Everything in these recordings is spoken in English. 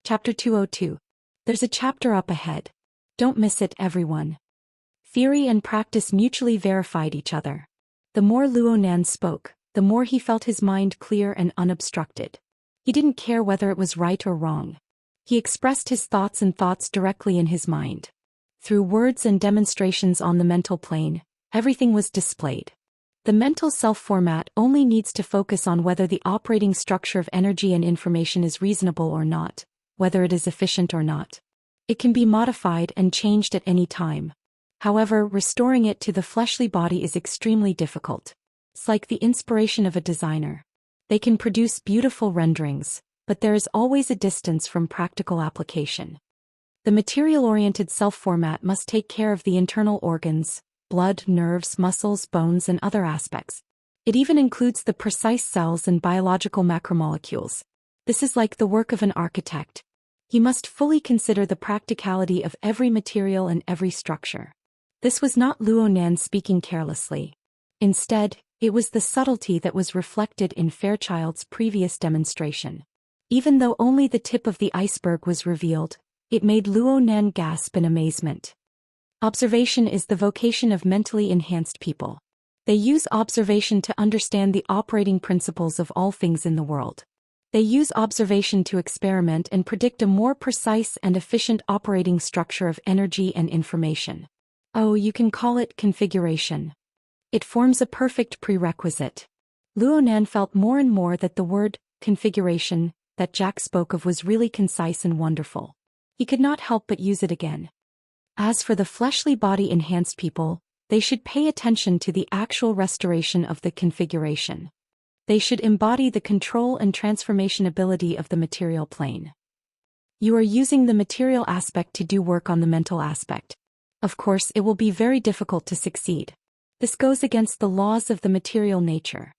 Chapter 202. There's a chapter up ahead. Don't miss it, everyone. Theory and practice mutually verified each other. The more Luonan spoke, the more he felt his mind clear and unobstructed. He didn't care whether it was right or wrong. He expressed his thoughts directly in his mind. Through words and demonstrations on the mental plane, everything was displayed. The mental self-format only needs to focus on whether the operating structure of energy and information is reasonable or not, whether it is efficient or not. It can be modified and changed at any time. However, restoring it to the fleshly body is extremely difficult. It's like the inspiration of a designer. They can produce beautiful renderings, but there is always a distance from practical application. The material-oriented self-format must take care of the internal organs, blood, nerves, muscles, bones, and other aspects. It even includes the precise cells and biological macromolecules. This is like the work of an architect. He must fully consider the practicality of every material and every structure. This was not Luonan speaking carelessly. Instead, it was the subtlety that was reflected in Fairchild's previous demonstration. Even though only the tip of the iceberg was revealed, it made Luonan gasp in amazement. Observation is the vocation of mentally enhanced people. They use observation to understand the operating principles of all things in the world. They use observation to experiment and predict a more precise and efficient operating structure of energy and information. Oh, you can call it configuration. It forms a perfect prerequisite. Luonan felt more and more that the word configuration that Jack spoke of was really concise and wonderful. He could not help but use it again. As for the fleshly body enhanced people, they should pay attention to the actual restoration of the configuration. They should embody the control and transformation ability of the material plane. You are using the material aspect to do work on the mental aspect. Of course, it will be very difficult to succeed. This goes against the laws of the material nature.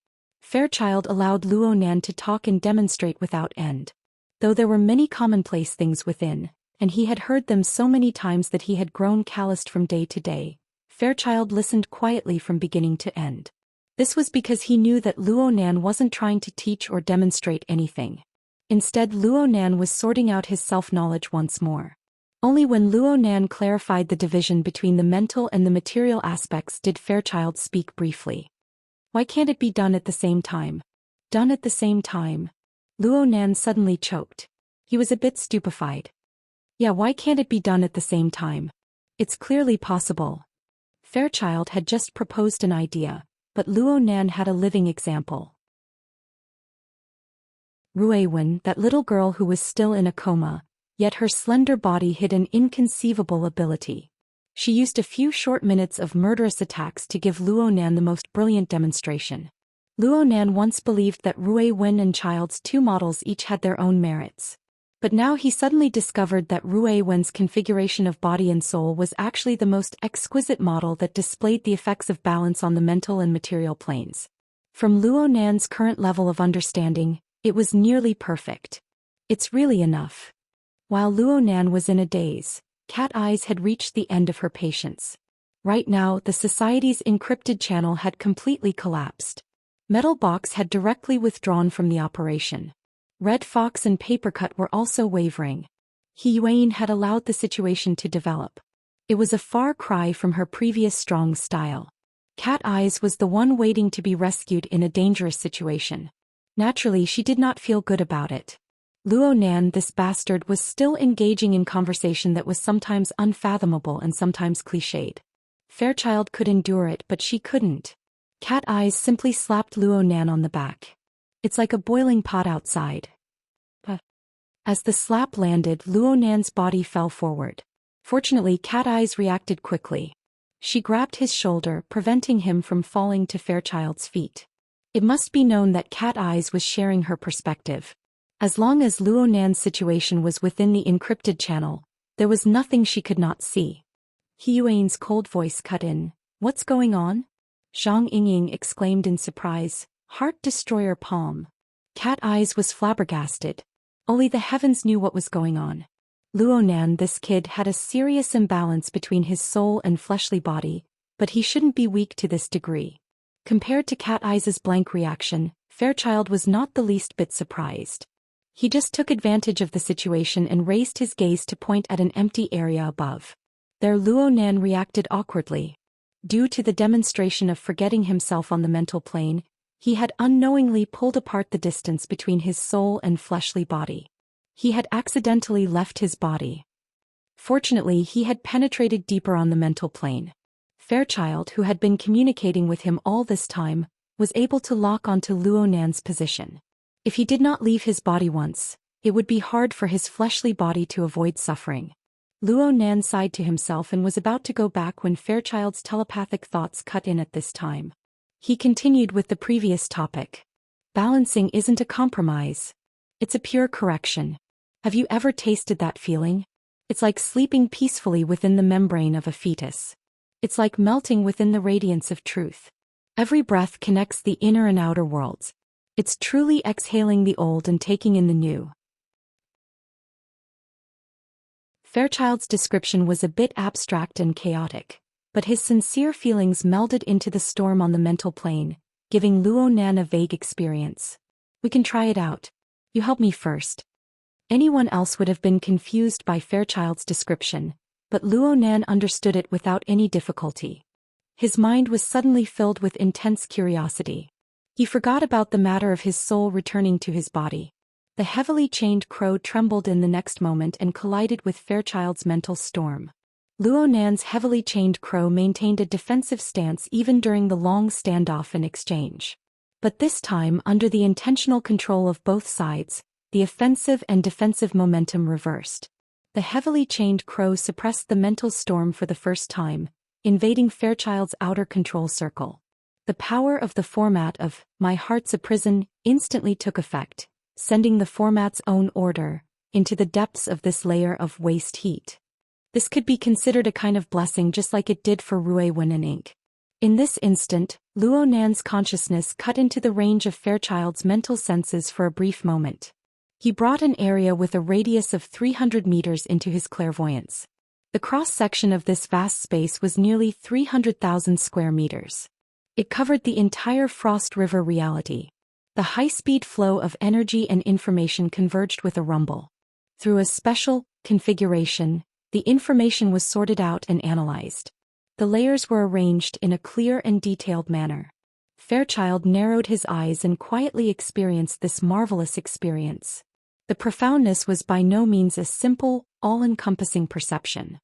Fairchild allowed Luonan to talk and demonstrate without end. Though there were many commonplace things within, and he had heard them so many times that he had grown calloused from day to day, Fairchild listened quietly from beginning to end. This was because he knew that Luonan wasn't trying to teach or demonstrate anything. Instead, Luonan was sorting out his self-knowledge once more. Only when Luonan clarified the division between the mental and the material aspects did Fairchild speak briefly. Why can't it be done at the same time? Done at the same time? Luonan suddenly choked. He was a bit stupefied. Yeah, why can't it be done at the same time? It's clearly possible. Fairchild had just proposed an idea, but Luonan had a living example. Ruiwen, that little girl who was still in a coma, yet her slender body hid an inconceivable ability. She used a few short minutes of murderous attacks to give Luonan the most brilliant demonstration. Luonan once believed that Ruiwen and Child's two models each had their own merits. But now he suddenly discovered that Ruiwen's configuration of body and soul was actually the most exquisite model that displayed the effects of balance on the mental and material planes. From Luonan's current level of understanding, it was nearly perfect. It's really enough. While Luonan was in a daze, Cat Eyes had reached the end of her patience. Right now, the society's encrypted channel had completely collapsed. Metal Box had directly withdrawn from the operation. Red Fox and Papercut were also wavering. He Yuan had allowed the situation to develop. It was a far cry from her previous strong style. Cat Eyes was the one waiting to be rescued in a dangerous situation. Naturally, she did not feel good about it. Luonan, this bastard, was still engaging in conversation that was sometimes unfathomable and sometimes cliched. Fairchild could endure it, but she couldn't. Cat Eyes simply slapped Luonan on the back. It's like a boiling pot outside. As the slap landed, Luonan's body fell forward. Fortunately, Cat Eyes reacted quickly. She grabbed his shoulder, preventing him from falling to Fairchild's feet. It must be known that Cat Eyes was sharing her perspective. As long as Luonan's situation was within the encrypted channel, there was nothing she could not see. Hiyuan's cold voice cut in. What's going on? Zhang Yingying exclaimed in surprise. Heart Destroyer Palm. Cat Eyes was flabbergasted. Only the heavens knew what was going on. Luonan, this kid, had a serious imbalance between his soul and fleshly body, but he shouldn't be weak to this degree. Compared to Cat Eyes' blank reaction, Fairchild was not the least bit surprised. He just took advantage of the situation and raised his gaze to point at an empty area above. There Luo Nan reacted awkwardly. Due to the demonstration of forgetting himself on the mental plane, he had unknowingly pulled apart the distance between his soul and fleshly body. He had accidentally left his body. Fortunately, he had penetrated deeper on the mental plane. Fairchild, who had been communicating with him all this time, was able to lock onto Luo Nan's position. If he did not leave his body once, it would be hard for his fleshly body to avoid suffering. Luo Nan sighed to himself and was about to go back when Fairchild's telepathic thoughts cut in at this time. He continued with the previous topic. Balancing isn't a compromise. It's a pure correction. Have you ever tasted that feeling? It's like sleeping peacefully within the membrane of a fetus. It's like melting within the radiance of truth. Every breath connects the inner and outer worlds. It's truly exhaling the old and taking in the new. Fairchild's description was a bit abstract and chaotic, but his sincere feelings melded into the storm on the mental plane, giving Luo Nan a vague experience. We can try it out. You help me first. Anyone else would have been confused by Fairchild's description, but Luo Nan understood it without any difficulty. His mind was suddenly filled with intense curiosity. He forgot about the matter of his soul returning to his body. The heavily chained crow trembled in the next moment and collided with Fairchild's mental storm. Luo Nan's heavily chained crow maintained a defensive stance even during the long standoff and exchange. But this time, under the intentional control of both sides, the offensive and defensive momentum reversed. The heavily chained crow suppressed the mental storm for the first time, invading Fairchild's outer control circle. The power of the format of "My Heart's a Prison" instantly took effect, sending the format's own order into the depths of this layer of waste heat. This could be considered a kind of blessing just like it did for Rui Wen and Ink. In this instant, Luo Nan's consciousness cut into the range of Fairchild's mental senses for a brief moment. He brought an area with a radius of 300 meters into his clairvoyance. The cross-section of this vast space was nearly 300,000 square meters. It covered the entire Frost River reality. The high-speed flow of energy and information converged with a rumble. Through a special configuration, the information was sorted out and analyzed. The layers were arranged in a clear and detailed manner. Fairchild narrowed his eyes and quietly experienced this marvelous experience. The profoundness was by no means a simple, all-encompassing perception.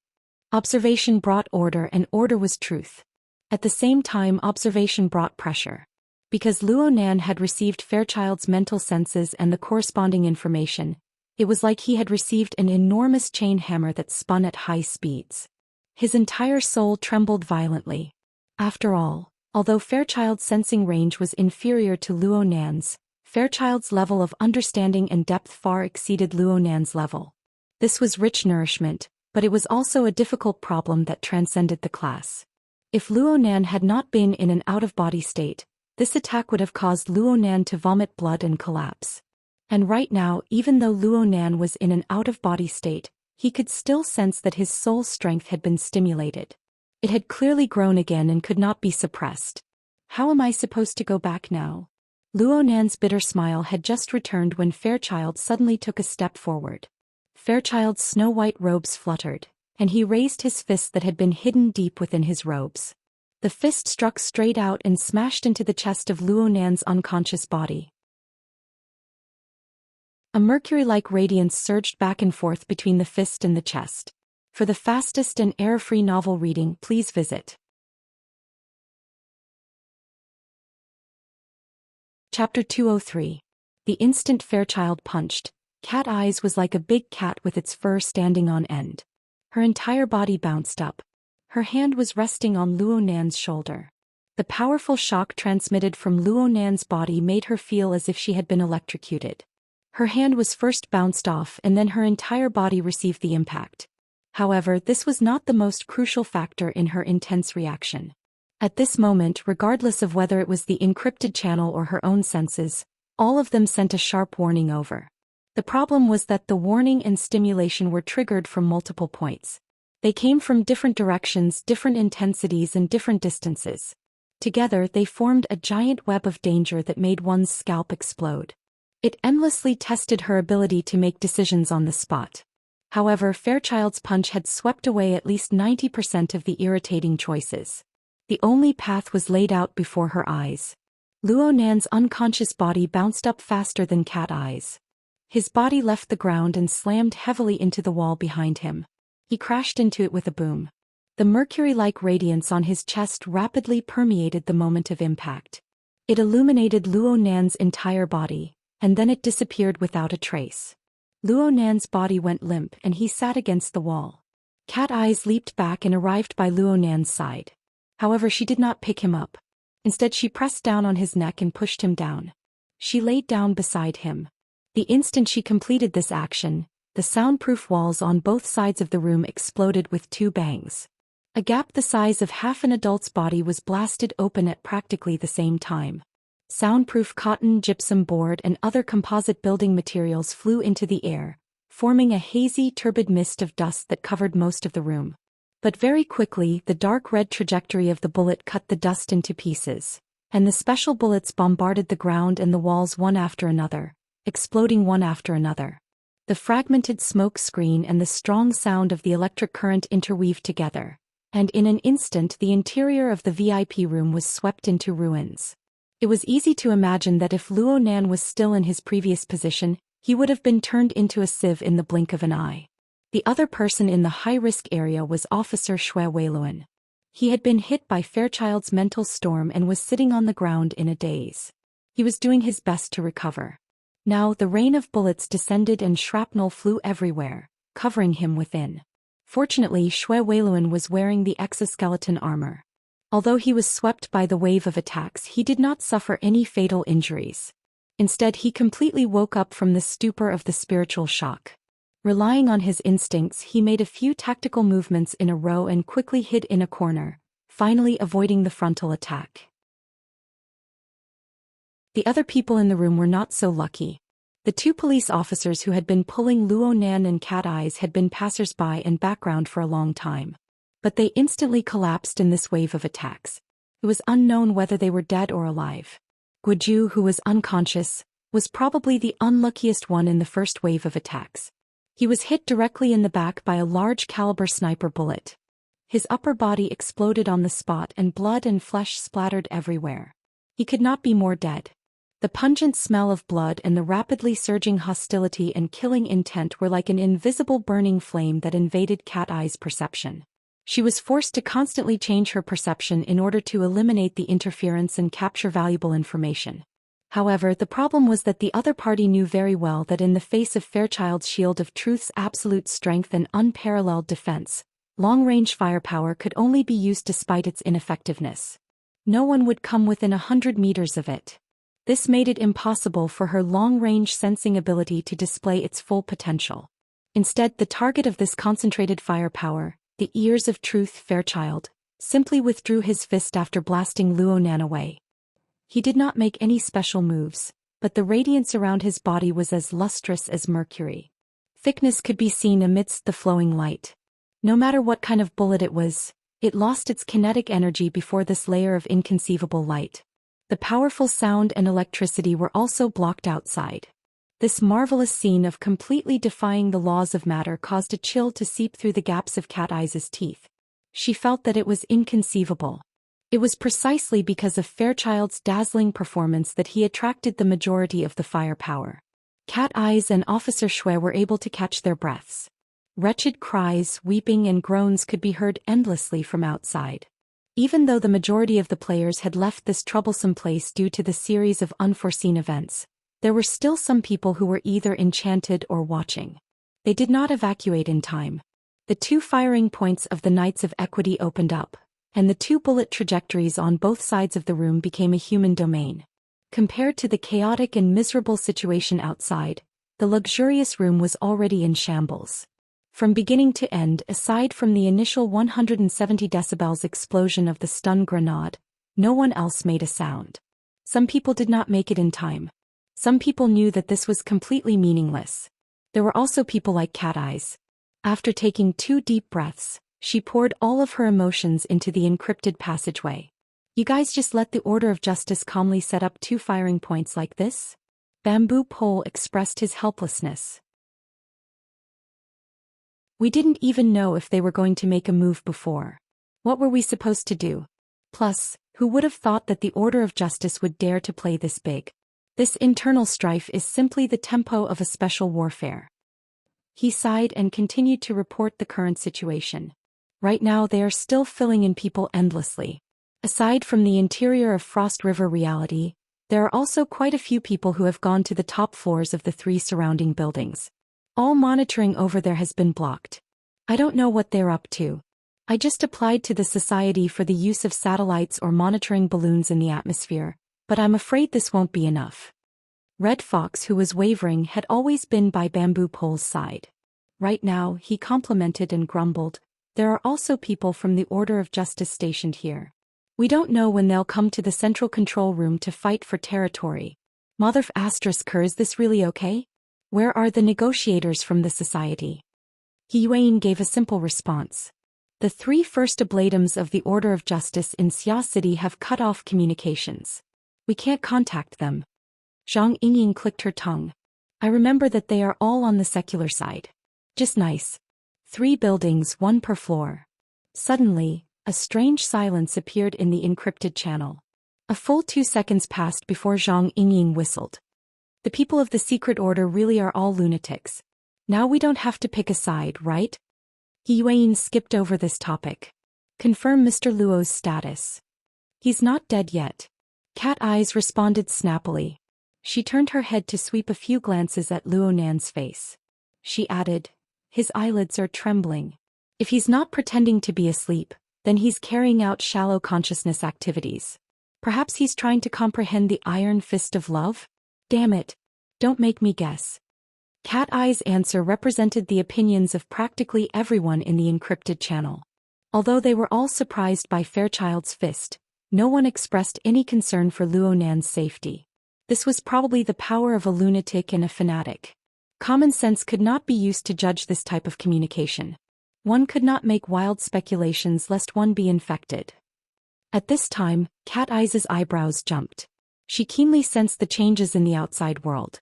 Observation brought order and order was truth. At the same time, observation brought pressure. Because Luo Nan had received Fairchild's mental senses and the corresponding information, it was like he had received an enormous chain hammer that spun at high speeds. His entire soul trembled violently. After all, although Fairchild's sensing range was inferior to Luo Nan's, Fairchild's level of understanding and depth far exceeded Luo Nan's level. This was rich nourishment, but it was also a difficult problem that transcended the class. If Luo Nan had not been in an out-of-body state, this attack would have caused Luo Nan to vomit blood and collapse. And right now, even though Luo Nan was in an out-of-body state, he could still sense that his soul's strength had been stimulated. It had clearly grown again and could not be suppressed. How am I supposed to go back now? Luo Nan's bitter smile had just returned when Fairchild suddenly took a step forward. Fairchild's snow-white robes fluttered, and he raised his fist that had been hidden deep within his robes. The fist struck straight out and smashed into the chest of Luo Nan's unconscious body. A mercury-like radiance surged back and forth between the fist and the chest. For the fastest and error-free novel reading, please visit Chapter 203. The instant Fairchild punched, Cat Eyes was like a big cat with its fur standing on end. Her entire body bounced up. Her hand was resting on Luo Nan's shoulder. The powerful shock transmitted from Luo Nan's body made her feel as if she had been electrocuted. Her hand was first bounced off and then her entire body received the impact. However, this was not the most crucial factor in her intense reaction. At this moment, regardless of whether it was the encrypted channel or her own senses, all of them sent a sharp warning over. The problem was that the warning and stimulation were triggered from multiple points. They came from different directions, different intensities and different distances. Together they formed a giant web of danger that made one's scalp explode. It endlessly tested her ability to make decisions on the spot. However, Fairchild's punch had swept away at least 90% of the irritating choices. The only path was laid out before her eyes. Luo Nan's unconscious body bounced up faster than Cat Eye's. His body left the ground and slammed heavily into the wall behind him. He crashed into it with a boom. The mercury-like radiance on his chest rapidly permeated the moment of impact. It illuminated Luo Nan's entire body, and then it disappeared without a trace. Luo Nan's body went limp and he sat against the wall. Cat Eyes leaped back and arrived by Luo Nan's side. However, she did not pick him up. Instead, she pressed down on his neck and pushed him down. She laid down beside him. The instant she completed this action, the soundproof walls on both sides of the room exploded with 2 bangs. A gap the size of half an adult's body was blasted open at practically the same time. Soundproof cotton, gypsum board and other composite building materials flew into the air, forming a hazy, turbid mist of dust that covered most of the room. But very quickly, the dark red trajectory of the bullet cut the dust into pieces, and the special bullets bombarded the ground and the walls one after another, exploding one after another. The fragmented smoke screen and the strong sound of the electric current interweaved together, and in an instant the interior of the VIP room was swept into ruins. It was easy to imagine that if Luo Nan was still in his previous position, he would have been turned into a sieve in the blink of an eye. The other person in the high-risk area was Officer Xue Weiluan. He had been hit by Fairchild's mental storm and was sitting on the ground in a daze. He was doing his best to recover. Now the rain of bullets descended and shrapnel flew everywhere, covering him within. Fortunately, Xue Weiluan was wearing the exoskeleton armor. Although he was swept by the wave of attacks, he did not suffer any fatal injuries. Instead, he completely woke up from the stupor of the spiritual shock. Relying on his instincts, he made a few tactical movements in a row and quickly hid in a corner, finally avoiding the frontal attack. The other people in the room were not so lucky. The 2 police officers who had been pulling Luo Nan and Cat Eyes had been passers-by and background for a long time. But they instantly collapsed in this wave of attacks. It was unknown whether they were dead or alive. Guoju, who was unconscious, was probably the unluckiest one in the first wave of attacks. He was hit directly in the back by a large-caliber sniper bullet. His upper body exploded on the spot and blood and flesh splattered everywhere. He could not be more dead. The pungent smell of blood and the rapidly surging hostility and killing intent were like an invisible burning flame that invaded Cat Eye's perception. She was forced to constantly change her perception in order to eliminate the interference and capture valuable information. However, the problem was that the other party knew very well that in the face of Fairchild's shield of truth's absolute strength and unparalleled defense, long-range firepower could only be used despite its ineffectiveness. No one would come within 100 meters of it. This made it impossible for her long-range sensing ability to display its full potential. Instead, the target of this concentrated firepower, the ears of truth Fairchild, simply withdrew his fist after blasting Luo Nan away. He did not make any special moves, but the radiance around his body was as lustrous as mercury. Thickness could be seen amidst the flowing light. No matter what kind of bullet it was, it lost its kinetic energy before this layer of inconceivable light. The powerful sound and electricity were also blocked outside. This marvelous scene of completely defying the laws of matter caused a chill to seep through the gaps of Cat Eye's teeth. She felt that it was inconceivable. It was precisely because of Fairchild's dazzling performance that he attracted the majority of the firepower. Cat Eyes and Officer Xue were able to catch their breaths. Wretched cries, weeping and groans could be heard endlessly from outside. Even though the majority of the players had left this troublesome place due to the series of unforeseen events, there were still some people who were either enchanted or watching. They did not evacuate in time. The 2 firing points of the Knights of Equity opened up, and the 2 bullet trajectories on both sides of the room became a human domain. Compared to the chaotic and miserable situation outside, the luxurious room was already in shambles. From beginning to end, aside from the initial 170 decibels explosion of the stun grenade, no one else made a sound. Some people did not make it in time. Some people knew that this was completely meaningless. There were also people like Cat Eyes. After taking 2 deep breaths, she poured all of her emotions into the encrypted passageway. You guys just let the Order of Justice calmly set up 2 firing points like this? Bamboo pole expressed his helplessness. We didn't even know if they were going to make a move before. What were we supposed to do? Plus, who would have thought that the Order of Justice would dare to play this big? This internal strife is simply the tempo of a special warfare. He sighed and continued to report the current situation. Right now they are still filling in people endlessly. Aside from the interior of Frost River reality, there are also quite a few people who have gone to the top floors of the 3 surrounding buildings. All monitoring over there has been blocked. I don't know what they're up to. I just applied to the Society for the use of satellites or monitoring balloons in the atmosphere, but I'm afraid this won't be enough. Red Fox, who was wavering, had always been by Bamboo Pole's side. Right now, he complimented and grumbled, there are also people from the Order of Justice stationed here. We don't know when they'll come to the central control room to fight for territory. Mother Asterisker, is this really okay? Where are the negotiators from the society? He Yuan gave a simple response. The 3 first oblatums of the Order of Justice in Xia City have cut off communications. We can't contact them. Zhang Yingying clicked her tongue. I remember that they are all on the secular side. Just nice. 3 buildings, 1 per floor. Suddenly, a strange silence appeared in the encrypted channel. A full 2 seconds passed before Zhang Yingying whistled. The people of the secret order really are all lunatics. Now we don't have to pick a side, right? He Yuan skipped over this topic. Confirm Mr. Luo's status. He's not dead yet. Cat Eyes responded snappily. She turned her head to sweep a few glances at Luo Nan's face. She added, his eyelids are trembling. If he's not pretending to be asleep, then he's carrying out shallow consciousness activities. Perhaps he's trying to comprehend the iron fist of love? Damn it. Don't make me guess. Cat Eye's answer represented the opinions of practically everyone in the encrypted channel. Although they were all surprised by Fairchild's fist, no one expressed any concern for Luo Nan's safety. This was probably the power of a lunatic and a fanatic. Common sense could not be used to judge this type of communication. One could not make wild speculations lest one be infected. At this time, Cat Eyes' eyebrows jumped. She keenly sensed the changes in the outside world.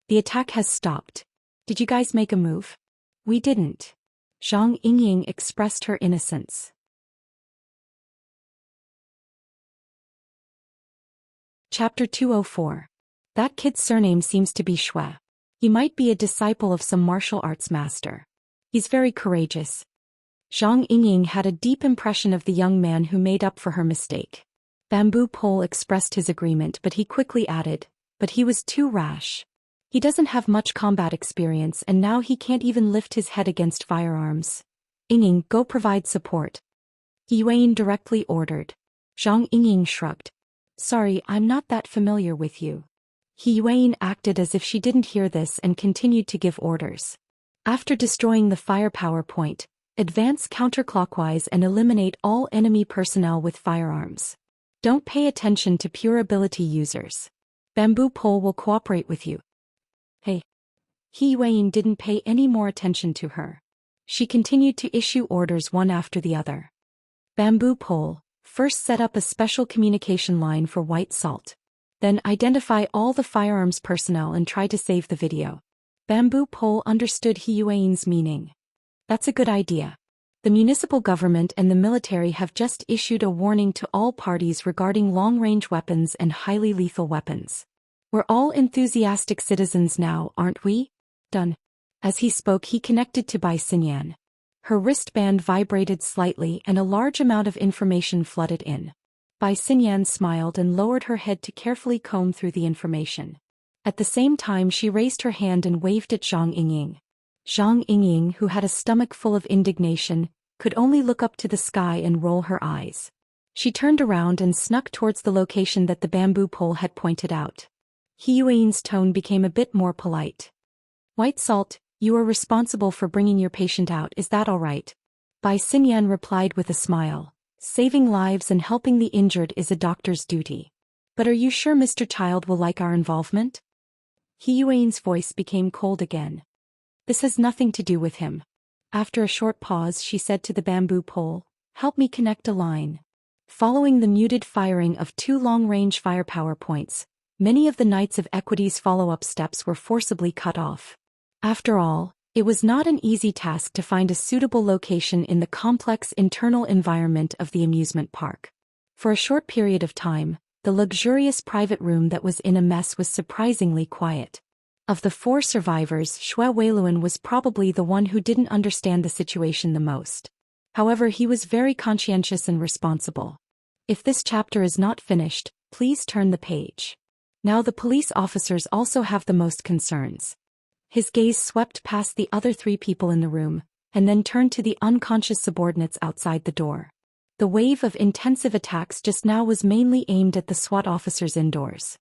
The attack has stopped. Did you guys make a move? We didn't. Zhang Yingying expressed her innocence. Chapter 204. That kid's surname seems to be Shui. He might be a disciple of some martial arts master. He's very courageous. Zhang Yingying had a deep impression of the young man who made up for her mistake. Bamboo Pole expressed his agreement, but he quickly added, but he was too rash. He doesn't have much combat experience and now he can't even lift his head against firearms. Yingying, go provide support. He Yuan directly ordered. Zhang Yingying shrugged. Sorry, I'm not that familiar with you. He Yuan acted as if she didn't hear this and continued to give orders. After destroying the firepower point, advance counterclockwise and eliminate all enemy personnel with firearms. Don't pay attention to pure ability users. Bamboo Pole will cooperate with you. Hey. He Yuan didn't pay any more attention to her. She continued to issue orders one after the other. Bamboo Pole, first set up a special communication line for White Salt. Then identify all the firearms personnel and try to save the video. Bamboo Pole understood He Yuan's meaning. That's a good idea. The municipal government and the military have just issued a warning to all parties regarding long-range weapons and highly lethal weapons. We're all enthusiastic citizens now, aren't we? Done. As he spoke, he connected to Bai Xinyan. Her wristband vibrated slightly and a large amount of information flooded in. Bai Xinyan smiled and lowered her head to carefully comb through the information. At the same time she raised her hand and waved at Zhang Yingying. Zhang Yingying, who had a stomach full of indignation, could only look up to the sky and roll her eyes. She turned around and snuck towards the location that the Bamboo Pole had pointed out. He Yuan's tone became a bit more polite. White Salt, you are responsible for bringing your patient out, is that all right? Bai Xinyan replied with a smile. Saving lives and helping the injured is a doctor's duty. But are you sure Mr. Child will like our involvement? He Yuan's voice became cold again. This has nothing to do with him. After a short pause she said to the Bamboo Pole, help me connect a line. Following the muted firing of 2 long-range firepower points, Many of the Knights of Equity's follow-up steps were forcibly cut off. After all, it was not an easy task to find a suitable location in the complex internal environment of the amusement park. For a short period of time, the luxurious private room that was in a mess was surprisingly quiet. Of the 4 survivors, Xue Weiluan was probably the one who didn't understand the situation the most. However, he was very conscientious and responsible. If this chapter is not finished, please turn the page. Now the police officers also have the most concerns. His gaze swept past the other 3 people in the room, and then turned to the unconscious subordinates outside the door. The wave of intensive attacks just now was mainly aimed at the SWAT officers indoors.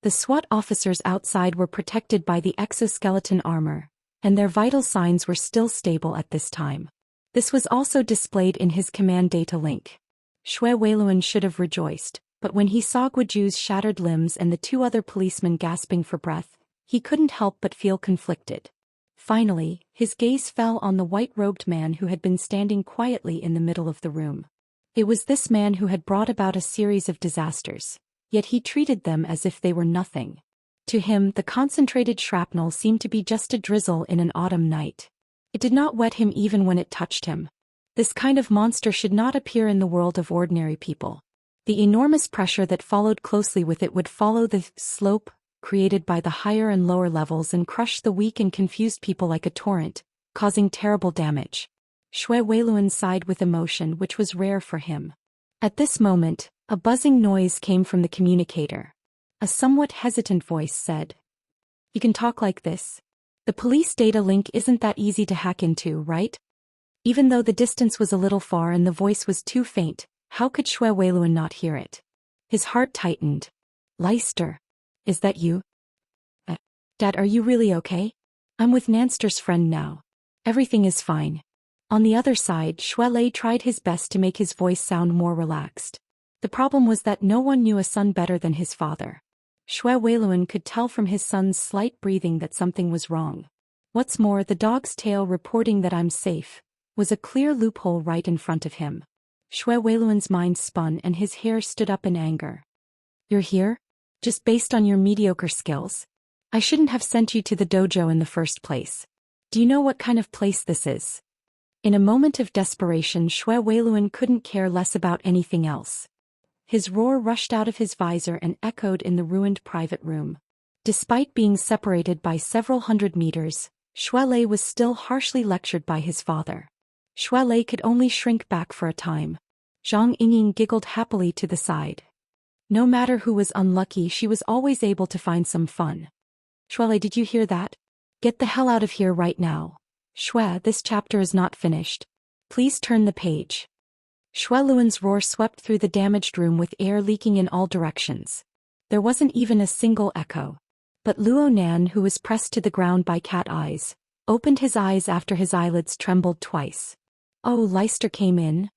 The SWAT officers outside were protected by the exoskeleton armor, and their vital signs were still stable at this time. This was also displayed in his command data link. Xue Weiluan should have rejoiced, but when he saw Guoju's shattered limbs and the 2 other policemen gasping for breath, he couldn't help but feel conflicted. Finally, his gaze fell on the white-robed man who had been standing quietly in the middle of the room. It was this man who had brought about a series of disasters, yet he treated them as if they were nothing. To him, the concentrated shrapnel seemed to be just a drizzle in an autumn night. It did not wet him even when it touched him. This kind of monster should not appear in the world of ordinary people. The enormous pressure that followed closely with it would follow the slope created by the higher and lower levels and crush the weak and confused people like a torrent, causing terrible damage. Xue Weiluan sighed with emotion, which was rare for him. At this moment, a buzzing noise came from the communicator. A somewhat hesitant voice said, "You can talk like this. The police data link isn't that easy to hack into, right?" Even though the distance was a little far and the voice was too faint, how could Xue Weiluan not hear it? His heart tightened. "Leister. Is that you? Dad, are you really okay? I'm with Nanster's friend now. Everything is fine." On the other side, Xue Lei tried his best to make his voice sound more relaxed. The problem was that no one knew a son better than his father. Xue Weiluan could tell from his son's slight breathing that something was wrong. What's more, the dog's tail reporting that I'm safe was a clear loophole right in front of him. Xue Weiluan's mind spun and his hair stood up in anger. "You're here? Just based on your mediocre skills? I shouldn't have sent you to the dojo in the first place. Do you know what kind of place this is?" In a moment of desperation, Xue Weiluan couldn't care less about anything else. His roar rushed out of his visor and echoed in the ruined private room. Despite being separated by several hundred meters, Xue Lei was still harshly lectured by his father. Xue Lei could only shrink back for a time. Zhang Yingying giggled happily to the side. No matter who was unlucky, she was always able to find some fun. "Xue Lei, did you hear that? Get the hell out of here right now. Xue, this chapter is not finished. Please turn the page." Xue Luan's roar swept through the damaged room with air leaking in all directions. There wasn't even a single echo. But Luo Nan, who was pressed to the ground by cat eyes, opened his eyes after his eyelids trembled twice. "Oh, Leister came in?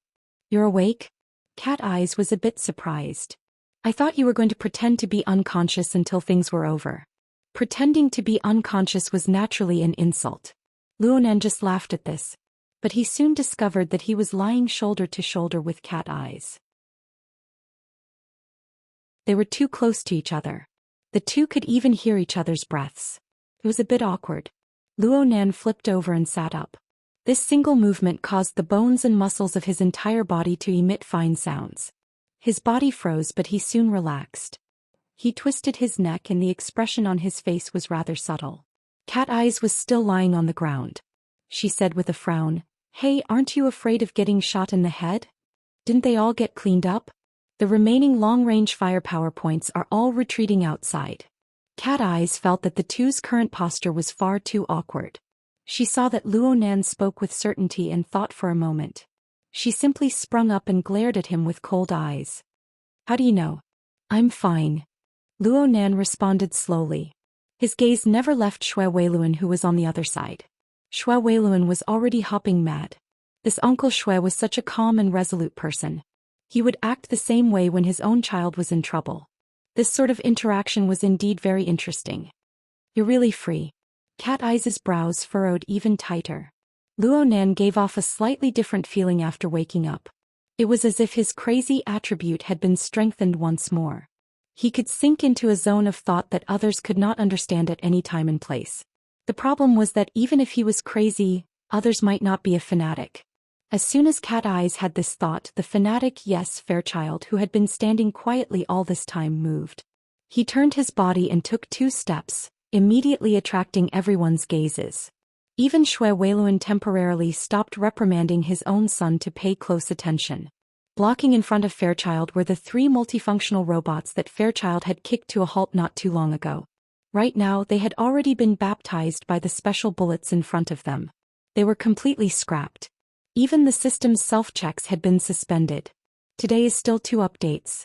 You're awake?" Cat Eyes was a bit surprised. "I thought you were going to pretend to be unconscious until things were over." Pretending to be unconscious was naturally an insult. Luonan just laughed at this, but he soon discovered that he was lying shoulder to shoulder with Cat Eyes. They were too close to each other. The two could even hear each other's breaths. It was a bit awkward. Luonan flipped over and sat up. This single movement caused the bones and muscles of his entire body to emit fine sounds. His body froze, but he soon relaxed. He twisted his neck and the expression on his face was rather subtle. Cat Eyes was still lying on the ground. She said with a frown, "Hey, aren't you afraid of getting shot in the head? Didn't they all get cleaned up? The remaining long-range firepower points are all retreating outside." Cat Eyes felt that the two's current posture was far too awkward. She saw that Luonan spoke with certainty and thought for a moment. She simply sprung up and glared at him with cold eyes. "How do you know?" "I'm fine." Luonan responded slowly. His gaze never left Xue Weiluan, who was on the other side. Xue Weiluan was already hopping mad. This Uncle Xue was such a calm and resolute person. He would act the same way when his own child was in trouble. This sort of interaction was indeed very interesting. "You're really free." Cat Eyes' brows furrowed even tighter. Luonan gave off a slightly different feeling after waking up. It was as if his crazy attribute had been strengthened once more. He could sink into a zone of thought that others could not understand at any time and place. The problem was that even if he was crazy, others might not be a fanatic. As soon as Cat Eyes had this thought, the fanatic Yes Fairchild who had been standing quietly all this time moved. He turned his body and took 2 steps, immediately attracting everyone's gazes. Even Shui Weiluan temporarily stopped reprimanding his own son to pay close attention. Blocking in front of Fairchild were the 3 multifunctional robots that Fairchild had kicked to a halt not too long ago. Right now they had already been baptized by the special bullets in front of them. They were completely scrapped. Even the system's self-checks had been suspended. Today is still 2 updates.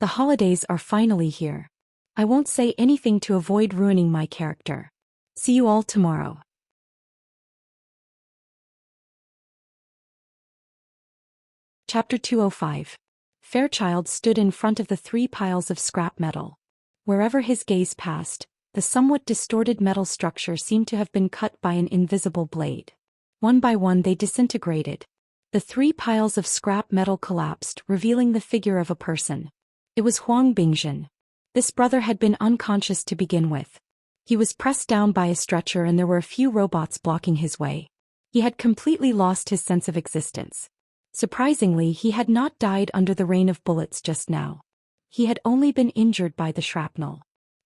The holidays are finally here. I won't say anything to avoid ruining my character. See you all tomorrow. Chapter 205. Fairchild stood in front of the 3 piles of scrap metal. Wherever his gaze passed, the somewhat distorted metal structure seemed to have been cut by an invisible blade. One by one they disintegrated. The 3 piles of scrap metal collapsed, revealing the figure of a person. It was Huang Bingjin. This brother had been unconscious to begin with. He was pressed down by a stretcher and there were a few robots blocking his way. He had completely lost his sense of existence. Surprisingly, he had not died under the rain of bullets just now. He had only been injured by the shrapnel.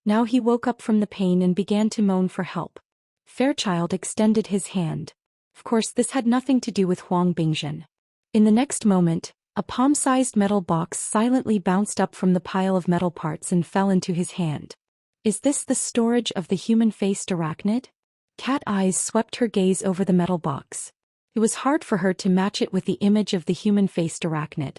Now he woke up from the pain and began to moan for help. Fairchild extended his hand. Of course, this had nothing to do with Huang Bingjin. In the next moment, a palm-sized metal box silently bounced up from the pile of metal parts and fell into his hand. Is this the storage of the human-faced arachnid? Cat Eyes swept her gaze over the metal box. It was hard for her to match it with the image of the human-faced arachnid.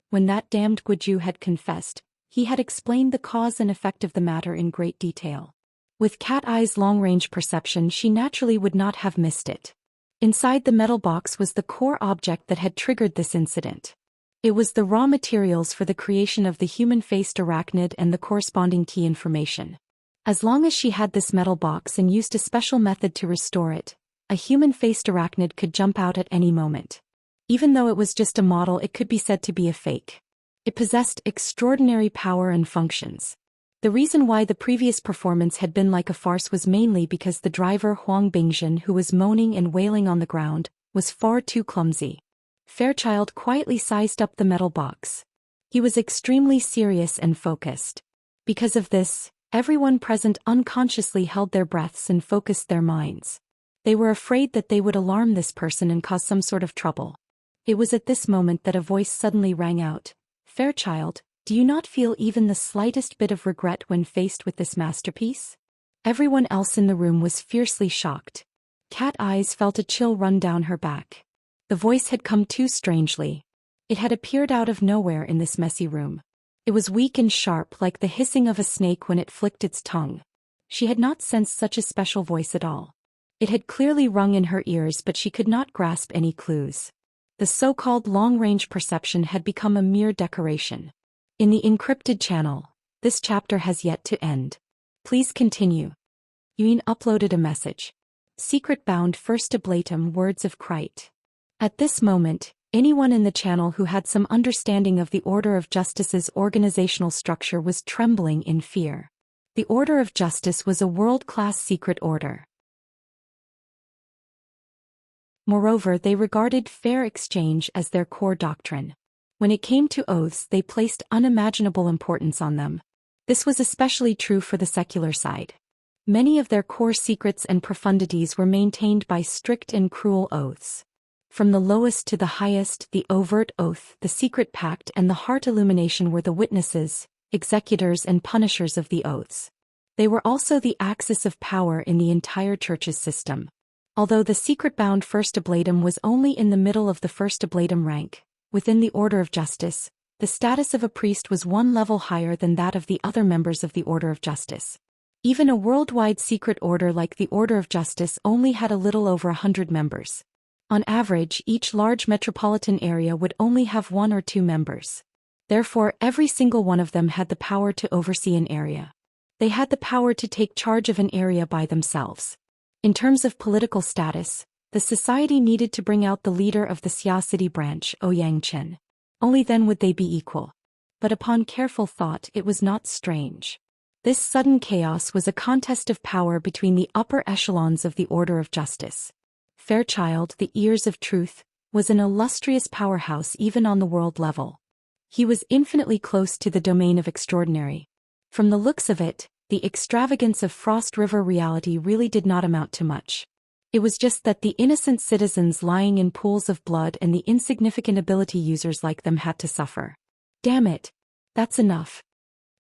When that damned Guiju had confessed, he had explained the cause and effect of the matter in great detail. With Cat Eye's long-range perception, she naturally would not have missed it. Inside the metal box was the core object that had triggered this incident. It was the raw materials for the creation of the human-faced arachnid and the corresponding key information. As long as she had this metal box and used a special method to restore it, a human-faced arachnid could jump out at any moment. Even though it was just a model, it could be said to be a fake. It possessed extraordinary power and functions. The reason why the previous performance had been like a farce was mainly because the driver Huang Bingjin, who was moaning and wailing on the ground, was far too clumsy. Fairchild quietly sized up the metal box. He was extremely serious and focused. Because of this, everyone present unconsciously held their breaths and focused their minds. They were afraid that they would alarm this person and cause some sort of trouble. It was at this moment that a voice suddenly rang out. Fairchild, do you not feel even the slightest bit of regret when faced with this masterpiece? Everyone else in the room was fiercely shocked. Cat Eyes felt a chill run down her back. The voice had come too strangely. It had appeared out of nowhere in this messy room. It was weak and sharp, like the hissing of a snake when it flicked its tongue. She had not sensed such a special voice at all. It had clearly rung in her ears, but she could not grasp any clues. The so-called long-range perception had become a mere decoration. In the encrypted channel, this chapter has yet to end. Please continue. Yuan uploaded a message. Secret bound first oblatum words of Krite. At this moment, anyone in the channel who had some understanding of the Order of Justice's organizational structure was trembling in fear. The Order of Justice was a world-class secret order. Moreover, they regarded fair exchange as their core doctrine. When it came to oaths, they placed unimaginable importance on them. This was especially true for the secular side. Many of their core secrets and profundities were maintained by strict and cruel oaths. From the lowest to the highest, the overt oath, the secret pact, and the heart illumination were the witnesses, executors, and punishers of the oaths. They were also the axis of power in the entire church's system. Although the secret-bound First Oblatum was only in the middle of the First Oblatum rank, within the Order of Justice, the status of a priest was one level higher than that of the other members of the Order of Justice. Even a worldwide secret order like the Order of Justice only had a little over 100 members. On average, each large metropolitan area would only have 1 or 2 members. Therefore, every single one of them had the power to oversee an area. They had the power to take charge of an area by themselves. In terms of political status, the society needed to bring out the leader of the Xia City branch, Ouyang Chen. Only then would they be equal. But upon careful thought, it was not strange. This sudden chaos was a contest of power between the upper echelons of the order of justice. Fairchild, the ears of truth, was an illustrious powerhouse even on the world level. He was infinitely close to the domain of extraordinary. From the looks of it, the extravagance of Frost River reality really did not amount to much. It was just that the innocent citizens lying in pools of blood and the insignificant ability users like them had to suffer. Damn it. That's enough.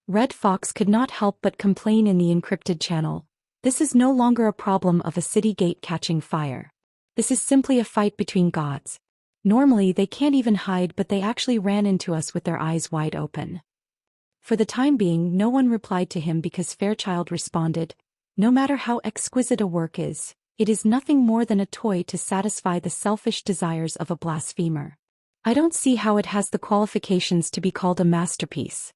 Red Fox could not help but complain in the encrypted channel. This is no longer a problem of a city gate catching fire. This is simply a fight between gods. Normally they can't even hide, but they actually ran into us with their eyes wide open. For the time being, no one replied to him because Fairchild responded, "No matter how exquisite a work is, it is nothing more than a toy to satisfy the selfish desires of a blasphemer. I don't see how it has the qualifications to be called a masterpiece."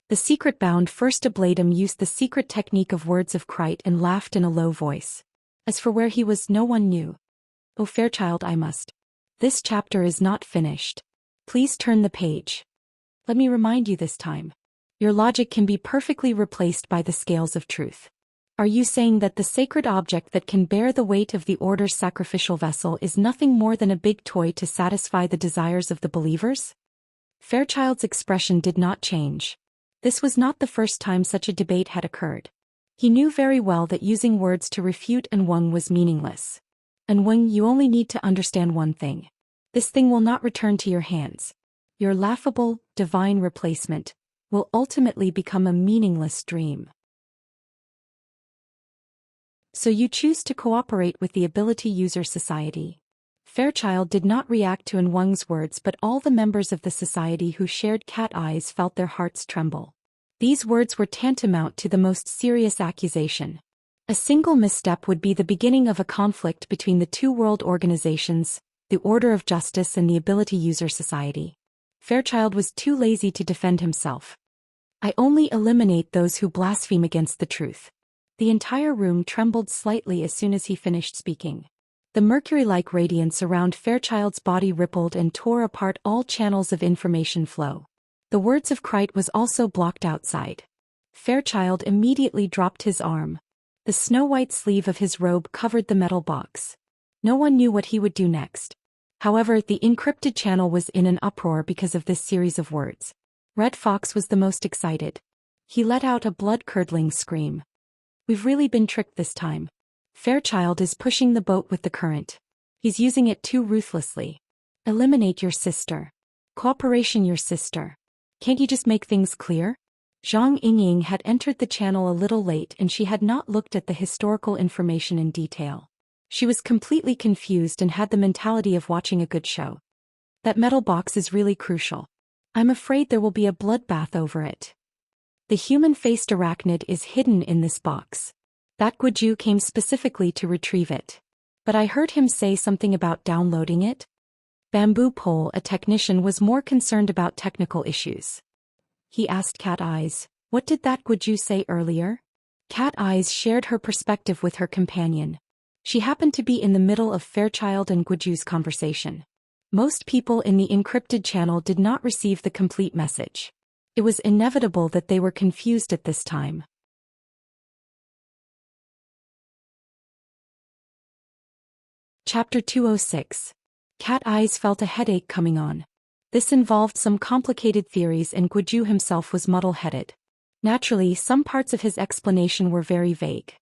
The secret-bound First Ablatum used the secret technique of words of Krite and laughed in a low voice. As for where he was, no one knew. "Oh Fairchild, I must. This chapter is not finished. Please turn the page. Let me remind you this time. Your logic can be perfectly replaced by the scales of truth. Are you saying that the sacred object that can bear the weight of the Order's sacrificial vessel is nothing more than a big toy to satisfy the desires of the believers?" Fairchild's expression did not change. This was not the first time such a debate had occurred. He knew very well that using words to refute and Wang was meaningless. And Wang, you only need to understand one thing. This thing will not return to your hands. Your laughable, divine replacement will ultimately become a meaningless dream. So you choose to cooperate with the Ability User Society. Fairchild did not react to Wang's words, but all the members of the society who shared cat eyes felt their hearts tremble. These words were tantamount to the most serious accusation. A single misstep would be the beginning of a conflict between the two world organizations, the Order of Justice and the Ability User Society. Fairchild was too lazy to defend himself. "I only eliminate those who blaspheme against the truth." The entire room trembled slightly as soon as he finished speaking. The mercury-like radiance around Fairchild's body rippled and tore apart all channels of information flow. The words of Krite was also blocked outside. Fairchild immediately dropped his arm. The snow-white sleeve of his robe covered the metal box. No one knew what he would do next. However, the encrypted channel was in an uproar because of this series of words. Red Fox was the most excited. He let out a blood-curdling scream. "We've really been tricked this time. Fairchild is pushing the boat with the current. He's using it too ruthlessly. Eliminate your sister. Cooperation your sister. Can't you just make things clear?" Zhang Yingying had entered the channel a little late and she had not looked at the historical information in detail. She was completely confused and had the mentality of watching a good show. "That metal box is really crucial. I'm afraid there will be a bloodbath over it. The human-faced arachnid is hidden in this box. That Guju came specifically to retrieve it. But I heard him say something about downloading it." Bamboo Pole, a technician, was more concerned about technical issues. He asked Cat Eyes, "What did that Guju say earlier?" Cat Eyes shared her perspective with her companion. She happened to be in the middle of Fairchild and Guju's conversation. Most people in the encrypted channel did not receive the complete message. It was inevitable that they were confused at this time. Chapter 206. Cat Eyes felt a headache coming on. This involved some complicated theories and Guju himself was muddle-headed. Naturally, some parts of his explanation were very vague.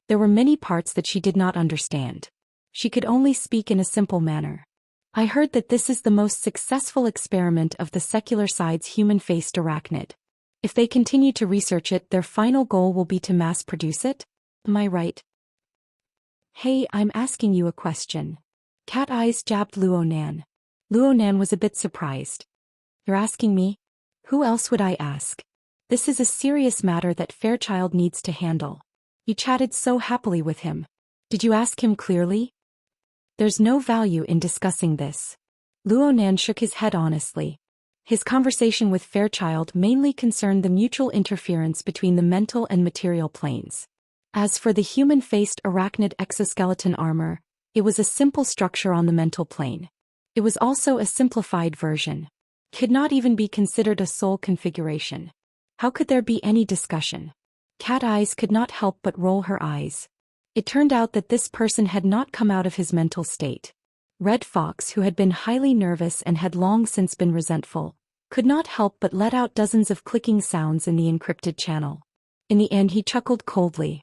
There were many parts that she did not understand. She could only speak in a simple manner. "I heard that this is the most successful experiment of the secular side's human-faced arachnid. If they continue to research it, their final goal will be to mass-produce it? Am I right?" "Hey, I'm asking you a question." Cat Eyes jabbed Luonan. Luonan was a bit surprised. "You're asking me? Who else would I ask? This is a serious matter that Fairchild needs to handle. You chatted so happily with him. Did you ask him clearly?" "There's no value in discussing this." Luonan shook his head honestly. His conversation with Fairchild mainly concerned the mutual interference between the mental and material planes. As for the human-faced arachnid exoskeleton armor, it was a simple structure on the mental plane. It was also a simplified version. could not even be considered a soul configuration. How could there be any discussion? Cat Eyes could not help but roll her eyes. It turned out that this person had not come out of his mental state. Red Fox, who had been highly nervous and had long since been resentful, could not help but let out dozens of clicking sounds in the encrypted channel. In the end he chuckled coldly.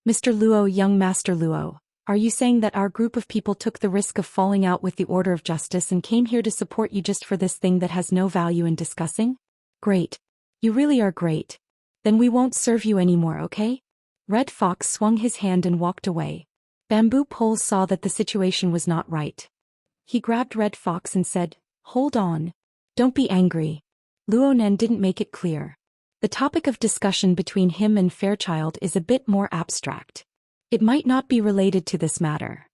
Mr. Luo, young Master Luo, are you saying that our group of people took the risk of falling out with the Order of Justice and came here to support you just for this thing that has no value in discussing? Great. You really are great. Then we won't serve you anymore, okay? Red Fox swung his hand and walked away. Bamboo Pole saw that the situation was not right. He grabbed Red Fox and said, "Hold on. Don't be angry." Luo Nen didn't make it clear. The topic of discussion between him and Fairchild is a bit more abstract. It might not be related to this matter.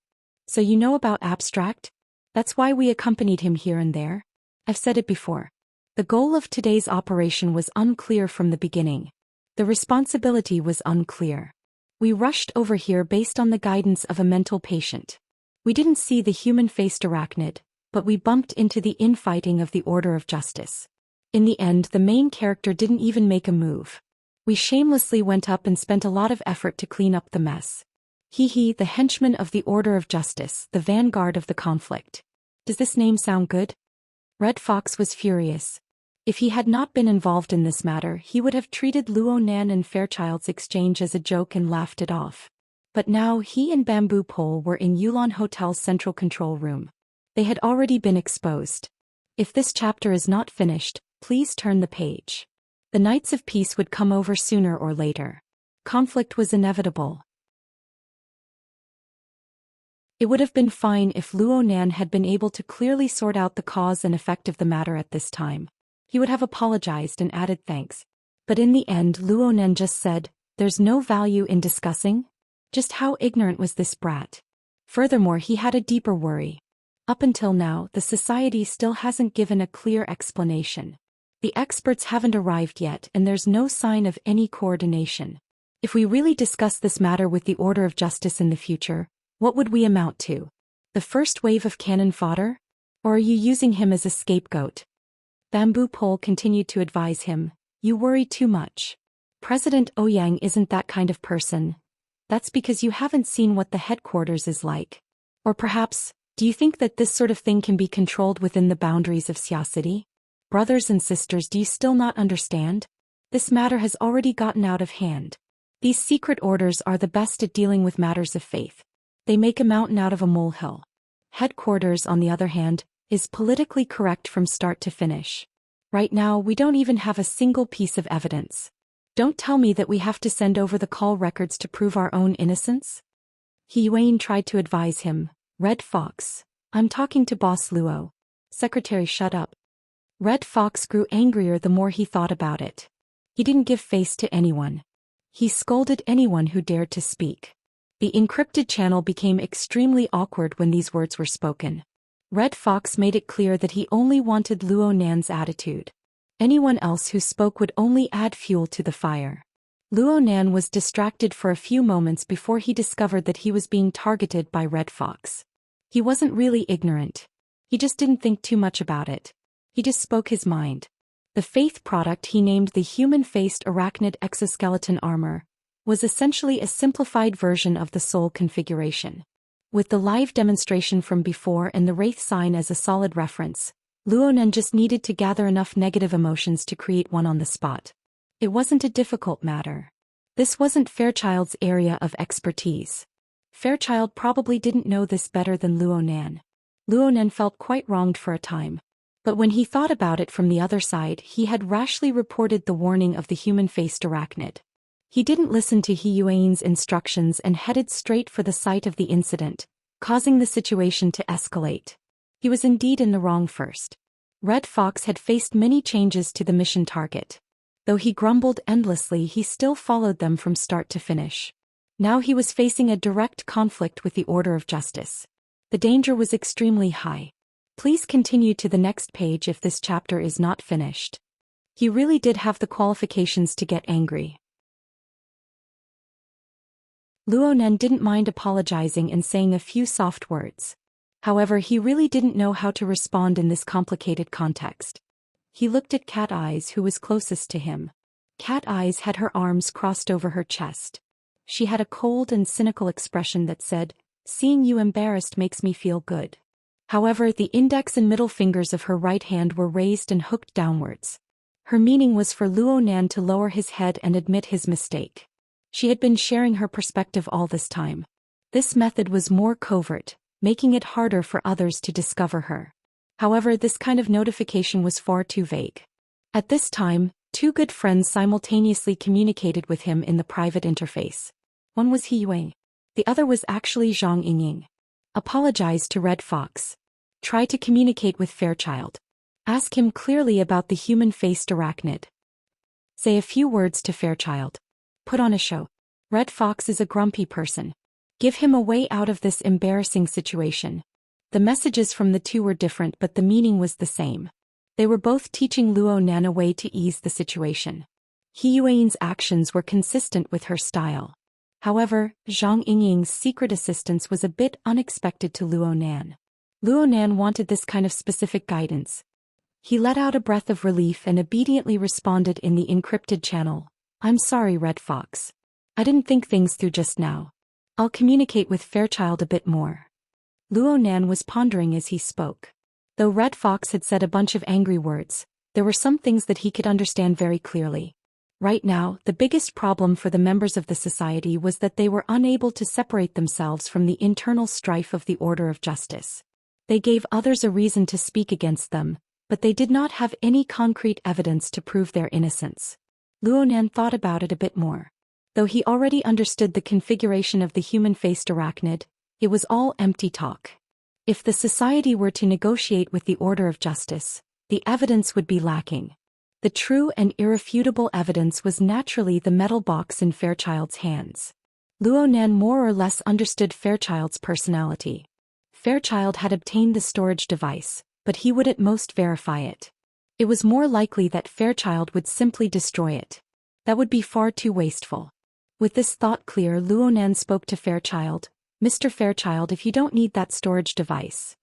So you know about abstract? That's why we accompanied him here and there. I've said it before. The goal of today's operation was unclear from the beginning. The responsibility was unclear. We rushed over here based on the guidance of a mental patient. We didn't see the human-faced arachnid, but we bumped into the infighting of the Order of Justice. In the end, the main character didn't even make a move. We shamelessly went up and spent a lot of effort to clean up the mess. Hee, the henchman of the Order of Justice, the vanguard of the conflict. Does this name sound good? Red Fox was furious. If he had not been involved in this matter, he would have treated Luo Nan and Fairchild's exchange as a joke and laughed it off. But now he and Bamboo Pole were in Yulon Hotel's central control room. They had already been exposed. If this chapter is not finished, please turn the page. The Knights of Peace would come over sooner or later. Conflict was inevitable. It would have been fine if Luo Nan had been able to clearly sort out the cause and effect of the matter at this time. He would have apologized and added thanks. But in the end, Luo Nan just said, "There's no value in discussing?" Just how ignorant was this brat? Furthermore, he had a deeper worry. Up until now, the society still hasn't given a clear explanation. The experts haven't arrived yet and there's no sign of any coordination. If we really discuss this matter with the Order of Justice in the future, what would we amount to? The first wave of cannon fodder? Or are you using him as a scapegoat? Bamboo Pole continued to advise him, "You worry too much. President Ouyang isn't that kind of person. That's because you haven't seen what the headquarters is like. Or perhaps, do you think that this sort of thing can be controlled within the boundaries of Xia City? Brothers and sisters, do you still not understand? This matter has already gotten out of hand. These secret orders are the best at dealing with matters of faith. They make a mountain out of a molehill. Headquarters, on the other hand, is politically correct from start to finish. Right now, we don't even have a single piece of evidence. Don't tell me that we have to send over the call records to prove our own innocence." He Yuan tried to advise him, "Red Fox, I'm talking to Boss Luo." "Secretary, shut up." Red Fox grew angrier the more he thought about it. He didn't give face to anyone. He scolded anyone who dared to speak. The encrypted channel became extremely awkward when these words were spoken. Red Fox made it clear that he only wanted Luo Nan's attitude. Anyone else who spoke would only add fuel to the fire. Luo Nan was distracted for a few moments before he discovered that he was being targeted by Red Fox. He wasn't really ignorant. He just didn't think too much about it. He just spoke his mind. The faith product he named the human-faced arachnid exoskeleton armor was essentially a simplified version of the soul configuration. With the live demonstration from before and the wraith sign as a solid reference, Luo Nan just needed to gather enough negative emotions to create one on the spot. It wasn't a difficult matter. This wasn't Fairchild's area of expertise. Fairchild probably didn't know this better than Luo Nan. Luo Nan felt quite wronged for a time. But when he thought about it from the other side, he had rashly reported the warning of the human-faced arachnid. He didn't listen to He Yuan's instructions and headed straight for the site of the incident, causing the situation to escalate. He was indeed in the wrong first. Red Fox had faced many changes to the mission target. Though he grumbled endlessly, he still followed them from start to finish. Now he was facing a direct conflict with the Order of Justice. The danger was extremely high. Please continue to the next page if this chapter is not finished. He really did have the qualifications to get angry. Luo Nan didn't mind apologizing and saying a few soft words. However, he really didn't know how to respond in this complicated context. He looked at Cat Eyes, who was closest to him. Cat Eyes had her arms crossed over her chest. She had a cold and cynical expression that said, "Seeing you embarrassed makes me feel good." However, the index and middle fingers of her right hand were raised and hooked downwards. Her meaning was for Luo Nan to lower his head and admit his mistake. She had been sharing her perspective all this time. This method was more covert, making it harder for others to discover her. However, this kind of notification was far too vague. At this time, two good friends simultaneously communicated with him in the private interface. One was He Yue. The other was actually Zhang Yingying. Apologize to Red Fox. Try to communicate with Fairchild. Ask him clearly about the human-faced arachnid. Say a few words to Fairchild. Put on a show. Red Fox is a grumpy person. Give him a way out of this embarrassing situation. The messages from the two were different, but the meaning was the same. They were both teaching Luo Nan a way to ease the situation. He Yuan's actions were consistent with her style. However, Zhang Yingying's secret assistance was a bit unexpected to Luo Nan. Luo Nan wanted this kind of specific guidance. He let out a breath of relief and obediently responded in the encrypted channel. "I'm sorry, Red Fox. I didn't think things through just now. I'll communicate with Fairchild a bit more." Luo Nan was pondering as he spoke. Though Red Fox had said a bunch of angry words, there were some things that he could understand very clearly. Right now, the biggest problem for the members of the society was that they were unable to separate themselves from the internal strife of the order of justice. They gave others a reason to speak against them, but they did not have any concrete evidence to prove their innocence. Luo Nan thought about it a bit more. Though he already understood the configuration of the human-faced arachnid, it was all empty talk. If the society were to negotiate with the order of justice, the evidence would be lacking. The true and irrefutable evidence was naturally the metal box in Fairchild's hands. Luo Nan more or less understood Fairchild's personality. Fairchild had obtained the storage device, but he would at most verify it. It was more likely that Fairchild would simply destroy it. That would be far too wasteful. With this thought clear, Luo Nan spoke to Fairchild. "Mr. Fairchild, if you don't need that storage device,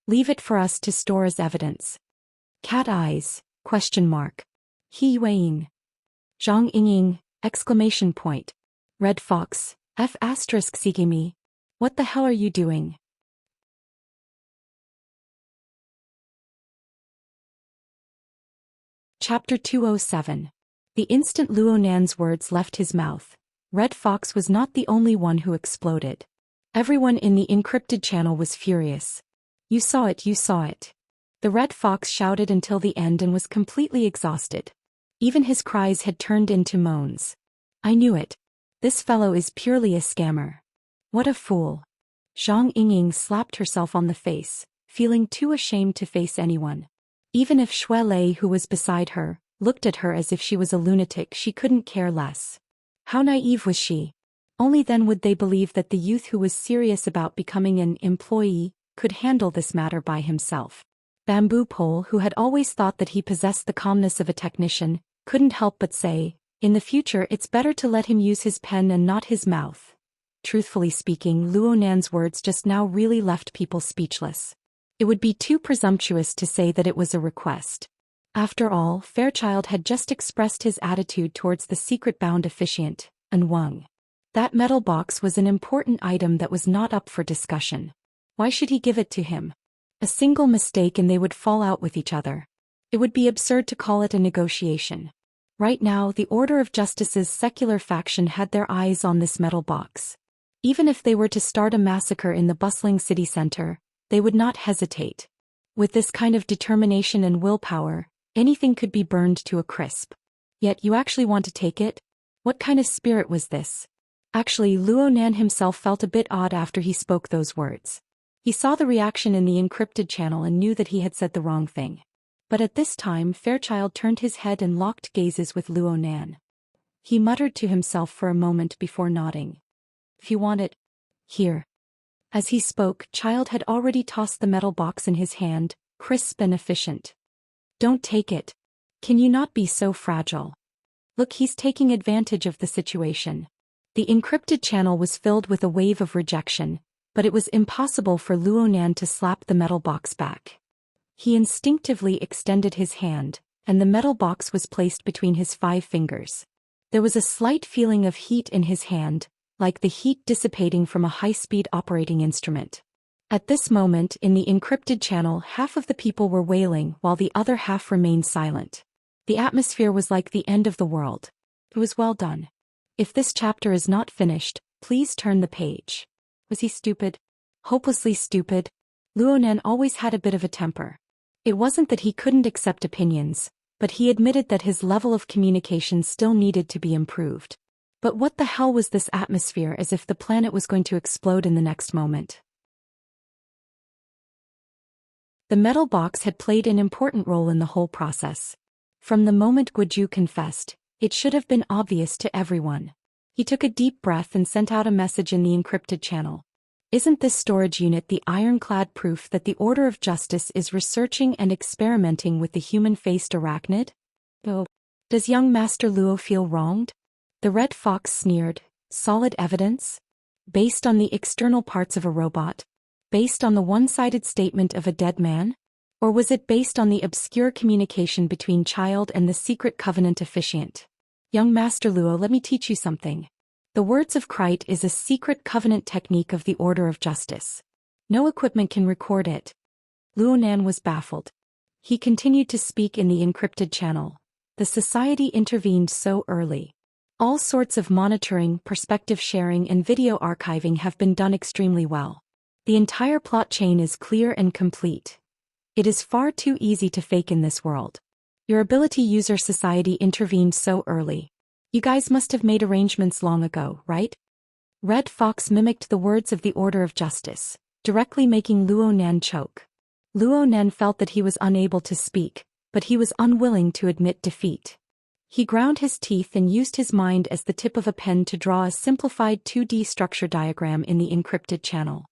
leave it for us to store as evidence." Cat Eyes, ? He Yueing. Zhang Yingying, ! Red Fox, F***Sigimi. What the hell are you doing? Chapter 207. The instant Luo Nan's words left his mouth, Red Fox was not the only one who exploded. Everyone in the encrypted channel was furious. "You saw it, you saw it." The Red Fox shouted until the end and was completely exhausted. Even his cries had turned into moans. "I knew it. This fellow is purely a scammer. What a fool." Zhang Yingying slapped herself on the face, feeling too ashamed to face anyone. Even if Xue Lei, who was beside her, looked at her as if she was a lunatic, she couldn't care less. How naive was she? Only then would they believe that the youth who was serious about becoming an employee could handle this matter by himself. Bamboo Pole, who had always thought that he possessed the calmness of a technician, couldn't help but say, "In the future it's better to let him use his pen and not his mouth." Truthfully speaking, Luo Nan's words just now really left people speechless. It would be too presumptuous to say that it was a request. After all, Fairchild had just expressed his attitude towards the secret-bound officiant, An Wang. That metal box was an important item that was not up for discussion. Why should he give it to him? A single mistake and they would fall out with each other. It would be absurd to call it a negotiation. Right now, the Order of Justice's secular faction had their eyes on this metal box. Even if they were to start a massacre in the bustling city center, they would not hesitate. With this kind of determination and willpower, anything could be burned to a crisp. Yet you actually want to take it? What kind of spirit was this? Actually, Luo Nan himself felt a bit odd after he spoke those words. He saw the reaction in the encrypted channel and knew that he had said the wrong thing. But at this time, Fairchild turned his head and locked gazes with Luo Nan. He muttered to himself for a moment before nodding. "If you want it, here." As he spoke, Child had already tossed the metal box in his hand, crisp and efficient. "Don't take it. Can you not be so fragile? Look, he's taking advantage of the situation." The encrypted channel was filled with a wave of rejection, but it was impossible for Luo Nan to slap the metal box back. He instinctively extended his hand, and the metal box was placed between his 5 fingers. There was a slight feeling of heat in his hand, like the heat dissipating from a high-speed operating instrument. At this moment, in the encrypted channel, half of the people were wailing while the other half remained silent. The atmosphere was like the end of the world. It was well done. If this chapter is not finished, please turn the page. Was he stupid? Hopelessly stupid? Luonan always had a bit of a temper. It wasn't that he couldn't accept opinions, but he admitted that his level of communication still needed to be improved. But what the hell was this atmosphere, as if the planet was going to explode in the next moment? The metal box had played an important role in the whole process. From the moment Guizhu confessed, it should have been obvious to everyone. He took a deep breath and sent out a message in the encrypted channel. Isn't this storage unit the ironclad proof that the Order of Justice is researching and experimenting with the human-faced arachnid? Oh, does young Master Luo feel wronged? The Red Fox sneered. Solid evidence? Based on the external parts of a robot? Based on the one-sided statement of a dead man? Or was it based on the obscure communication between Child and the secret covenant officiant? Young Master Luo, let me teach you something. The words of Krite is a secret covenant technique of the Order of Justice. No equipment can record it. Luonan was baffled. He continued to speak in the encrypted channel. The society intervened so early. All sorts of monitoring, perspective sharing and video archiving have been done extremely well. The entire plot chain is clear and complete. It is far too easy to fake in this world. Your ability user society intervened so early. You guys must have made arrangements long ago, right? Red Fox mimicked the words of the Order of Justice, directly making Luonan choke. Luonan felt that he was unable to speak, but he was unwilling to admit defeat. He ground his teeth and used his mind as the tip of a pen to draw a simplified 2D structure diagram in the encrypted channel.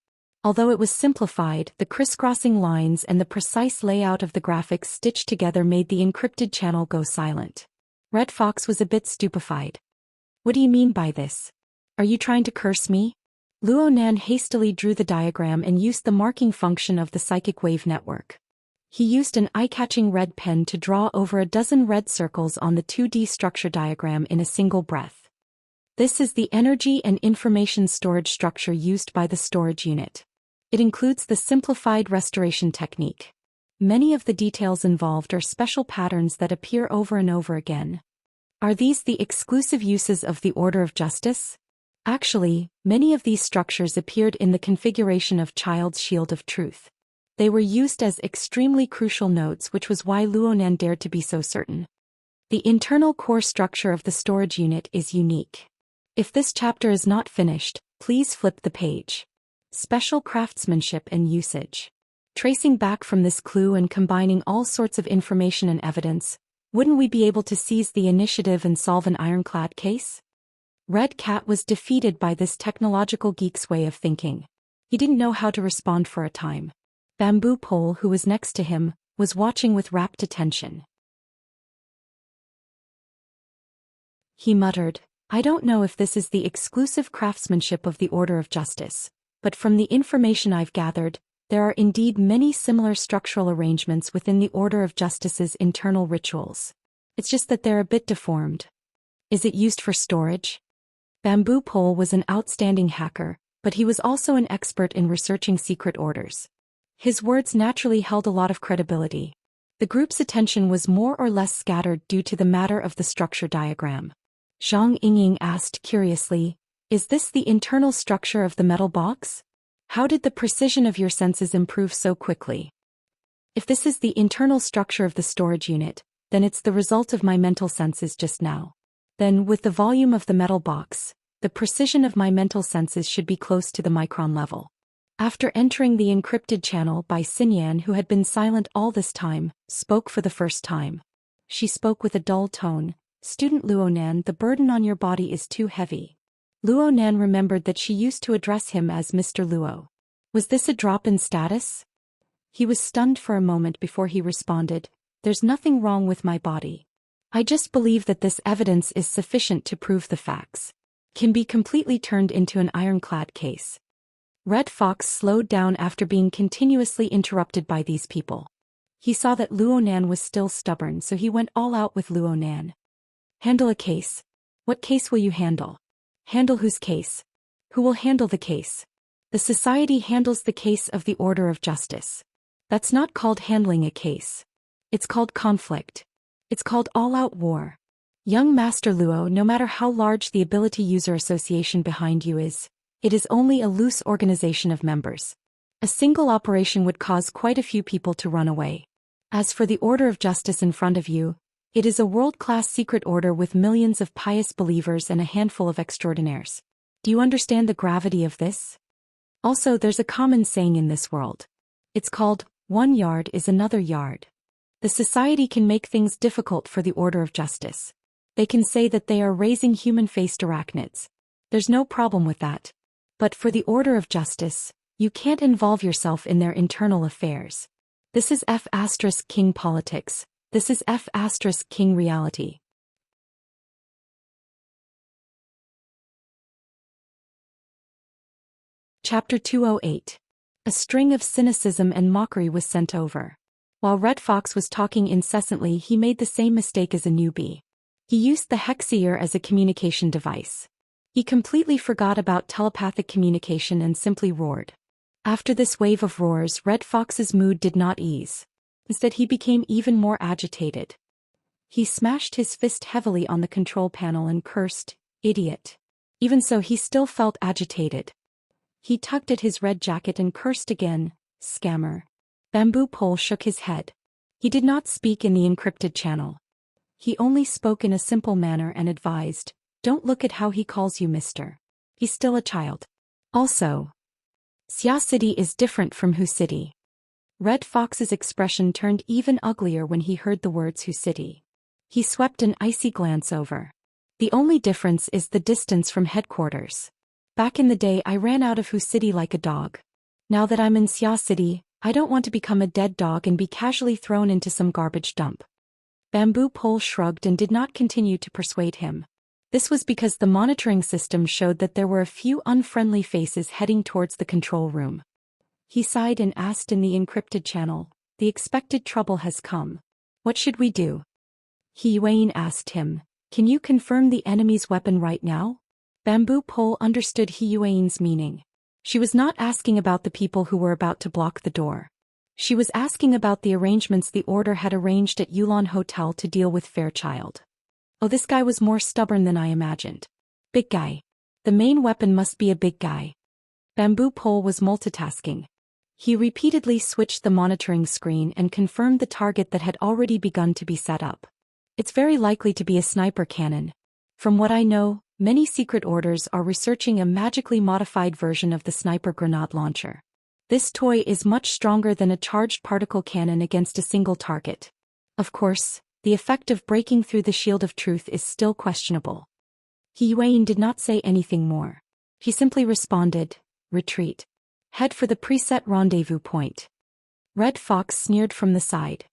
Although it was simplified, the crisscrossing lines and the precise layout of the graphics stitched together made the encrypted channel go silent. Red Fox was a bit stupefied. What do you mean by this? Are you trying to curse me? Luonan hastily drew the diagram and used the marking function of the psychic wave network. He used an eye-catching red pen to draw over a dozen red circles on the 2D structure diagram in a single breath. This is the energy and information storage structure used by the storage unit. It includes the simplified restoration technique. Many of the details involved are special patterns that appear over and over again. Are these the exclusive uses of the Order of Justice? Actually, many of these structures appeared in the configuration of Child's Shield of Truth. They were used as extremely crucial nodes, which was why Luonan dared to be so certain. The internal core structure of the storage unit is unique. If this chapter is not finished, please flip the page. Special craftsmanship and usage. Tracing back from this clue and combining all sorts of information and evidence, wouldn't we be able to seize the initiative and solve an ironclad case? Red Cat was defeated by this technological geek's way of thinking. He didn't know how to respond for a time. Bamboo Pole, who was next to him, was watching with rapt attention. He muttered, I don't know if this is the exclusive craftsmanship of the Order of Justice, but from the information I've gathered, there are indeed many similar structural arrangements within the Order of Justice's internal rituals. It's just that they're a bit deformed. Is it used for storage? Bamboo Pole was an outstanding hacker, but he was also an expert in researching secret orders. His words naturally held a lot of credibility. The group's attention was more or less scattered due to the matter of the structure diagram. Zhang Yingying asked curiously, is this the internal structure of the metal box? How did the precision of your senses improve so quickly? If this is the internal structure of the storage unit, then it's the result of my mental senses just now. Then, with the volume of the metal box, the precision of my mental senses should be close to the micron level. After entering the encrypted channel, Bai Xinyan, who had been silent all this time, spoke for the first time. She spoke with a dull tone. Student Luonan, the burden on your body is too heavy. Luonan remembered that she used to address him as Mr. Luo. Was this a drop in status? He was stunned for a moment before he responded, there's nothing wrong with my body. I just believe that this evidence is sufficient to prove the facts. Can be completely turned into an ironclad case. Red Fox slowed down after being continuously interrupted by these people. He saw that Luonan was still stubborn, so he went all out with Luonan. Handle a case. What case will you handle? Handle whose case? Who will handle the case? The society handles the case of the order of justice. That's not called handling a case. It's called conflict. It's called all-out war. Young Master Luo, no matter how large the ability user association behind you is, it is only a loose organization of members. A single operation would cause quite a few people to run away. As for the order of justice in front of you, it is a world-class secret order with millions of pious believers and a handful of extraordinaires. Do you understand the gravity of this? Also, there's a common saying in this world. It's called, 1 yard is another yard. The society can make things difficult for the order of justice. They can say that they are raising human-faced arachnids. There's no problem with that. But for the order of justice, you can't involve yourself in their internal affairs. This is F***king politics. This is F***king reality. Chapter 208. A string of cynicism and mockery was sent over. While Red Fox was talking incessantly, he made the same mistake as a newbie. He used the hexier as a communication device. He completely forgot about telepathic communication and simply roared. After this wave of roars, Red Fox's mood did not ease. Instead, he became even more agitated. He smashed his fist heavily on the control panel and cursed, "Idiot." Even so, he still felt agitated. He tugged at his red jacket and cursed again, "Scammer." Bamboo Pole shook his head. He did not speak in the encrypted channel. He only spoke in a simple manner and advised, "Don't look at how he calls you, mister. He's still a child. Also, Xia City is different from Hu City." Red Fox's expression turned even uglier when he heard the words Hu City. He swept an icy glance over. The only difference is the distance from headquarters. Back in the day, I ran out of Hu City like a dog. Now that I'm in Xia City, I don't want to become a dead dog and be casually thrown into some garbage dump. Bamboo Pole shrugged and did not continue to persuade him. This was because the monitoring system showed that there were a few unfriendly faces heading towards the control room. He sighed and asked in the encrypted channel, "The expected trouble has come. What should we do?" He Yuan asked him, "Can you confirm the enemy's weapon right now?" Bamboo Pole understood He Yuan's meaning. She was not asking about the people who were about to block the door. She was asking about the arrangements the order had arranged at Yulon Hotel to deal with Fairchild. Oh, this guy was more stubborn than I imagined. Big guy. The main weapon must be a big guy. Bamboo Pole was multitasking. He repeatedly switched the monitoring screen and confirmed the target that had already begun to be set up. It's very likely to be a sniper cannon. From what I know, many secret orders are researching a magically modified version of the sniper grenade launcher. This toy is much stronger than a charged particle cannon against a single target. Of course, the effect of breaking through the shield of truth is still questionable. He Yuan did not say anything more. He simply responded, "Retreat. Head for the preset rendezvous point." Red Fox sneered from the side.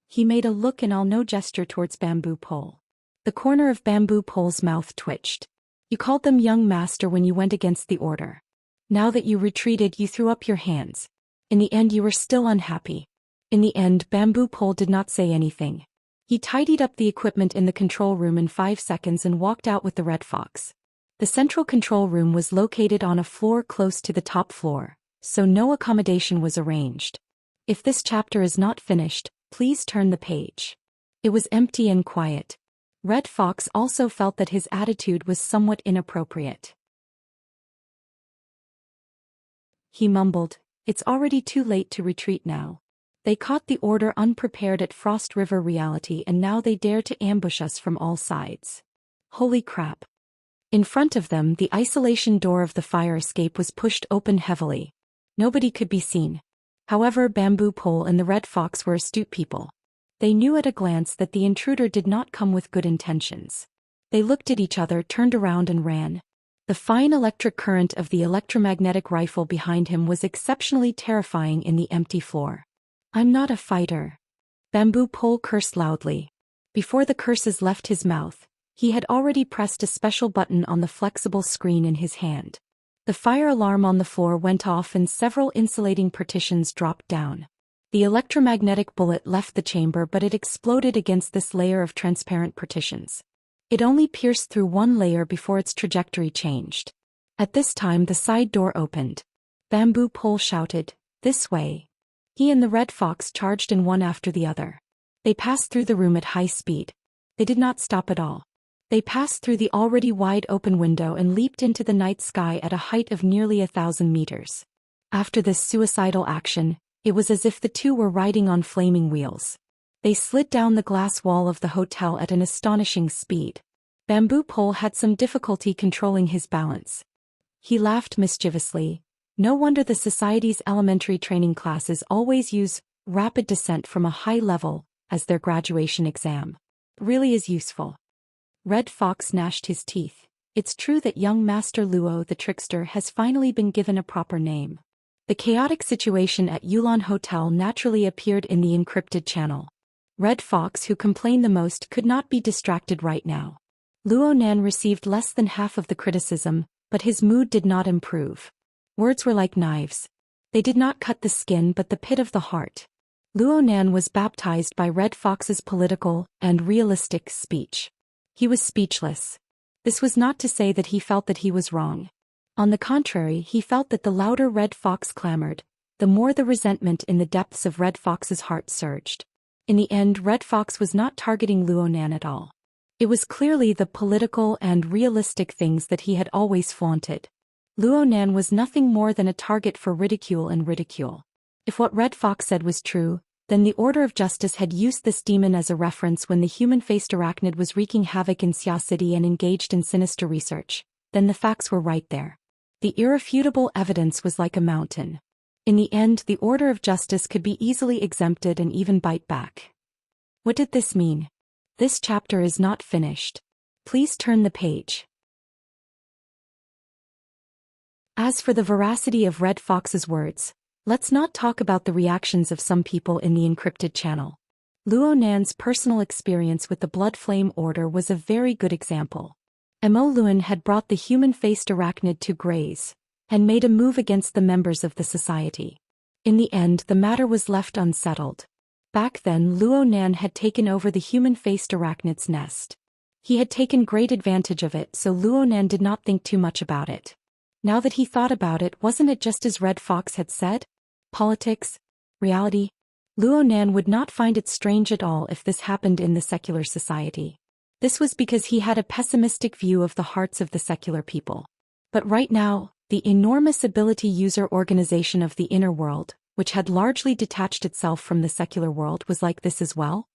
He made a look and no gesture towards Bamboo Pole. The corner of Bamboo Pole's mouth twitched. "You called them young master when you went against the order. Now that you retreated, you threw up your hands. In the end, you were still unhappy." In the end, Bamboo Pole did not say anything. He tidied up the equipment in the control room in 5 seconds and walked out with the Red Fox. The central control room was located on a floor close to the top floor, so no accommodation was arranged. If this chapter is not finished, please turn the page. It was empty and quiet. Red Fox also felt that his attitude was somewhat inappropriate. He mumbled, "It's already too late to retreat now. They caught the order unprepared at Frost River Reality and now they dare to ambush us from all sides. Holy crap." In front of them, the isolation door of the fire escape was pushed open heavily. Nobody could be seen. However, Bamboo Pole and the Red Fox were astute people. They knew at a glance that the intruder did not come with good intentions. They looked at each other, turned around and ran. The fine electric current of the electromagnetic rifle behind him was exceptionally terrifying in the empty floor. "I'm not a fighter." Bamboo Pole cursed loudly. Before the curses left his mouth, he had already pressed a special button on the flexible screen in his hand. The fire alarm on the floor went off and several insulating partitions dropped down. The electromagnetic bullet left the chamber, but it exploded against this layer of transparent partitions. It only pierced through one layer before its trajectory changed. At this time the side door opened. Bamboo Pole shouted, "This way." He and the Red Fox charged in one after the other. They passed through the room at high speed. They did not stop at all. They passed through the already wide-open window and leaped into the night sky at a height of nearly 1,000 meters. After this suicidal action, it was as if the two were riding on flaming wheels. They slid down the glass wall of the hotel at an astonishing speed. Bamboo Pole had some difficulty controlling his balance. He laughed mischievously. No wonder the society's elementary training classes always use rapid descent from a high level as their graduation exam. Really is useful. Red Fox gnashed his teeth. It's true that young Master Luo the trickster has finally been given a proper name. The chaotic situation at Yulan Hotel naturally appeared in the encrypted channel. Red Fox, who complained the most, could not be distracted right now. Luo Nan received less than half of the criticism, but his mood did not improve. Words were like knives. They did not cut the skin but the pit of the heart. Luo Nan was baptized by Red Fox's political and realistic speech. He was speechless. This was not to say that he felt that he was wrong. On the contrary, he felt that the louder Red Fox clamored, the more the resentment in the depths of Red Fox's heart surged. In the end, Red Fox was not targeting Luo Nan at all. It was clearly the political and realistic things that he had always flaunted. Luo Nan was nothing more than a target for ridicule and ridicule. If what Red Fox said was true, then the Order of Justice had used this demon as a reference when the human-faced arachnid was wreaking havoc in Xia City and engaged in sinister research. Then the facts were right there. The irrefutable evidence was like a mountain. In the end, the Order of Justice could be easily exempted and even bite back. What did this mean? This chapter is not finished. Please turn the page. As for the veracity of Red Fox's words, let's not talk about the reactions of some people in the encrypted channel. Luo Nan's personal experience with the Blood Flame Order was a very good example. Mo Luan had brought the human-faced arachnid to graze, and made a move against the members of the society. In the end, the matter was left unsettled. Back then, Luo Nan had taken over the human-faced arachnid's nest. He had taken great advantage of it, so Luo Nan did not think too much about it. Now that he thought about it, wasn't it just as Red Fox had said? Politics? Reality? Luo Nan would not find it strange at all if this happened in the secular society. This was because he had a pessimistic view of the hearts of the secular people. But right now, the enormous ability user organization of the inner world, which had largely detached itself from the secular world, was like this as well.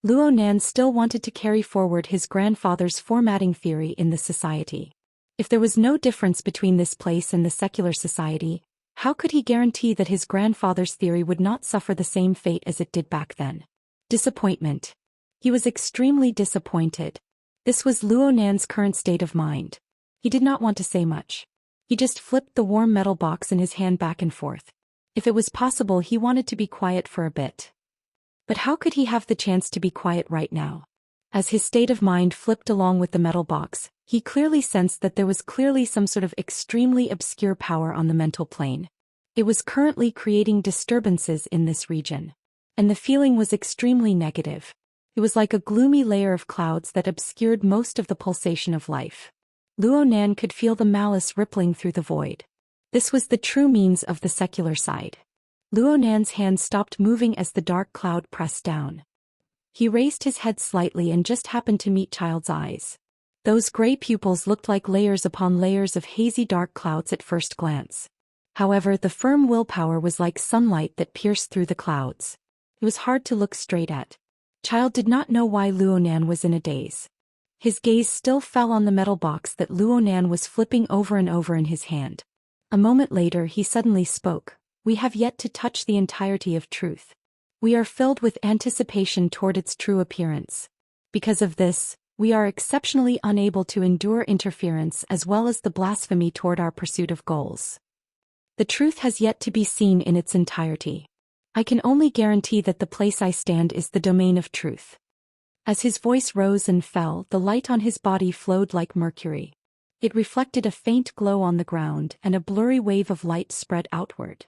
Luo Nan still wanted to carry forward his grandfather's formatting theory in the society. If there was no difference between this place and the secular society, how could he guarantee that his grandfather's theory would not suffer the same fate as it did back then? Disappointment. He was extremely disappointed. This was Luo Nan's current state of mind. He did not want to say much. He just flipped the warm metal box in his hand back and forth. If it was possible, he wanted to be quiet for a bit. But how could he have the chance to be quiet right now? As his state of mind flipped along with the metal box, he clearly sensed that there was clearly some sort of extremely obscure power on the mental plane. It was currently creating disturbances in this region. And the feeling was extremely negative. It was like a gloomy layer of clouds that obscured most of the pulsation of life. Luo Nan could feel the malice rippling through the void. This was the true means of the secular side. Luo Nan's hand stopped moving as the dark cloud pressed down. He raised his head slightly and just happened to meet Child's eyes. Those gray pupils looked like layers upon layers of hazy dark clouds at first glance. However, the firm willpower was like sunlight that pierced through the clouds. It was hard to look straight at. Child did not know why Luo Nan was in a daze. His gaze still fell on the metal box that Luo Nan was flipping over and over in his hand. A moment later he suddenly spoke. We have yet to touch the entirety of truth. We are filled with anticipation toward its true appearance. Because of this, we are exceptionally unable to endure interference as well as the blasphemy toward our pursuit of goals. The truth has yet to be seen in its entirety. I can only guarantee that the place I stand is the domain of truth. As his voice rose and fell, the light on his body flowed like mercury. It reflected a faint glow on the ground and a blurry wave of light spread outward.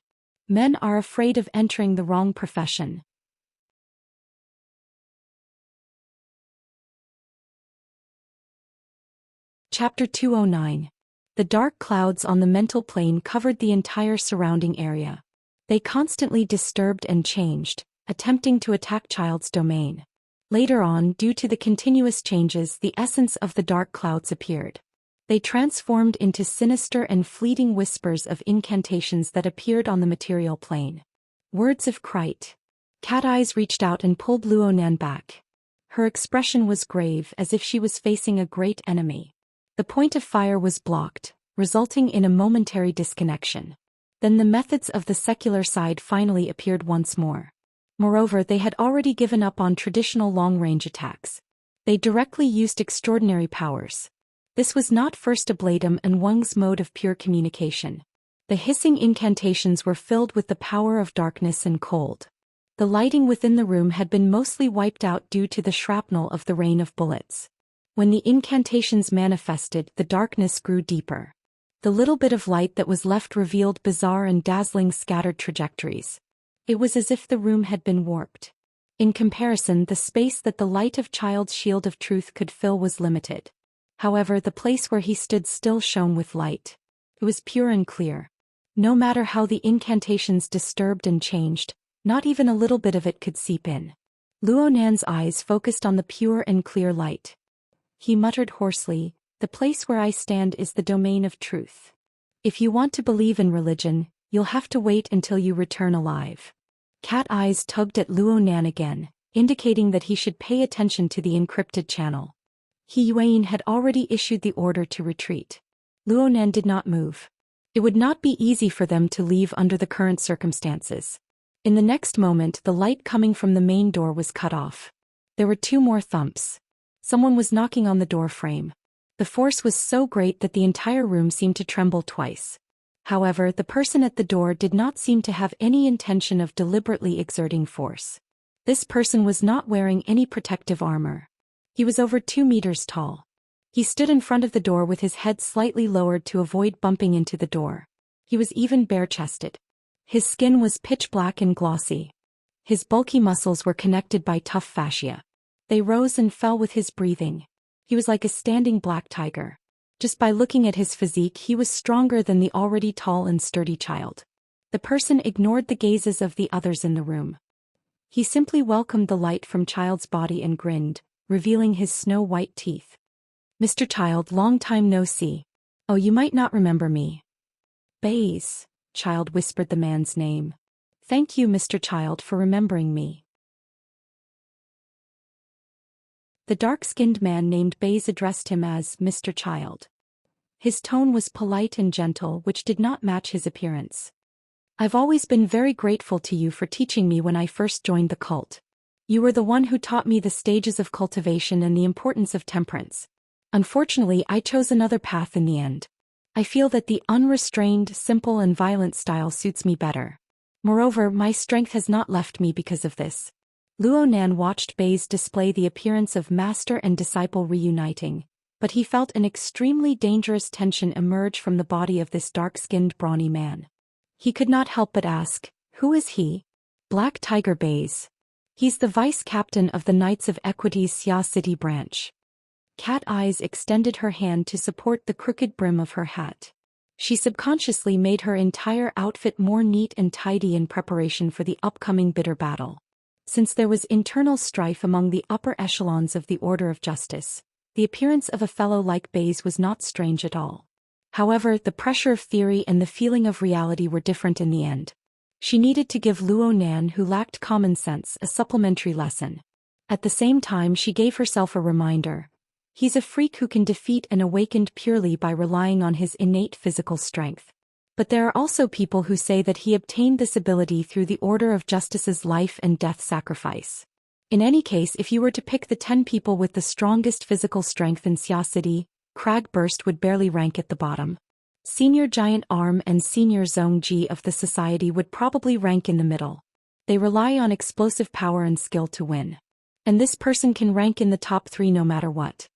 Men are afraid of entering the wrong profession. Chapter 209. The dark clouds on the mental plane covered the entire surrounding area. They constantly disturbed and changed, attempting to attack Child's domain. Later on, due to the continuous changes, the essence of the dark clouds appeared. They transformed into sinister and fleeting whispers of incantations that appeared on the material plane. Words of Krite. Cat Eyes reached out and pulled Luonan back. Her expression was grave, as if she was facing a great enemy. The point of fire was blocked, resulting in a momentary disconnection. Then the methods of the secular side finally appeared once more. Moreover, they had already given up on traditional long-range attacks. They directly used extraordinary powers. This was not First Ablatum and Weng's mode of pure communication. The hissing incantations were filled with the power of darkness and cold. The lighting within the room had been mostly wiped out due to the shrapnel of the rain of bullets. When the incantations manifested, the darkness grew deeper. The little bit of light that was left revealed bizarre and dazzling scattered trajectories. It was as if the room had been warped. In comparison, the space that the light of Child's shield of truth could fill was limited. However, the place where he stood still shone with light. It was pure and clear. No matter how the incantations disturbed and changed, not even a little bit of it could seep in. Luonan's eyes focused on the pure and clear light. He muttered hoarsely, "The place where I stand is the domain of truth. If you want to believe in religion, you'll have to wait until you return alive." Cat Eyes tugged at Luonan again, indicating that he should pay attention to the encrypted channel. He Yuan had already issued the order to retreat. Luonan did not move. It would not be easy for them to leave under the current circumstances. In the next moment, the light coming from the main door was cut off. There were two more thumps. Someone was knocking on the door frame. The force was so great that the entire room seemed to tremble twice. However, the person at the door did not seem to have any intention of deliberately exerting force. This person was not wearing any protective armor. He was over 2 meters tall. He stood in front of the door with his head slightly lowered to avoid bumping into the door. He was even bare-chested. His skin was pitch black and glossy. His bulky muscles were connected by tough fascia. They rose and fell with his breathing. He was like a standing black tiger. Just by looking at his physique, he was stronger than the already tall and sturdy Child. The person ignored the gazes of the others in the room. He simply welcomed the light from Child's body and grinned, revealing his snow-white teeth. "Mr. Child, long time no see. Oh, you might not remember me." "Baze," Child whispered the man's name. "Thank you, Mr. Child, for remembering me." The dark-skinned man named Baze addressed him as Mr. Child. His tone was polite and gentle, which did not match his appearance. "I've always been very grateful to you for teaching me when I first joined the cult. You were the one who taught me the stages of cultivation and the importance of temperance. Unfortunately, I chose another path in the end. I feel that the unrestrained, simple and violent style suits me better. Moreover, my strength has not left me because of this." Luonan watched Baze display the appearance of master and disciple reuniting, but he felt an extremely dangerous tension emerge from the body of this dark-skinned brawny man. He could not help but ask, "Who is he?" "Black Tiger Baze. He's the vice-captain of the Knights of Equity's Xia City branch." Cat Eyes extended her hand to support the crooked brim of her hat. She subconsciously made her entire outfit more neat and tidy in preparation for the upcoming bitter battle. Since there was internal strife among the upper echelons of the Order of Justice, the appearance of a fellow like Baze was not strange at all. However, the pressure of theory and the feeling of reality were different in the end. She needed to give Luonan, who lacked common sense, a supplementary lesson. At the same time, she gave herself a reminder. He's a freak who can defeat an awakened purely by relying on his innate physical strength. But there are also people who say that he obtained this ability through the Order of Justice's life and death sacrifice. In any case, if you were to pick the 10 people with the strongest physical strength in Xia City, Cragburst would barely rank at the bottom. Senior Giant Arm and Senior Zhongji of the society would probably rank in the middle. They rely on explosive power and skill to win. And this person can rank in the top 3 no matter what.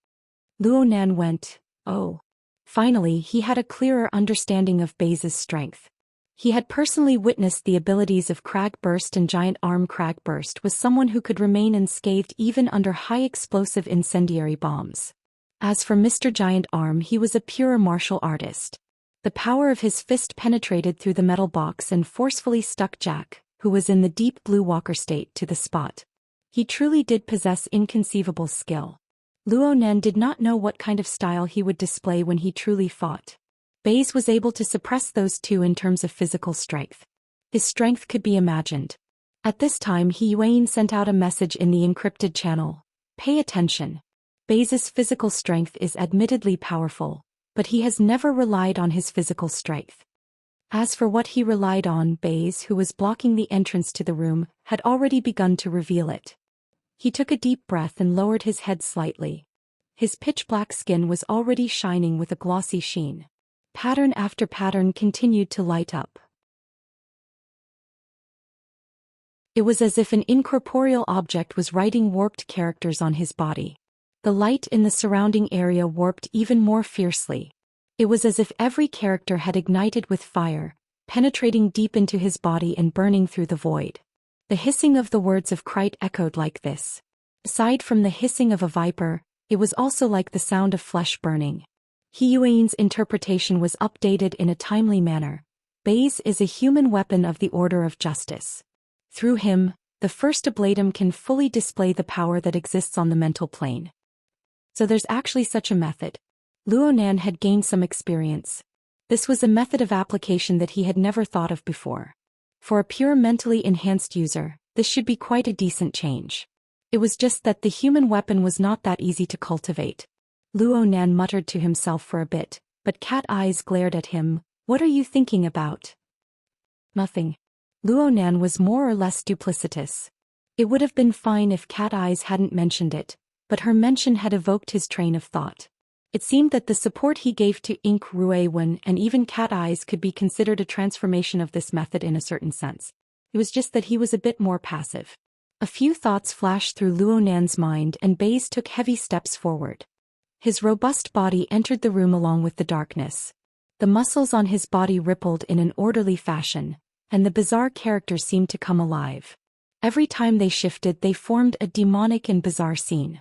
Luonan went, "Oh." Finally, he had a clearer understanding of Baze's strength. He had personally witnessed the abilities of Crag Burst and Giant Arm. Crag Burst was someone who could remain unscathed even under high-explosive incendiary bombs. As for Mr. Giant Arm, he was a pure martial artist. The power of his fist penetrated through the metal box and forcefully stuck Jack, who was in the deep blue walker state, to the spot. He truly did possess inconceivable skill. Luo Nan did not know what kind of style he would display when he truly fought. Baze was able to suppress those two in terms of physical strength. His strength could be imagined. At this time Yuan sent out a message in the encrypted channel. Pay attention. Baze's physical strength is admittedly powerful, but he has never relied on his physical strength. As for what he relied on, Baze, who was blocking the entrance to the room, had already begun to reveal it. He took a deep breath and lowered his head slightly. His pitch-black skin was already shining with a glossy sheen. Pattern after pattern continued to light up. It was as if an incorporeal object was writing warped characters on his body. The light in the surrounding area warped even more fiercely. It was as if every character had ignited with fire, penetrating deep into his body and burning through the void. The hissing of the words of Krite echoed like this. Aside from the hissing of a viper, it was also like the sound of flesh burning. Yuan's interpretation was updated in a timely manner. Baze is a human weapon of the order of justice. Through him, the first ablatum can fully display the power that exists on the mental plane. So there's actually such a method. Luo Nan had gained some experience. This was a method of application that he had never thought of before. For a pure mentally enhanced user, this should be quite a decent change. It was just that the human weapon was not that easy to cultivate. Luo Nan muttered to himself for a bit, but cat eyes glared at him. What are you thinking about? Nothing. Luo Nan was more or less duplicitous. It would have been fine if cat eyes hadn't mentioned it, but her mention had evoked his train of thought. It seemed that the support he gave to Ink Ruewen and even cat eyes could be considered a transformation of this method in a certain sense. It was just that he was a bit more passive. A few thoughts flashed through Luo Nan's mind and Baze took heavy steps forward. His robust body entered the room along with the darkness. The muscles on his body rippled in an orderly fashion, and the bizarre characters seemed to come alive. Every time they shifted, they formed a demonic and bizarre scene.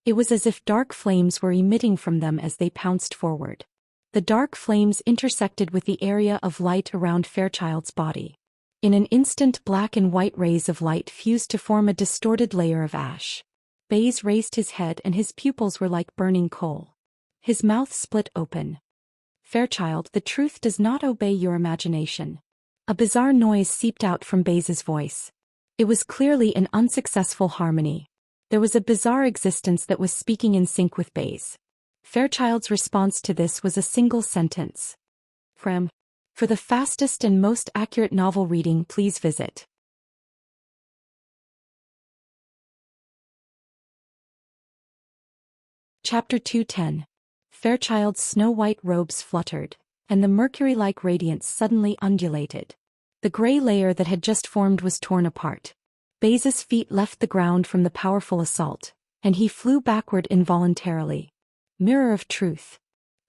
It was as if dark flames were emitting from them as they pounced forward. The dark flames intersected with the area of light around Fairchild's body. In an instant, black and white rays of light fused to form a distorted layer of ash. Baze raised his head and his pupils were like burning coal. His mouth split open. Fairchild, the truth does not obey your imagination. A bizarre noise seeped out from Baze's voice. It was clearly an unsuccessful harmony. There was a bizarre existence that was speaking in sync with Baze. Fairchild's response to this was a single sentence. For the fastest and most accurate novel reading, please visit. Chapter 210. Fairchild's snow-white robes fluttered, and the mercury-like radiance suddenly undulated. The gray layer that had just formed was torn apart. Baze's feet left the ground from the powerful assault, and he flew backward involuntarily. Mirror of truth.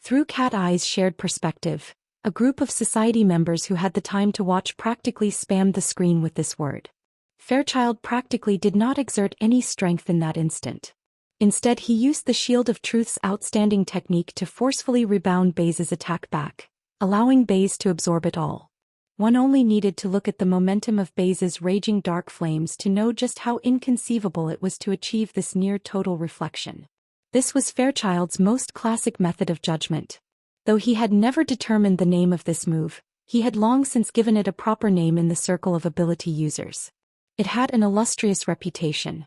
Through Cat Eye's shared perspective, a group of society members who had the time to watch practically spammed the screen with this word. Fairchild practically did not exert any strength in that instant. Instead, he used the Shield of Truth's outstanding technique to forcefully rebound Baze's attack back, allowing Baze to absorb it all. One only needed to look at the momentum of Baze's raging dark flames to know just how inconceivable it was to achieve this near-total reflection. This was Fairchild's most classic method of judgment. Though he had never determined the name of this move, he had long since given it a proper name in the circle of ability users. It had an illustrious reputation.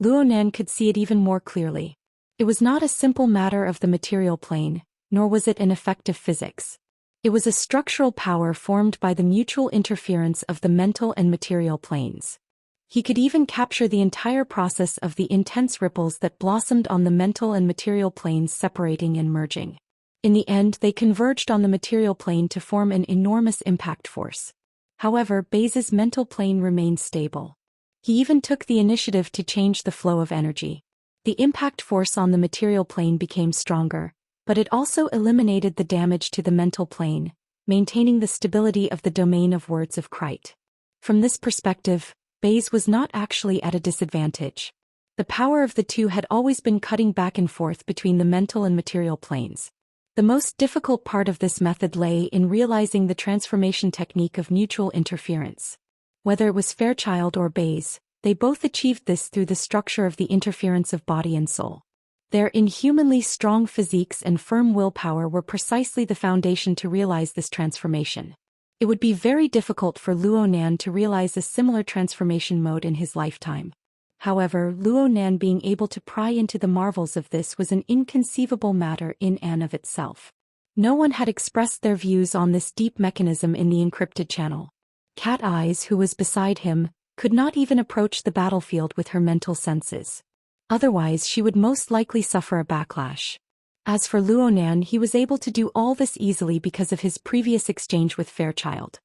Luo Nan could see it even more clearly. It was not a simple matter of the material plane, nor was it an effect of physics. It was a structural power formed by the mutual interference of the mental and material planes. He could even capture the entire process of the intense ripples that blossomed on the mental and material planes separating and merging. In the end, they converged on the material plane to form an enormous impact force. However, Baze's mental plane remained stable. He even took the initiative to change the flow of energy. The impact force on the material plane became stronger, but it also eliminated the damage to the mental plane, maintaining the stability of the domain of words of Krite. From this perspective, Baze was not actually at a disadvantage. The power of the two had always been cutting back and forth between the mental and material planes. The most difficult part of this method lay in realizing the transformation technique of mutual interference. Whether it was Fairchild or Baze, they both achieved this through the structure of the interference of body and soul. Their inhumanly strong physiques and firm willpower were precisely the foundation to realize this transformation. It would be very difficult for Luo Nan to realize a similar transformation mode in his lifetime. However, Luo Nan being able to pry into the marvels of this was an inconceivable matter in and of itself. No one had expressed their views on this deep mechanism in the encrypted channel. Cat Eyes, who was beside him, could not even approach the battlefield with her mental senses. Otherwise she would most likely suffer a backlash. As for Luo Nan, he was able to do all this easily because of his previous exchange with Fairchild.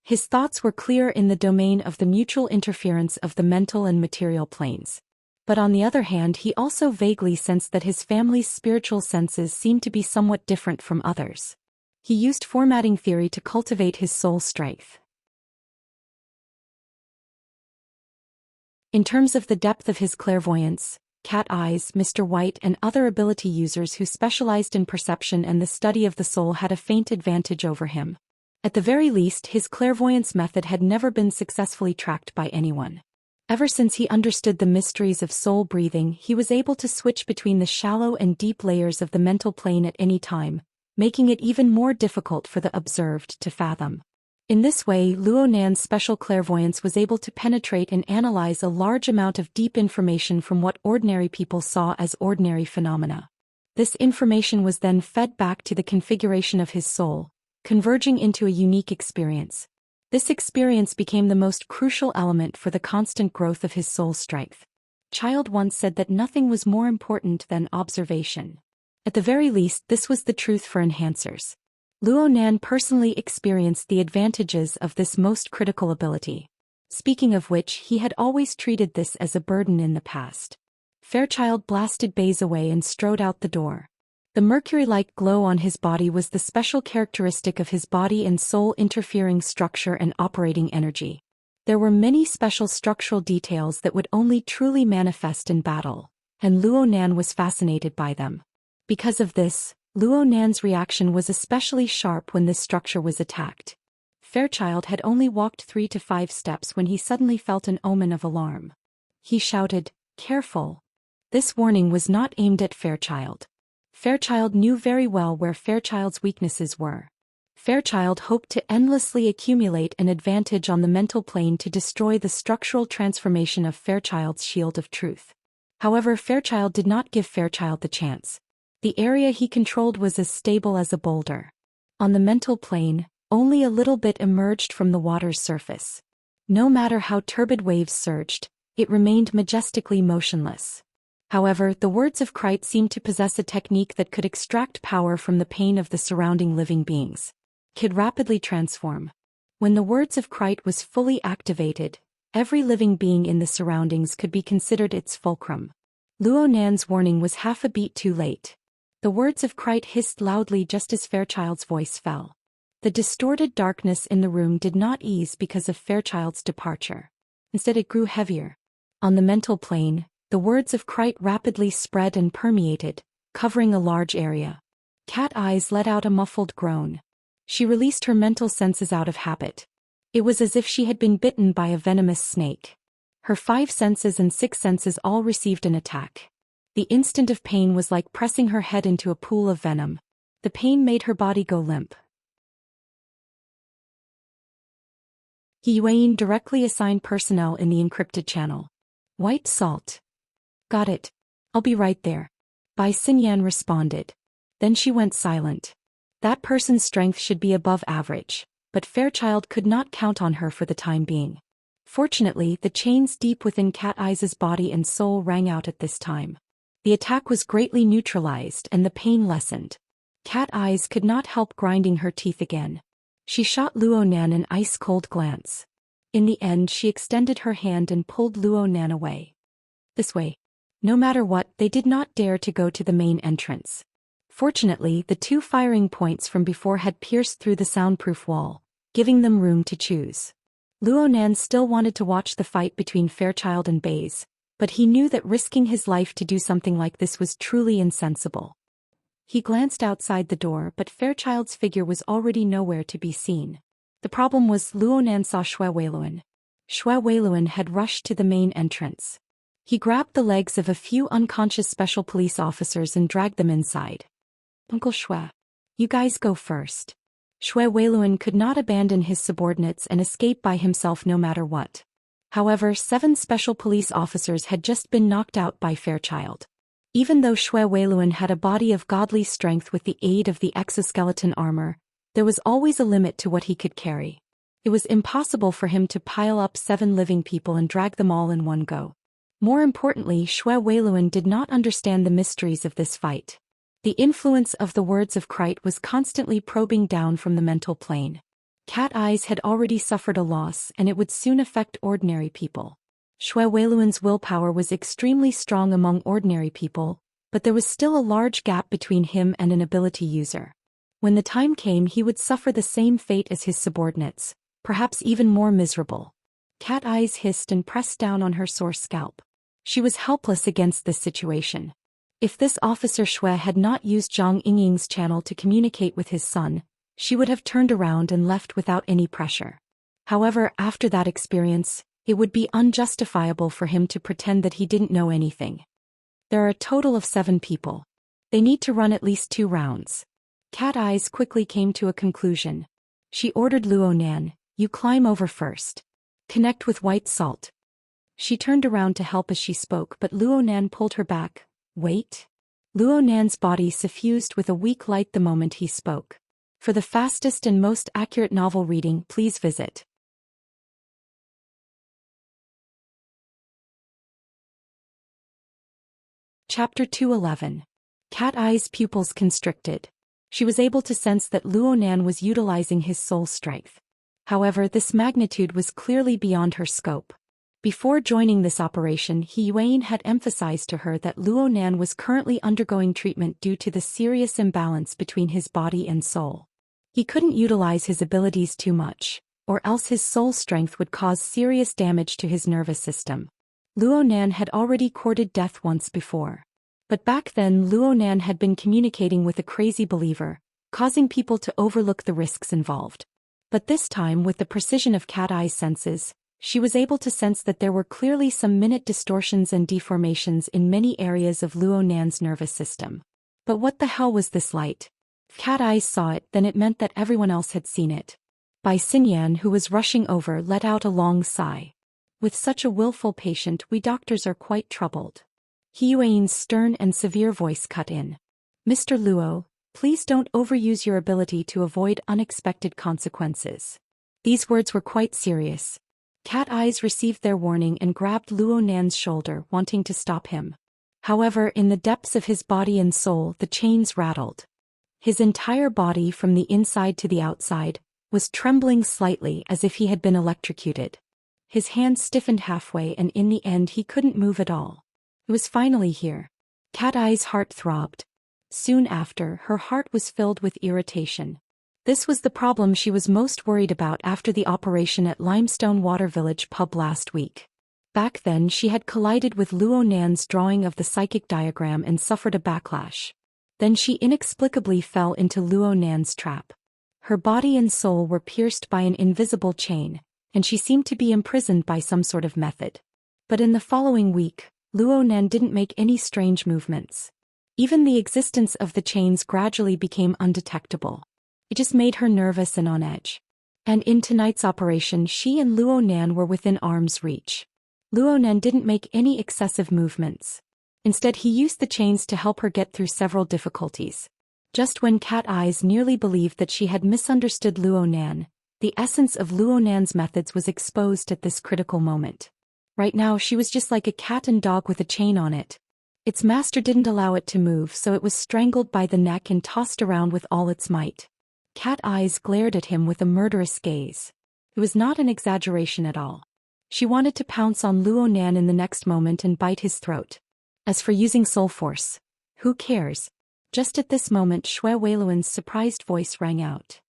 His thoughts were clear in the domain of the mutual interference of the mental and material planes. But on the other hand, he also vaguely sensed that his family's spiritual senses seemed to be somewhat different from others. He used formatting theory to cultivate his soul strength. In terms of the depth of his clairvoyance, Cat Eyes, Mr. White and other ability users who specialized in perception and the study of the soul had a faint advantage over him. At the very least, his clairvoyance method had never been successfully tracked by anyone. Ever since he understood the mysteries of soul breathing, he was able to switch between the shallow and deep layers of the mental plane at any time, making it even more difficult for the observed to fathom. In this way, Luo Nan's special clairvoyance was able to penetrate and analyze a large amount of deep information from what ordinary people saw as ordinary phenomena. This information was then fed back to the configuration of his soul, converging into a unique experience. This experience became the most crucial element for the constant growth of his soul strength. Child once said that nothing was more important than observation. At the very least, this was the truth for enhancers. Luo Nan personally experienced the advantages of this most critical ability. Speaking of which, he had always treated this as a burden in the past. Fairchild blasted Baze away and strode out the door. The mercury-like glow on his body was the special characteristic of his body and soul interfering structure and operating energy. There were many special structural details that would only truly manifest in battle, and Luo Nan was fascinated by them. Because of this, Luo Nan's reaction was especially sharp when this structure was attacked. Fairchild had only walked 3 to 5 steps when he suddenly felt an omen of alarm. He shouted, "Careful!" This warning was not aimed at Fairchild. Fairchild knew very well where Fairchild's weaknesses were. Fairchild hoped to endlessly accumulate an advantage on the mental plane to destroy the structural transformation of Fairchild's shield of truth. However, Fairchild did not give Fairchild the chance. The area he controlled was as stable as a boulder. On the mental plane, only a little bit emerged from the water's surface. No matter how turbid waves surged, it remained majestically motionless. However, the words of Krite seemed to possess a technique that could extract power from the pain of the surrounding living beings. Could rapidly transform. When the words of Krite was fully activated, every living being in the surroundings could be considered its fulcrum. Luo Nan's warning was half a beat too late. The words of Krite hissed loudly just as Fairchild's voice fell. The distorted darkness in the room did not ease because of Fairchild's departure. Instead, it grew heavier. On the mental plane, the words of Krite rapidly spread and permeated, covering a large area. Cat Eyes let out a muffled groan. She released her mental senses out of habit. It was as if she had been bitten by a venomous snake. Her 5 senses and 6 senses all received an attack. The instant of pain was like pressing her head into a pool of venom. The pain made her body go limp. Yuan directly assigned personnel in the encrypted channel. White salt. Got it. I'll be right there. Bai Xinyan responded. Then she went silent. That person's strength should be above average, but Fairchild could not count on her for the time being. Fortunately, the chains deep within Cat Eyes' body and soul rang out at this time. The attack was greatly neutralized and the pain lessened. Cat Eyes could not help grinding her teeth again. She shot Luo Nan an ice-cold glance. In the end, she extended her hand and pulled Luo Nan away. This way. No matter what, they did not dare to go to the main entrance. Fortunately, the 2 firing points from before had pierced through the soundproof wall, giving them room to choose. Luonan still wanted to watch the fight between Fairchild and Baze, but he knew that risking his life to do something like this was truly insensible. He glanced outside the door, but Fairchild's figure was already nowhere to be seen. The problem was Luonan saw Xue Weiluan. Xue Weiluan had rushed to the main entrance. He grabbed the legs of a few unconscious special police officers and dragged them inside. "Uncle Xue, you guys go first." Xue Weiluan could not abandon his subordinates and escape by himself no matter what. However, 7 special police officers had just been knocked out by Fairchild. Even though Xue Weiluan had a body of godly strength with the aid of the exoskeleton armor, there was always a limit to what he could carry. It was impossible for him to pile up 7 living people and drag them all in one go. More importantly, Xue Weiluan did not understand the mysteries of this fight. The influence of the words of Krite was constantly probing down from the mental plane. Cat Eyes had already suffered a loss, and it would soon affect ordinary people. Xue Weiluan's willpower was extremely strong among ordinary people, but there was still a large gap between him and an ability user. When the time came, he would suffer the same fate as his subordinates, perhaps even more miserable. Cat Eyes hissed and pressed down on her sore scalp. She was helpless against this situation. If this officer Xue had not used Zhang Yingying's channel to communicate with his son, she would have turned around and left without any pressure. However, after that experience, it would be unjustifiable for him to pretend that he didn't know anything. There are a total of 7 people. They need to run at least 2 rounds. Cat Eyes quickly came to a conclusion. She ordered Luonan, "You climb over first. Connect with white salt." She turned around to help as she spoke, but Luonan pulled her back. "Wait." Luonan's body suffused with a weak light the moment he spoke. For the fastest and most accurate novel reading, please visit Chapter 211. Cat Eye's pupils constricted. She was able to sense that Luonan was utilizing his soul strength. However, this magnitude was clearly beyond her scope. Before joining this operation, He Yuan had emphasized to her that Luonan was currently undergoing treatment due to the serious imbalance between his body and soul. He couldn't utilize his abilities too much, or else his soul strength would cause serious damage to his nervous system. Luonan had already courted death once before. But back then Luonan had been communicating with a crazy believer, causing people to overlook the risks involved. But this time, with the precision of Cat Eye's senses, she was able to sense that there were clearly some minute distortions and deformations in many areas of Luonan's nervous system. But what the hell was this light? If Cat Eyes saw it, then it meant that everyone else had seen it. Bai Xinyan, who was rushing over, let out a long sigh. "With such a willful patient, we doctors are quite troubled." He Yuan's stern and severe voice cut in. "Mr. Luo, please don't overuse your ability to avoid unexpected consequences." These words were quite serious. Cat Eyes received their warning and grabbed Luonan's shoulder, wanting to stop him. However, in the depths of his body and soul, the chains rattled. His entire body, from the inside to the outside, was trembling slightly as if he had been electrocuted. His hands stiffened halfway, and in the end he couldn't move at all. It was finally here. Cat Eye's heart throbbed. Soon after, her heart was filled with irritation. This was the problem she was most worried about after the operation at Limestone Water Village pub last week. Back then she had collided with Luonan's drawing of the psychic diagram and suffered a backlash. Then she inexplicably fell into Luonan's trap. Her body and soul were pierced by an invisible chain, and she seemed to be imprisoned by some sort of method. But in the following week, Luonan didn't make any strange movements. Even the existence of the chains gradually became undetectable. It just made her nervous and on edge. And in tonight's operation, she and Luonan were within arm's reach. Luonan didn't make any excessive movements. Instead, he used the chains to help her get through several difficulties. Just when Cat Eyes nearly believed that she had misunderstood Luonan, the essence of Luonan's methods was exposed at this critical moment. Right now she was just like a cat and dog with a chain on it. Its master didn't allow it to move, so it was strangled by the neck and tossed around with all its might. Cat Eyes glared at him with a murderous gaze. It was not an exaggeration at all. She wanted to pounce on Luonan in the next moment and bite his throat. As for using soul force, who cares? Just at this moment Shui Weiluan's surprised voice rang out.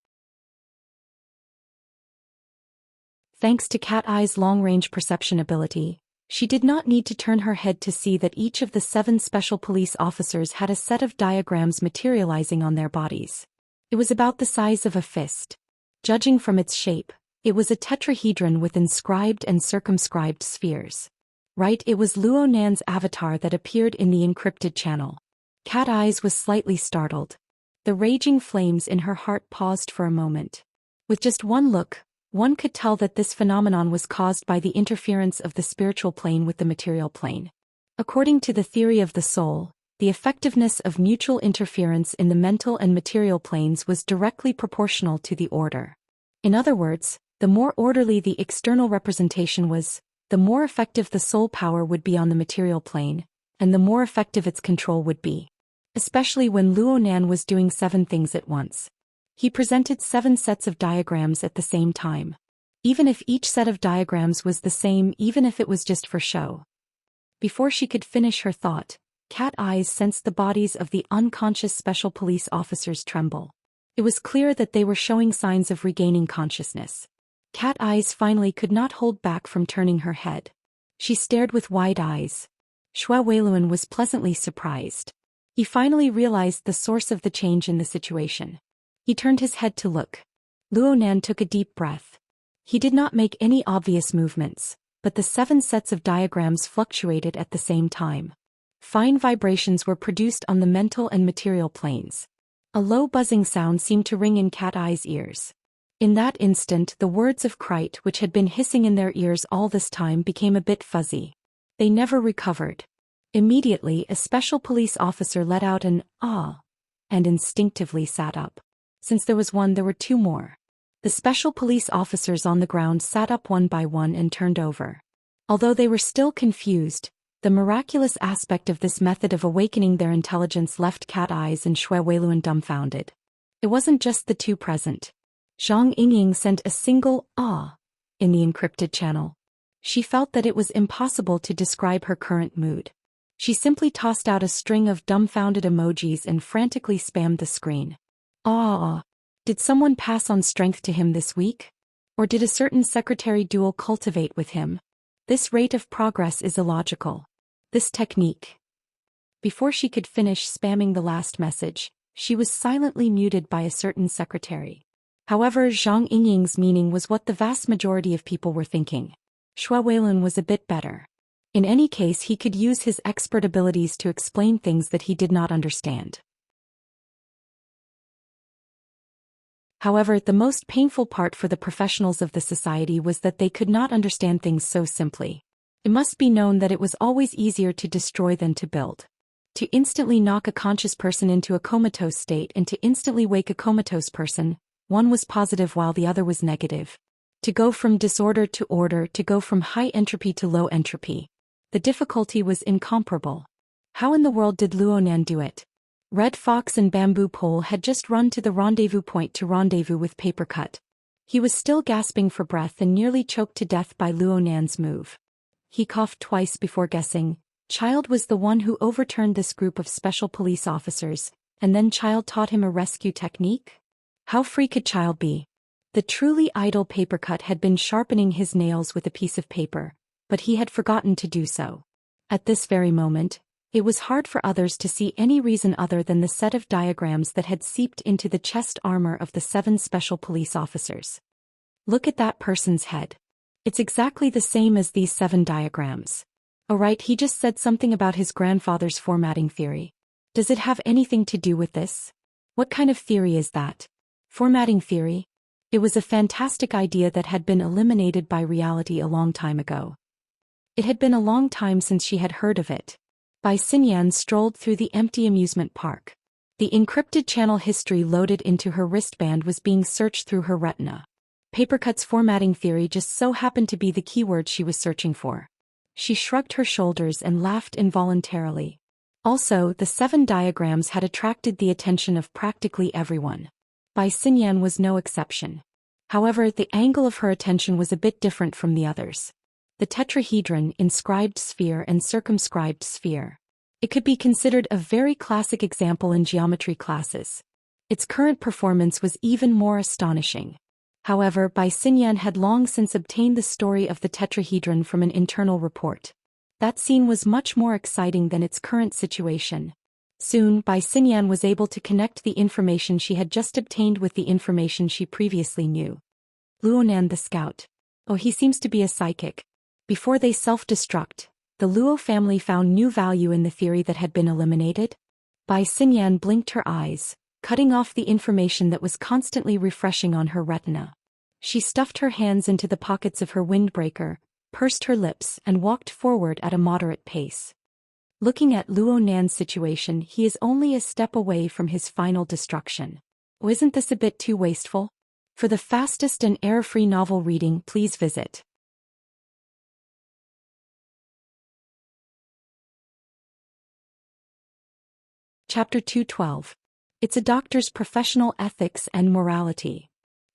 Thanks to Cat Eye's long-range perception ability, she did not need to turn her head to see that each of the 7 special police officers had a set of diagrams materializing on their bodies. It was about the size of a fist. Judging from its shape, it was a tetrahedron with inscribed and circumscribed spheres. Right, it was Luo Nan's avatar that appeared in the encrypted channel. Cat Eyes was slightly startled. The raging flames in her heart paused for a moment. With just one look, one could tell that this phenomenon was caused by the interference of the spiritual plane with the material plane. According to the theory of the soul, the effectiveness of mutual interference in the mental and material planes was directly proportional to the order. In other words, the more orderly the external representation was, the more effective the soul power would be on the material plane, and the more effective its control would be. Especially when Luo Nan was doing 7 things at once. He presented 7 sets of diagrams at the same time. Even if each set of diagrams was the same, even if it was just for show. Before she could finish her thought, Cat Eyes sensed the bodies of the unconscious special police officers tremble. It was clear that they were showing signs of regaining consciousness. Cat Eyes finally could not hold back from turning her head. She stared with wide eyes. Shui Weiluan was pleasantly surprised. He finally realized the source of the change in the situation. He turned his head to look. Luo Nan took a deep breath. He did not make any obvious movements, but the 7 sets of diagrams fluctuated at the same time. Fine vibrations were produced on the mental and material planes. A low buzzing sound seemed to ring in Cat Eye's ears. In that instant the words of Krite, which had been hissing in their ears all this time, became a bit fuzzy. They never recovered. Immediately a special police officer let out an "ah" and instinctively sat up. Since there was one, there were 2 more. The special police officers on the ground sat up one by one and turned over. Although they were still confused, the miraculous aspect of this method of awakening their intelligence left Cat Eyes and Shui Weiluan dumbfounded. It wasn't just the 2 present. Zhang Yingying sent a single "ah" in the encrypted channel. She felt that it was impossible to describe her current mood. She simply tossed out a string of dumbfounded emojis and frantically spammed the screen. Ah! Did someone pass on strength to him this week? Or did a certain secretary dual cultivate with him? This rate of progress is illogical. This technique. Before she could finish spamming the last message, she was silently muted by a certain secretary. However, Zhang Yingying's meaning was what the vast majority of people were thinking. Shui Weiluan was a bit better. In any case, he could use his expert abilities to explain things that he did not understand. However, the most painful part for the professionals of the society was that they could not understand things so simply. It must be known that it was always easier to destroy than to build. To instantly knock a conscious person into a comatose state and to instantly wake a comatose person, one was positive while the other was negative. To go from disorder to order, to go from high entropy to low entropy. The difficulty was incomparable. How in the world did Luo Nan do it? Red Fox and Bamboo Pole had just run to the rendezvous point to rendezvous with Papercut. He was still gasping for breath and nearly choked to death by Luo Nan's move. He coughed twice before guessing. Child was the one who overturned this group of special police officers, and then Child taught him a rescue technique? How free could Child be? The truly idle Papercut had been sharpening his nails with a piece of paper, but he had forgotten to do so. At this very moment, it was hard for others to see any reason other than the set of diagrams that had seeped into the chest armor of the 7 special police officers. Look at that person's head. It's exactly the same as these 7 diagrams. Oh right, he just said something about his grandfather's formatting theory. Does it have anything to do with this? What kind of theory is that? Formatting theory? It was a fantastic idea that had been eliminated by reality a long time ago. It had been a long time since she had heard of it. Bai Xinyan strolled through the empty amusement park. The encrypted channel history loaded into her wristband was being searched through her retina. Papercut's formatting theory just so happened to be the keyword she was searching for. She shrugged her shoulders and laughed involuntarily. Also, the 7 diagrams had attracted the attention of practically everyone. Bai Xinyan was no exception. However, the angle of her attention was a bit different from the others. The tetrahedron, inscribed sphere and circumscribed sphere. It could be considered a very classic example in geometry classes. Its current performance was even more astonishing. However, Bai Xinyan had long since obtained the story of the tetrahedron from an internal report. That scene was much more exciting than its current situation. Soon, Bai Xinyan was able to connect the information she had just obtained with the information she previously knew. Luonan the scout. Oh, he seems to be a psychic. Before they self-destruct, the Luo family found new value in the theory that had been eliminated. Bai Xinyan blinked her eyes, cutting off the information that was constantly refreshing on her retina. She stuffed her hands into the pockets of her windbreaker, pursed her lips and walked forward at a moderate pace. Looking at Luo Nan's situation, he is only a step away from his final destruction. Oh, isn't this a bit too wasteful? For the fastest and error-free novel reading, please visit Chapter 212. It's a doctor's professional ethics and morality.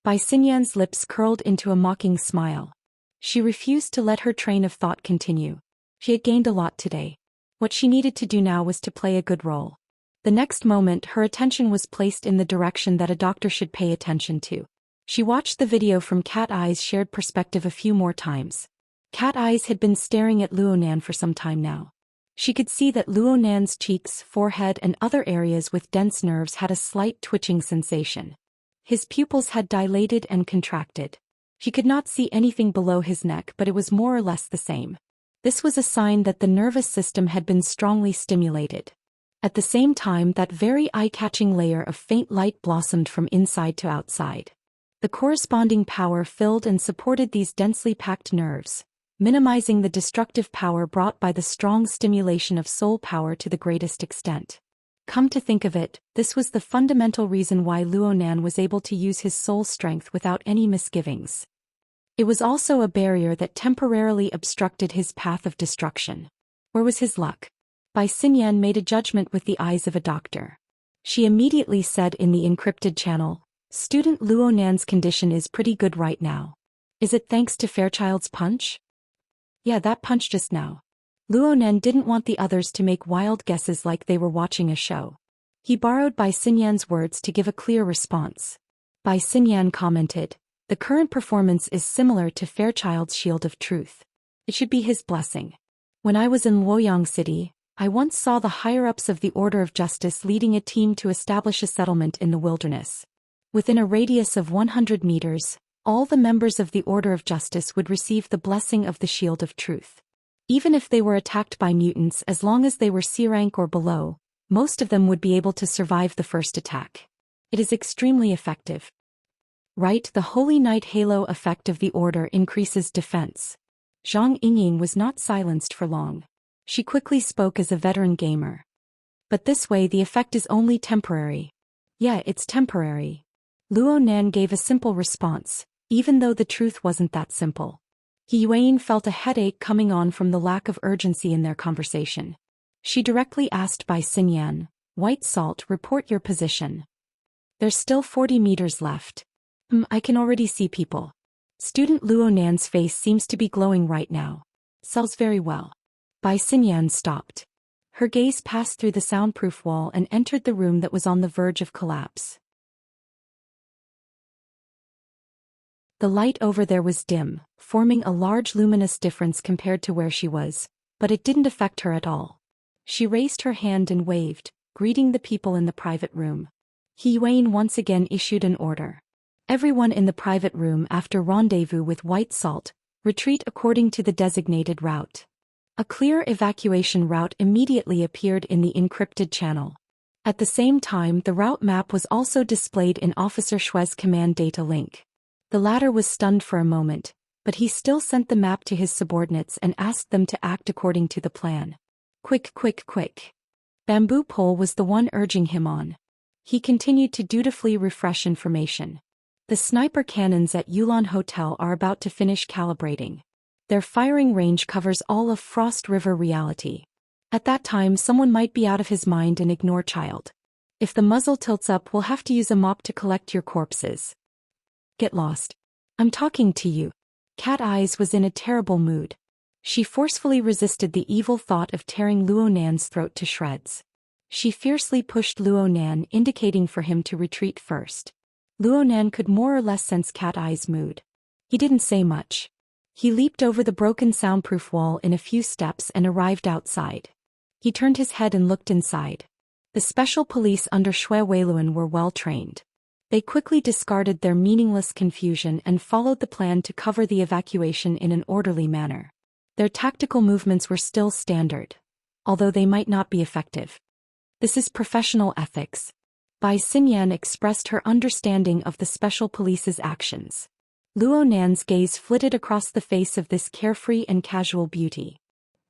Bai Xinyan's lips curled into a mocking smile. She refused to let her train of thought continue. She had gained a lot today. What she needed to do now was to play a good role. The next moment her attention was placed in the direction that a doctor should pay attention to. She watched the video from Cat Eye's shared perspective a few more times. Cat Eyes had been staring at Luonan for some time now. She could see that Luonan's cheeks, forehead and other areas with dense nerves had a slight twitching sensation. His pupils had dilated and contracted. She could not see anything below his neck, but it was more or less the same. This was a sign that the nervous system had been strongly stimulated. At the same time, that very eye-catching layer of faint light blossomed from inside to outside. The corresponding power filled and supported these densely packed nerves, minimizing the destructive power brought by the strong stimulation of soul power to the greatest extent. Come to think of it, this was the fundamental reason why Luonan was able to use his soul strength without any misgivings. It was also a barrier that temporarily obstructed his path of destruction. Where was his luck? Bai Xinyan made a judgment with the eyes of a doctor. She immediately said in the encrypted channel, "Student Luonan's condition is pretty good right now. Is it thanks to Fairchild's punch?" "Yeah, that punch just now." Luonan didn't want the others to make wild guesses like they were watching a show. He borrowed Bai Xinyan's words to give a clear response. Bai Xinyan commented, "The current performance is similar to Fairchild's Shield of Truth. It should be his blessing. When I was in Luoyang City, I once saw the higher-ups of the Order of Justice leading a team to establish a settlement in the wilderness. Within a radius of 100 meters, all the members of the Order of Justice would receive the blessing of the Shield of Truth. Even if they were attacked by mutants, as long as they were C rank or below, most of them would be able to survive the first attack. It is extremely effective. Right, the Holy Knight Halo effect of the Order increases defense." Zhang Yingying was not silenced for long. She quickly spoke as a veteran gamer. "But this way the effect is only temporary." "Yeah, it's temporary." Luonan gave a simple response, even though the truth wasn't that simple. He Yuan felt a headache coming on from the lack of urgency in their conversation. She directly asked Bai Xinyan, "White Salt, report your position." "There's still 40 meters left. I can already see people." Student Luonan's face seems to be glowing right now. "Sells very well." Bai Xinyan stopped. Her gaze passed through the soundproof wall and entered the room that was on the verge of collapse. The light over there was dim, forming a large luminous difference compared to where she was, but it didn't affect her at all. She raised her hand and waved, greeting the people in the private room. He Yuan once again issued an order. "Everyone in the private room after rendezvous with White Salt, retreat according to the designated route." A clear evacuation route immediately appeared in the encrypted channel. At the same time, the route map was also displayed in Officer Shui's command data link. The latter was stunned for a moment, but he still sent the map to his subordinates and asked them to act according to the plan. Quick, quick, quick. Bamboo Pole was the one urging him on. He continued to dutifully refresh information. The sniper cannons at Yulon Hotel are about to finish calibrating. Their firing range covers all of Frost River reality. At that time someone might be out of his mind and ignore Child. If the muzzle tilts up, we'll have to use a mop to collect your corpses. Get lost. I'm talking to you. Cat Eyes was in a terrible mood. She forcefully resisted the evil thought of tearing Luo Nan's throat to shreds. She fiercely pushed Luo Nan, indicating for him to retreat first. Luo Nan could more or less sense Cat Eye's mood. He didn't say much. He leaped over the broken soundproof wall in a few steps and arrived outside. He turned his head and looked inside. The special police under Xue Weiluan were well trained. They quickly discarded their meaningless confusion and followed the plan to cover the evacuation in an orderly manner. Their tactical movements were still standard, although they might not be effective. This is professional ethics. Bai Xinyan expressed her understanding of the special police's actions. Luo Nan's gaze flitted across the face of this carefree and casual beauty.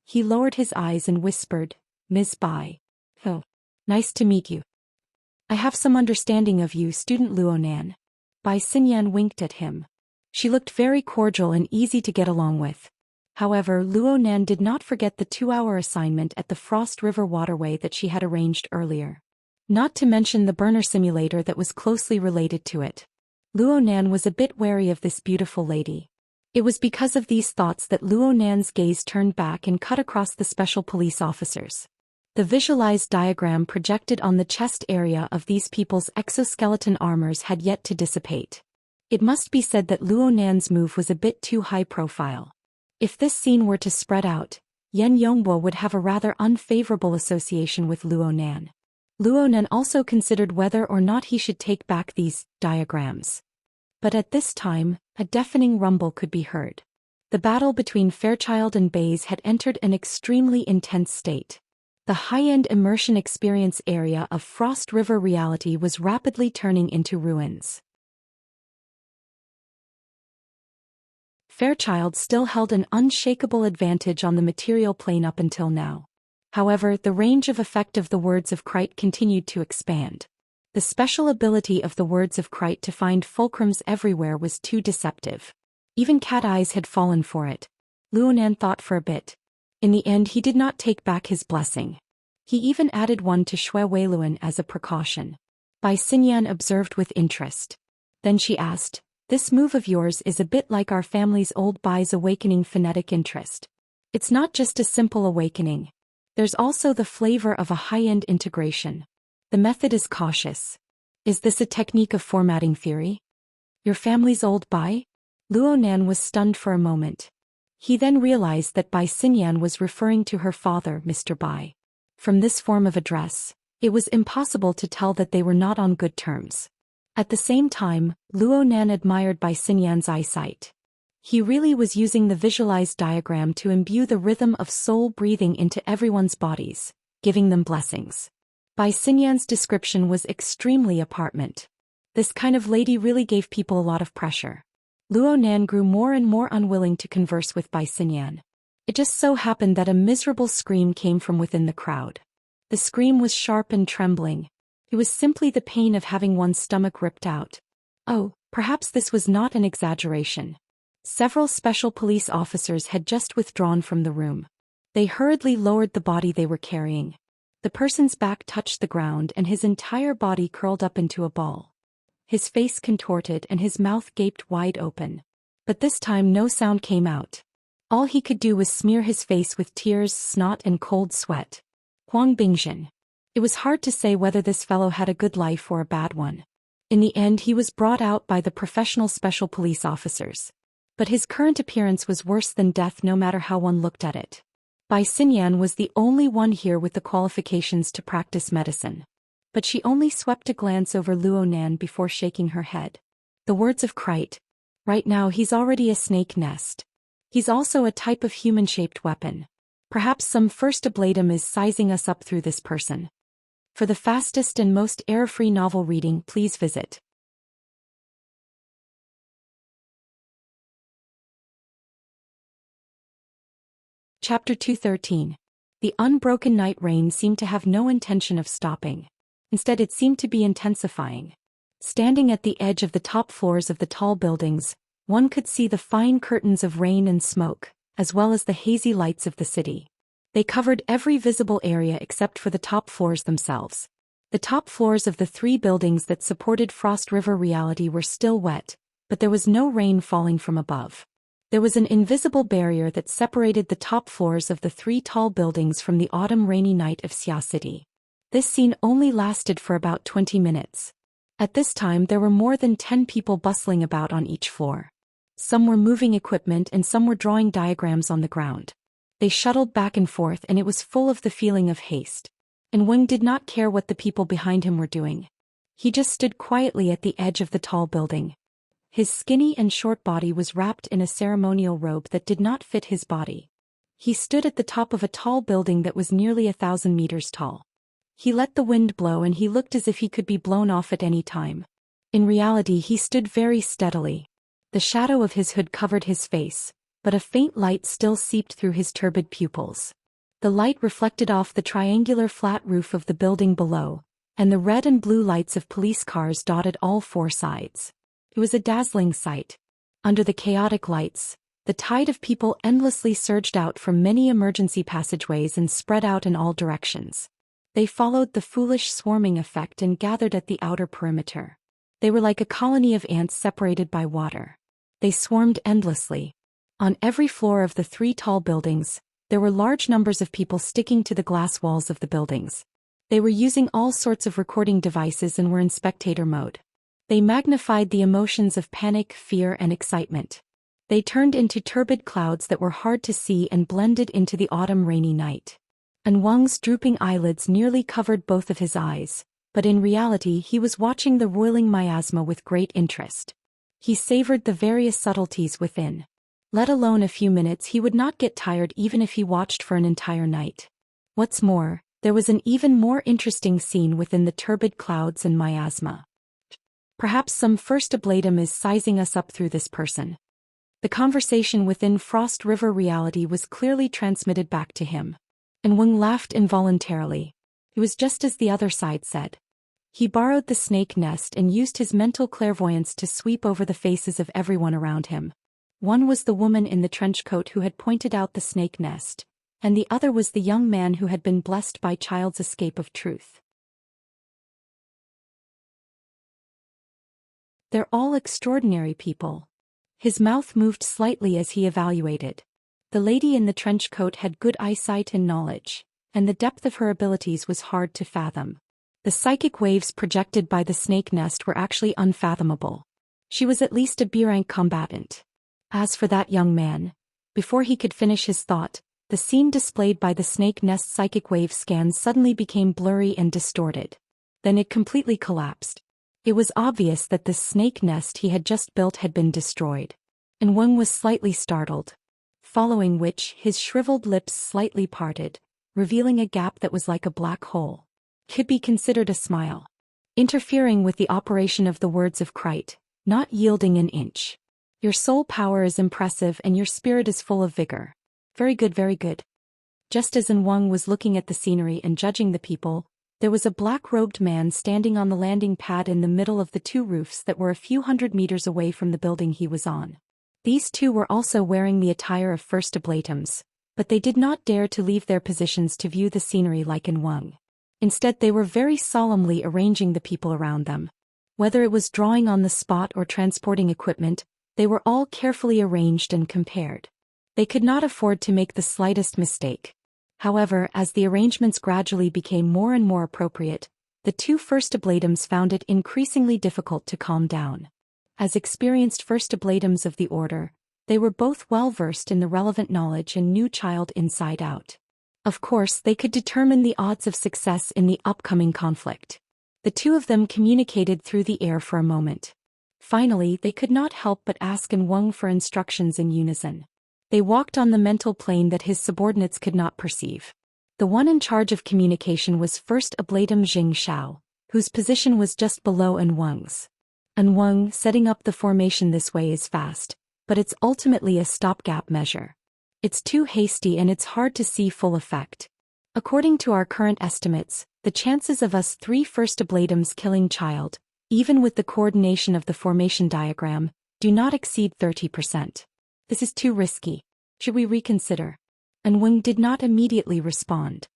He lowered his eyes and whispered, "Ms. Bai. Oh, nice to meet you. I have some understanding of you, student Luo Nan." Bai Xinyan winked at him. She looked very cordial and easy to get along with. However, Luo Nan did not forget the 2-hour assignment at the Frost River waterway that she had arranged earlier. Not to mention the burner simulator that was closely related to it. Luo Nan was a bit wary of this beautiful lady. It was because of these thoughts that Luo Nan's gaze turned back and cut across the special police officers. The visualized diagram projected on the chest area of these people's exoskeleton armors had yet to dissipate. It must be said that Luo Nan's move was a bit too high profile. If this scene were to spread out, Yan Yongbo would have a rather unfavorable association with Luo Nan. Luo Nan also considered whether or not he should take back these diagrams. But at this time, a deafening rumble could be heard. The battle between Fairchild and Baze had entered an extremely intense state. The high-end immersion experience area of Frost River reality was rapidly turning into ruins. Fairchild still held an unshakable advantage on the material plane up until now. However, the range of effect of the words of Krite continued to expand. The special ability of the words of Krite to find fulcrums everywhere was too deceptive. Even Cat Eyes had fallen for it. Luo Nan thought for a bit. In the end, he did not take back his blessing. He even added one to Xue Weiluan as a precaution. Bai Xinyan observed with interest. Then she asked, "This move of yours is a bit like our family's old Bai's awakening phonetic interest. It's not just a simple awakening. There's also the flavor of a high-end integration. The method is cautious. Is this a technique of formatting theory? Your family's old Bai?" Luo Nan was stunned for a moment. He then realized that Bai Xinyan was referring to her father, Mr. Bai. From this form of address, it was impossible to tell that they were not on good terms. At the same time, Luo Nan admired Bai Xinyan's eyesight. He really was using the visualized diagram to imbue the rhythm of soul breathing into everyone's bodies, giving them blessings. Bai Xinyan's description was extremely apartment. This kind of lady really gave people a lot of pressure. Luo Nan grew more and more unwilling to converse with Bai Xinyan. It just so happened that a miserable scream came from within the crowd. The scream was sharp and trembling. It was simply the pain of having one's stomach ripped out. Oh, perhaps this was not an exaggeration. Several special police officers had just withdrawn from the room. They hurriedly lowered the body they were carrying. The person's back touched the ground and his entire body curled up into a ball. His face contorted and his mouth gaped wide open. But this time no sound came out. All he could do was smear his face with tears, snot and cold sweat. Huang Bingjin. It was hard to say whether this fellow had a good life or a bad one. In the end he was brought out by the professional special police officers. But his current appearance was worse than death no matter how one looked at it. Bai Xinyan was the only one here with the qualifications to practice medicine. But she only swept a glance over Luo Nan before shaking her head. The words of Krite. Right now he's already a snake nest. He's also a type of human-shaped weapon. Perhaps some first ablatum is sizing us up through this person. For the fastest and most error-free novel reading, please visit Chapter 213. The unbroken night rain seemed to have no intention of stopping. Instead it seemed to be intensifying. Standing at the edge of the top floors of the tall buildings, one could see the fine curtains of rain and smoke, as well as the hazy lights of the city. They covered every visible area except for the top floors themselves. The top floors of the 3 buildings that supported Frost River reality were still wet, but there was no rain falling from above. There was an invisible barrier that separated the top floors of the 3 tall buildings from the autumn rainy night of Xia City. This scene only lasted for about 20 minutes. At this time there were more than 10 people bustling about on each floor. Some were moving equipment and some were drawing diagrams on the ground. They shuttled back and forth and it was full of the feeling of haste. And Wang did not care what the people behind him were doing. He just stood quietly at the edge of the tall building. His skinny and short body was wrapped in a ceremonial robe that did not fit his body. He stood at the top of a tall building that was nearly 1,000 meters tall. He let the wind blow and he looked as if he could be blown off at any time. In reality he stood very steadily. The shadow of his hood covered his face, but a faint light still seeped through his turbid pupils. The light reflected off the triangular flat roof of the building below, and the red and blue lights of police cars dotted all 4 sides. It was a dazzling sight. Under the chaotic lights, the tide of people endlessly surged out from many emergency passageways and spread out in all directions. They followed the foolish swarming effect and gathered at the outer perimeter. They were like a colony of ants separated by water. They swarmed endlessly. On every floor of the 3 tall buildings, there were large numbers of people sticking to the glass walls of the buildings. They were using all sorts of recording devices and were in spectator mode. They magnified the emotions of panic, fear, and excitement. They turned into turbid clouds that were hard to see and blended into the autumn rainy night. And Wang's drooping eyelids nearly covered both of his eyes, but in reality he was watching the roiling miasma with great interest. He savored the various subtleties within. Let alone a few minutes, he would not get tired even if he watched for an entire night. What's more, there was an even more interesting scene within the turbid clouds and miasma. Perhaps some first ablatum is sizing us up through this person. The conversation within Frost River reality was clearly transmitted back to him. And Wang laughed involuntarily. It was just as the other side said. He borrowed the snake nest and used his mental clairvoyance to sweep over the faces of everyone around him. One was the woman in the trench coat who had pointed out the snake nest, and the other was the young man who had been blessed by child's escape of truth. They're all extraordinary people. His mouth moved slightly as he evaluated. The lady in the trench coat had good eyesight and knowledge, and the depth of her abilities was hard to fathom. The psychic waves projected by the snake nest were actually unfathomable. She was at least a B-rank combatant. As for that young man, before he could finish his thought, the scene displayed by the snake nest psychic wave scan suddenly became blurry and distorted. Then it completely collapsed. It was obvious that the snake nest he had just built had been destroyed. And Wang was slightly startled. Following which, his shriveled lips slightly parted, revealing a gap that was like a black hole. Could be considered a smile. Interfering with the operation of the words of Krite, not yielding an inch. Your soul power is impressive and your spirit is full of vigor. Very good, very good. Just as Wang was looking at the scenery and judging the people, there was a black-robed man standing on the landing pad in the middle of the 2 roofs that were a few hundred meters away from the building he was on. These 2 were also wearing the attire of first ablatums, but they did not dare to leave their positions to view the scenery like Wang. Instead they were very solemnly arranging the people around them. Whether it was drawing on the spot or transporting equipment, they were all carefully arranged and compared. They could not afford to make the slightest mistake. However, as the arrangements gradually became more and more appropriate, the 2 first ablatums found it increasingly difficult to calm down. As experienced first ablatums of the order, they were both well versed in the relevant knowledge and knew child inside out. Of course, they could determine the odds of success in the upcoming conflict. The 2 of them communicated through the air for a moment. Finally, they could not help but ask Wang for instructions in unison. They walked on the mental plane that his subordinates could not perceive. The one in charge of communication was first ablatum Xianxia, whose position was just below Wang's. Wang, setting up the formation this way is fast, but it's ultimately a stopgap measure. It's too hasty and it's hard to see full effect. According to our current estimates, the chances of us 3 first ablatums killing child, even with the coordination of the formation diagram, do not exceed 30%. This is too risky. Should we reconsider? Wang did not immediately respond.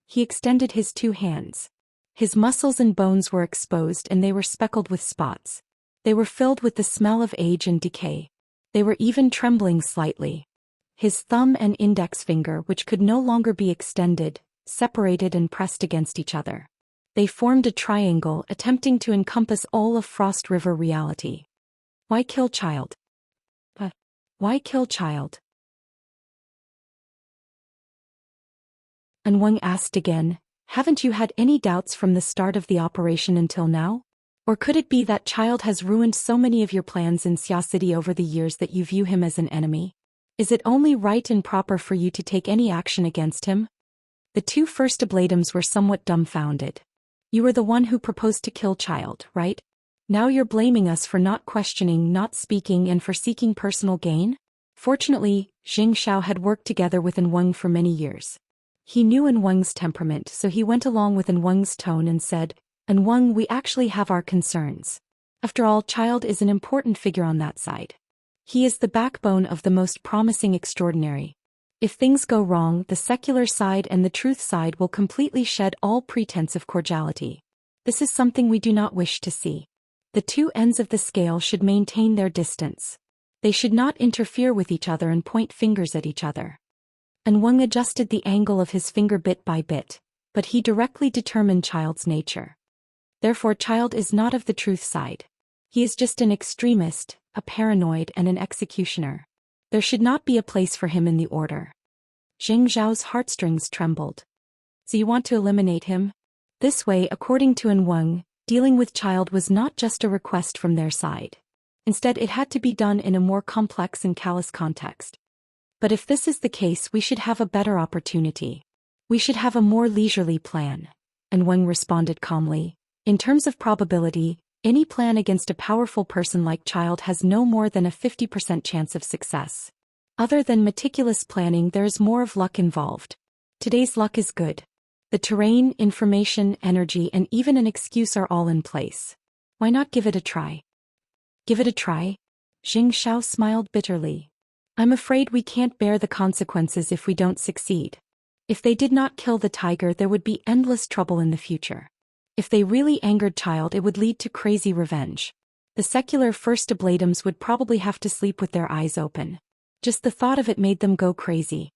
He extended his 2 hands. His muscles and bones were exposed and they were speckled with spots. They were filled with the smell of age and decay. They were even trembling slightly. His thumb and index finger, which could no longer be extended, separated and pressed against each other. They formed a triangle, attempting to encompass all of Frost River reality. Why kill child? Why kill child? And Wang asked again, haven't you had any doubts from the start of the operation until now? Or could it be that child has ruined so many of your plans in Xia City over the years that you view him as an enemy? Is it only right and proper for you to take any action against him? The two first ablatums were somewhat dumbfounded. You were the one who proposed to kill child, right? Now you're blaming us for not questioning, not speaking, and for seeking personal gain? Fortunately, Xianxia had worked together with Wang for many years. He knew Wang's temperament, so he went along with Wang's tone and said, Wang, we actually have our concerns. After all, child is an important figure on that side. He is the backbone of the most promising extraordinary. If things go wrong, the secular side and the truth side will completely shed all pretense of cordiality. This is something we do not wish to see. The two ends of the scale should maintain their distance. They should not interfere with each other and point fingers at each other. Wang adjusted the angle of his finger bit by bit, but he directly determined child's nature. Therefore, child is not of the truth side. He is just an extremist, a paranoid, and an executioner. There should not be a place for him in the order. Zheng Zhao's heartstrings trembled. So you want to eliminate him? This way, according to Wang, dealing with child was not just a request from their side. Instead, it had to be done in a more complex and callous context. But if this is the case, we should have a better opportunity. We should have a more leisurely plan. Wang responded calmly. In terms of probability, any plan against a powerful person like child has no more than a 50% chance of success. Other than meticulous planning, there is more of luck involved. Today's luck is good. The terrain, information, energy, and even an excuse are all in place. Why not give it a try? Give it a try? Xianxia smiled bitterly. I'm afraid we can't bear the consequences if we don't succeed. If they did not kill the tiger, there would be endless trouble in the future. If they really angered child, it would lead to crazy revenge. The secular first ablatums would probably have to sleep with their eyes open. Just the thought of it made them go crazy.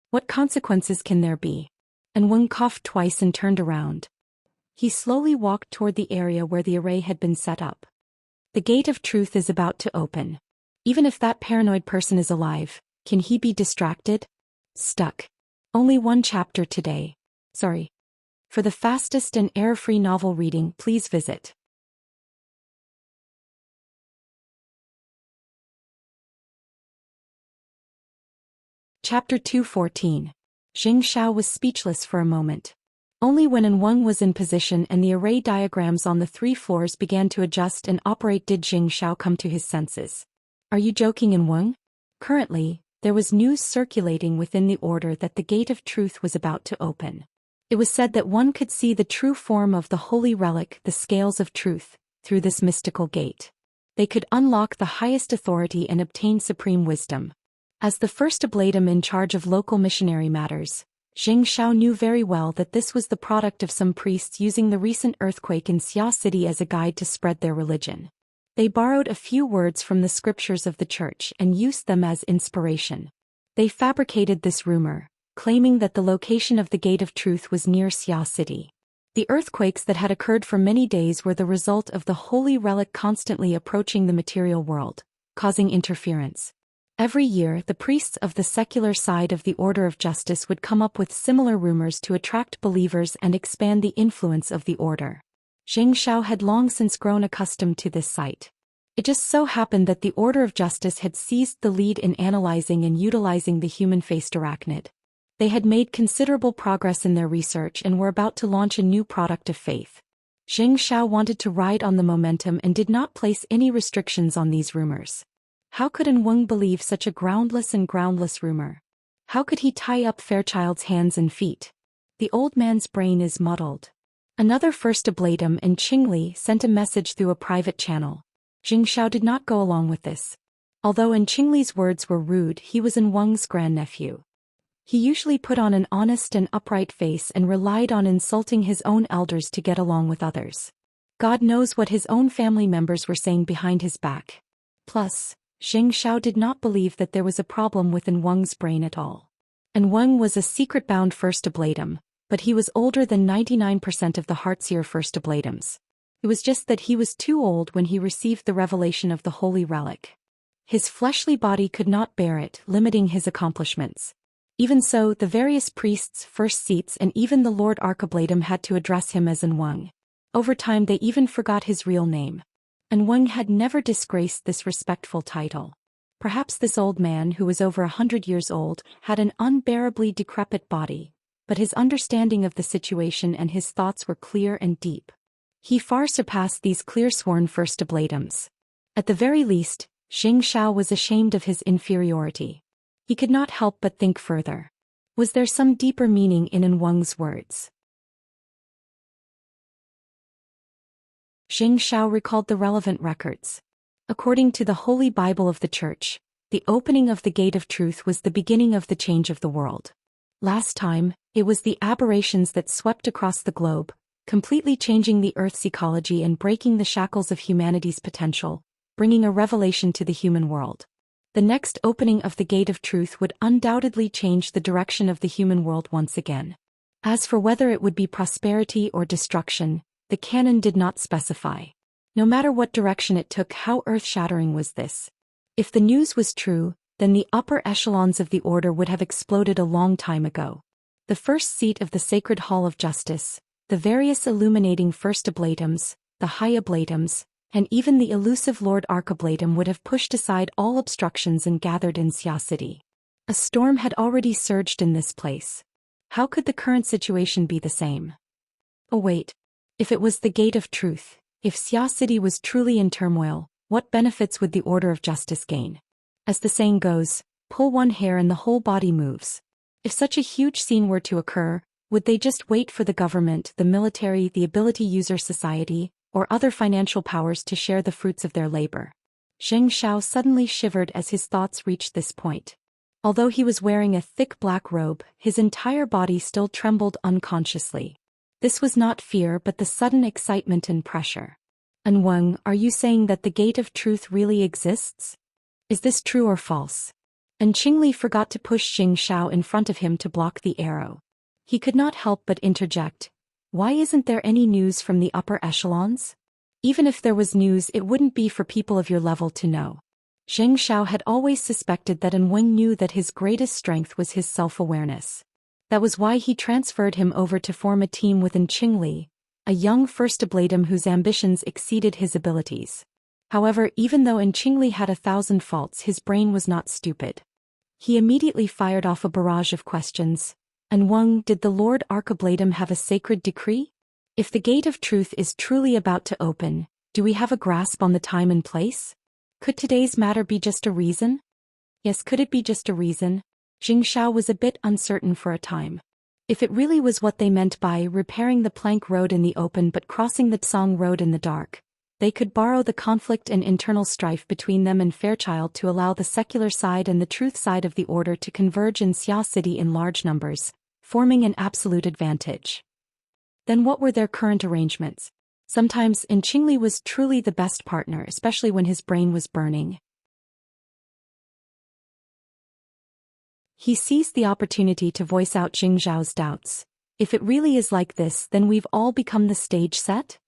What consequences can there be? Wang coughed twice and turned around. He slowly walked toward the area where the array had been set up. The gate of truth is about to open. Even if that paranoid person is alive, can he be distracted? Stuck. Only one chapter today. Sorry. For the fastest and error-free novel reading, please visit Chapter 214. Xianxia was speechless for a moment. Only when Wang was in position and the array diagrams on the 3 floors began to adjust and operate did Xianxia come to his senses. Are you joking, Wang? Currently, there was news circulating within the order that the gate of truth was about to open. It was said that one could see the true form of the holy relic, the scales of truth, through this mystical gate. They could unlock the highest authority and obtain supreme wisdom. As the first ablatum in charge of local missionary matters, Xianxia knew very well that this was the product of some priests using the recent earthquake in Xia City as a guide to spread their religion. They borrowed a few words from the scriptures of the church and used them as inspiration. They fabricated this rumor, claiming that the location of the Gate of Truth was near Xia City. The earthquakes that had occurred for many days were the result of the holy relic constantly approaching the material world, causing interference. Every year, the priests of the secular side of the Order of Justice would come up with similar rumors to attract believers and expand the influence of the order. Xianxia had long since grown accustomed to this sight. It just so happened that the Order of Justice had seized the lead in analyzing and utilizing the human-faced arachnid. They had made considerable progress in their research and were about to launch a new product of faith. Xianxia wanted to ride on the momentum and did not place any restrictions on these rumors. How could Wang believe such a groundless rumor? How could he tie up Fairchild's hands and feet? The old man's brain is muddled. Another first ablatum and Qingli sent a message through a private channel. Xianxia did not go along with this. Although Qingli's words were rude, he was Wang's grandnephew. He usually put on an honest and upright face and relied on insulting his own elders to get along with others. God knows what his own family members were saying behind his back. Plus, Xianxia did not believe that there was a problem within Wang's brain at all. And Wang was a secret-bound first ablatum, but he was older than 99% of the Heartseer first ablatums. It was just that he was too old when he received the revelation of the holy relic. His fleshly body could not bear it, limiting his accomplishments. Even so, the various priests, first seats and even the Lord Archiblatum had to address him as An Wang. Over time they even forgot his real name. An Wang had never disgraced this respectful title. Perhaps this old man, who was over 100 years old, had an unbearably decrepit body, but his understanding of the situation and his thoughts were clear and deep. He far surpassed these clear-sworn first ablatums. At the very least, Xianxia was ashamed of his inferiority. He could not help but think further. Was there some deeper meaning in An Wang's words? Xianxia recalled the relevant records. According to the Holy Bible of the Church, the opening of the Gate of Truth was the beginning of the change of the world. Last time, it was the aberrations that swept across the globe, completely changing the Earth's ecology and breaking the shackles of humanity's potential, bringing a revelation to the human world. The next opening of the Gate of Truth would undoubtedly change the direction of the human world once again. As for whether it would be prosperity or destruction, the canon did not specify. No matter what direction it took, how earth-shattering was this? If the news was true, then the upper echelons of the order would have exploded a long time ago. The first seat of the Sacred Hall of Justice, the various illuminating first ablatums, the high ablatums, and even the elusive Lord Archiblatum would have pushed aside all obstructions and gathered in Xia City. A storm had already surged in this place. How could the current situation be the same? Oh wait. If it was the Gate of Truth, if Xia City was truly in turmoil, what benefits would the Order of Justice gain? As the saying goes, pull one hair and the whole body moves. If such a huge scene were to occur, would they just wait for the government, the military, the ability user society, or other financial powers to share the fruits of their labor? Xianxia suddenly shivered as his thoughts reached this point. Although he was wearing a thick black robe, his entire body still trembled unconsciously. This was not fear but the sudden excitement and pressure. An Wang, are you saying that the Gate of Truth really exists? Is this true or false? And Qingli forgot to push Xianxia in front of him to block the arrow. He could not help but interject. Why isn't there any news from the upper echelons? Even if there was news, it wouldn't be for people of your level to know. Xianxia had always suspected that An Wang knew that his greatest strength was his self-awareness. That was why he transferred him over to form a team with An Qingli, a young first ablatum whose ambitions exceeded his abilities. However, even though An Qingli had 1,000 faults, his brain was not stupid. He immediately fired off a barrage of questions. An Wang, did the Lord Archiblatum have a sacred decree? If the Gate of Truth is truly about to open, do we have a grasp on the time and place? Could today's matter be just a reason? Yes, could it be just a reason? Xianxia was a bit uncertain for a time. If it really was what they meant by repairing the plank road in the open but crossing the Tsang road in the dark, they could borrow the conflict and internal strife between them and Fairchild to allow the secular side and the truth side of the order to converge in Xia City in large numbers, forming an absolute advantage. Then what were their current arrangements? Sometimes An Qingli was truly the best partner, especially when his brain was burning. He seized the opportunity to voice out Xingzhao's doubts. If it really is like this, then we've all become the stage set?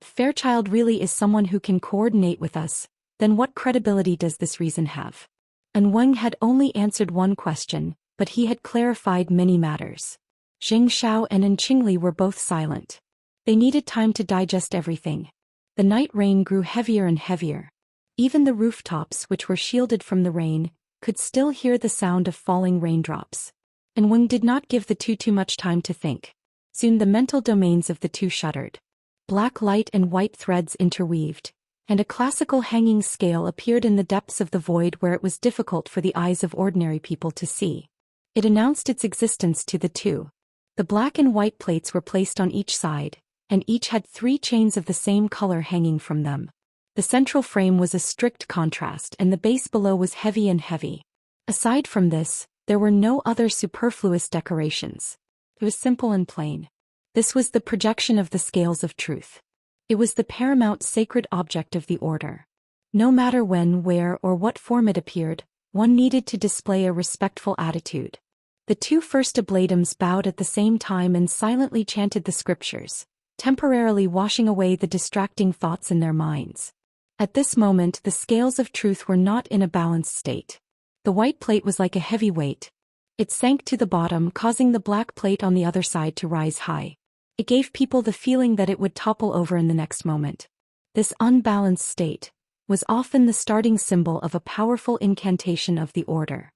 Fairchild really is someone who can coordinate with us, then what credibility does this reason have? An Wang had only answered one question, but he had clarified many matters. Xianxia and An Qingli were both silent. They needed time to digest everything. The night rain grew heavier and heavier. Even the rooftops, which were shielded from the rain, could still hear the sound of falling raindrops. And Wang did not give the two too much time to think. Soon the mental domains of the two shuddered. Black light and white threads interweaved, and a classical hanging scale appeared in the depths of the void where it was difficult for the eyes of ordinary people to see. It announced its existence to the two. The black and white plates were placed on each side, and each had 3 chains of the same color hanging from them. The central frame was a strict contrast and the base below was heavy and heavy. Aside from this, there were no other superfluous decorations. It was simple and plain. This was the projection of the scales of truth. It was the paramount sacred object of the order. No matter when, where, or what form it appeared, one needed to display a respectful attitude. The two first oblatums bowed at the same time and silently chanted the scriptures, temporarily washing away the distracting thoughts in their minds. At this moment the scales of truth were not in a balanced state. The white plate was like a heavy weight. It sank to the bottom, causing the black plate on the other side to rise high. It gave people the feeling that it would topple over in the next moment. This unbalanced state was often the starting symbol of a powerful incantation of the order.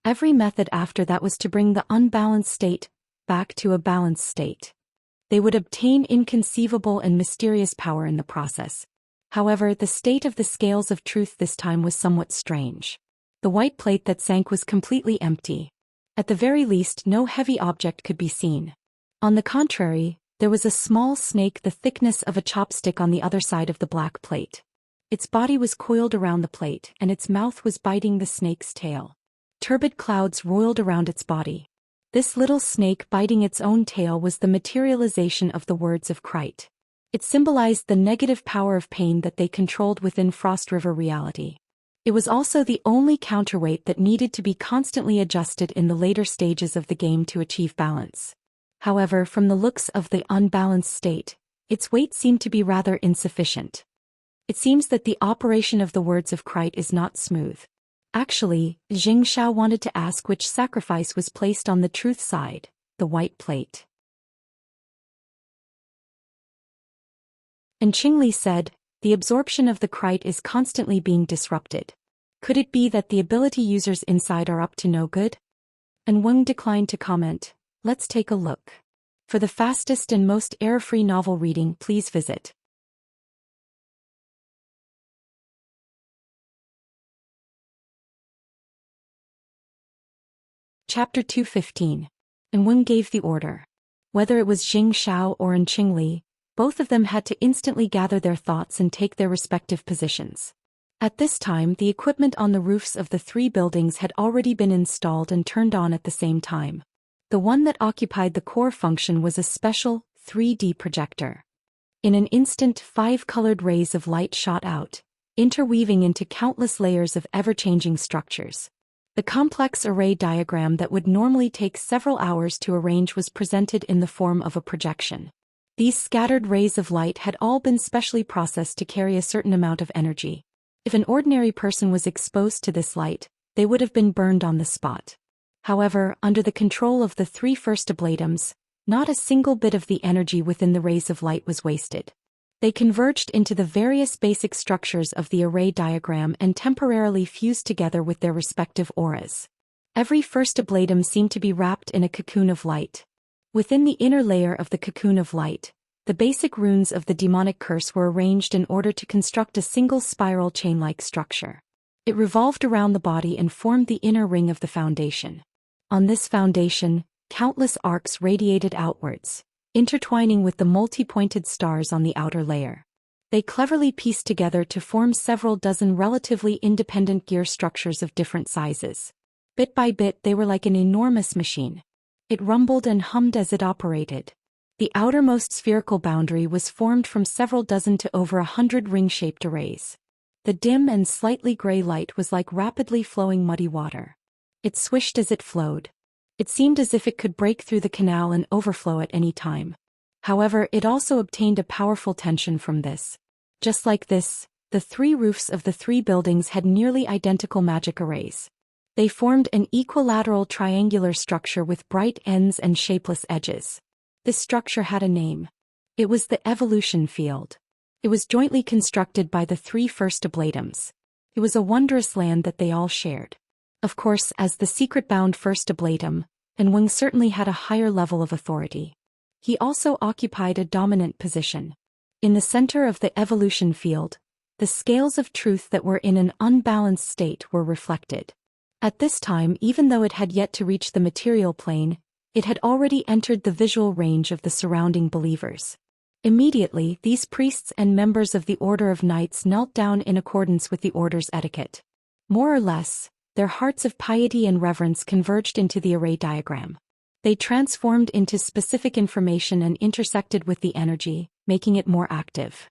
Every method after that was to bring the unbalanced state back to a balanced state. They would obtain inconceivable and mysterious power in the process. However, the state of the scales of truth this time was somewhat strange. The white plate that sank was completely empty. At the very least, no heavy object could be seen. On the contrary, there was a small snake the thickness of a chopstick on the other side of the black plate. Its body was coiled around the plate, and its mouth was biting the snake's tail. Turbid clouds roiled around its body. This little snake biting its own tail was the materialization of the words of Krite. It symbolized the negative power of pain that they controlled within Frost River reality. It was also the only counterweight that needed to be constantly adjusted in the later stages of the game to achieve balance. However, from the looks of the unbalanced state, its weight seemed to be rather insufficient. It seems that the operation of the words of Krite is not smooth. Actually, Xianxia wanted to ask which sacrifice was placed on the truth side, the white plate. And Qingli said, the absorption of the Krite is constantly being disrupted. Could it be that the ability users inside are up to no good? And Weng declined to comment. Let's take a look. For the fastest and most error-free novel reading, please visit Chapter 215. And Weng gave the order. Whether it was Xianxia or Qingli, both of them had to instantly gather their thoughts and take their respective positions. At this time, the equipment on the roofs of the three buildings had already been installed and turned on at the same time. The one that occupied the core function was a special 3D projector. In an instant, 5 colored rays of light shot out, interweaving into countless layers of ever-changing structures. The complex array diagram that would normally take several hours to arrange was presented in the form of a projection. These scattered rays of light had all been specially processed to carry a certain amount of energy. If an ordinary person was exposed to this light, they would have been burned on the spot. However, under the control of the three first oblatums, not a single bit of the energy within the rays of light was wasted. They converged into the various basic structures of the array diagram and temporarily fused together with their respective auras. Every first oblatum seemed to be wrapped in a cocoon of light. Within the inner layer of the cocoon of light, the basic runes of the demonic curse were arranged in order to construct a single spiral chain-like structure. It revolved around the body and formed the inner ring of the foundation. On this foundation, countless arcs radiated outwards, intertwining with the multi-pointed stars on the outer layer. They cleverly pieced together to form several dozen relatively independent gear structures of different sizes. Bit by bit they were like an enormous machine. It rumbled and hummed as it operated. The outermost spherical boundary was formed from several dozen to over 100 ring-shaped arrays. The dim and slightly gray light was like rapidly flowing muddy water. It swished as it flowed. It seemed as if it could break through the canal and overflow at any time. However, it also obtained a powerful tension from this. Just like this, the three roofs of the three buildings had nearly identical magic arrays. They formed an equilateral triangular structure with bright ends and shapeless edges. This structure had a name. It was the evolution field. It was jointly constructed by the three first oblatums. It was a wondrous land that they all shared. Of course, as the secret-bound first oblatum, and Weng certainly had a higher level of authority. He also occupied a dominant position. In the center of the evolution field, the scales of truth that were in an unbalanced state were reflected. At this time, even though it had yet to reach the material plane, it had already entered the visual range of the surrounding believers. Immediately, these priests and members of the Order of Knights knelt down in accordance with the order's etiquette. More or less, their hearts of piety and reverence converged into the array diagram. They transformed into specific information and intersected with the energy, making it more active.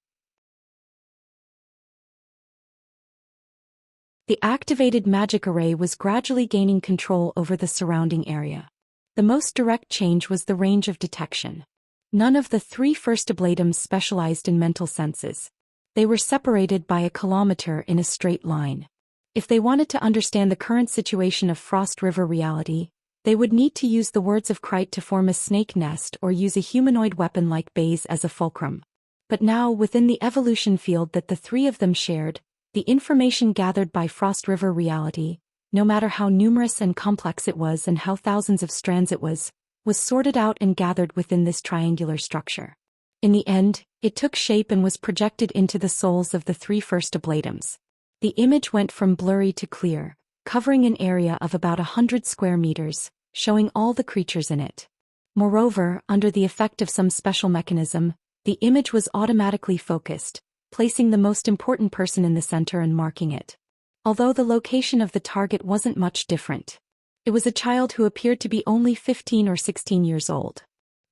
The activated magic array was gradually gaining control over the surrounding area. The most direct change was the range of detection. None of the 3 first ablatums specialized in mental senses. They were separated by a kilometer in a straight line. If they wanted to understand the current situation of Frost River reality, they would need to use the words of Krite to form a snake nest or use a humanoid weapon like Baze as a fulcrum. But now, within the evolution field that the 3 of them shared, the information gathered by Frost River reality, no matter how numerous and complex it was and how thousands of strands it was sorted out and gathered within this triangular structure. In the end, it took shape and was projected into the souls of the 3 first ablatums. The image went from blurry to clear, covering an area of about 100 square meters, showing all the creatures in it. Moreover, under the effect of some special mechanism, the image was automatically focused, placing the most important person in the center and marking it. Although the location of the target wasn't much different. It was a child who appeared to be only 15 or 16 years old.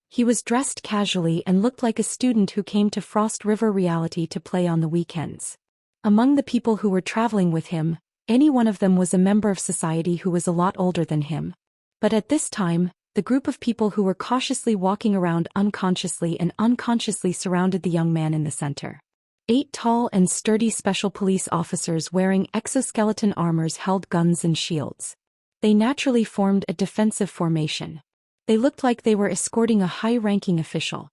He was dressed casually and looked like a student who came to Frost River reality to play on the weekends. Among the people who were traveling with him, any one of them was a member of society who was a lot older than him. But at this time, the group of people who were cautiously walking around unconsciously surrounded the young man in the center. 8 tall and sturdy special police officers wearing exoskeleton armors held guns and shields. They naturally formed a defensive formation. They looked like they were escorting a high-ranking official.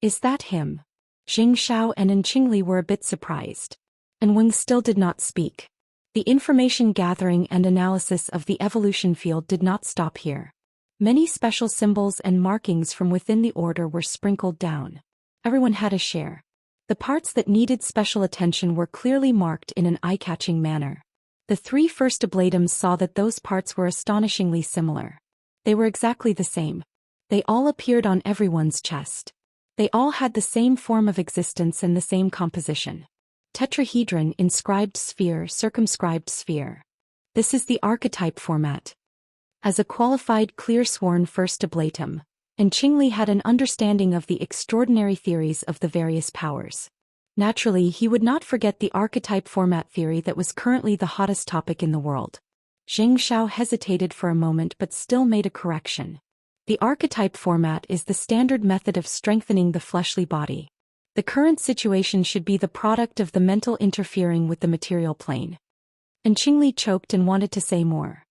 Is that him? Xianxia and Qingli were a bit surprised. And Weng still did not speak. The information gathering and analysis of the evolution field did not stop here. Many special symbols and markings from within the order were sprinkled down. Everyone had a share. The parts that needed special attention were clearly marked in an eye-catching manner. The 3 first ablatums saw that those parts were astonishingly similar. They were exactly the same. They all appeared on everyone's chest. They all had the same form of existence and the same composition. Tetrahedron, inscribed sphere, circumscribed sphere. This is the archetype format. As a qualified clear-sworn first ablatum, Qingli had an understanding of the extraordinary theories of the various powers. Naturally, he would not forget the archetype format theory that was currently the hottest topic in the world. Xianxia hesitated for a moment but still made a correction. The archetype format is the standard method of strengthening the fleshly body. The current situation should be the product of the mental interfering with the material plane. Qingli choked and wanted to say more.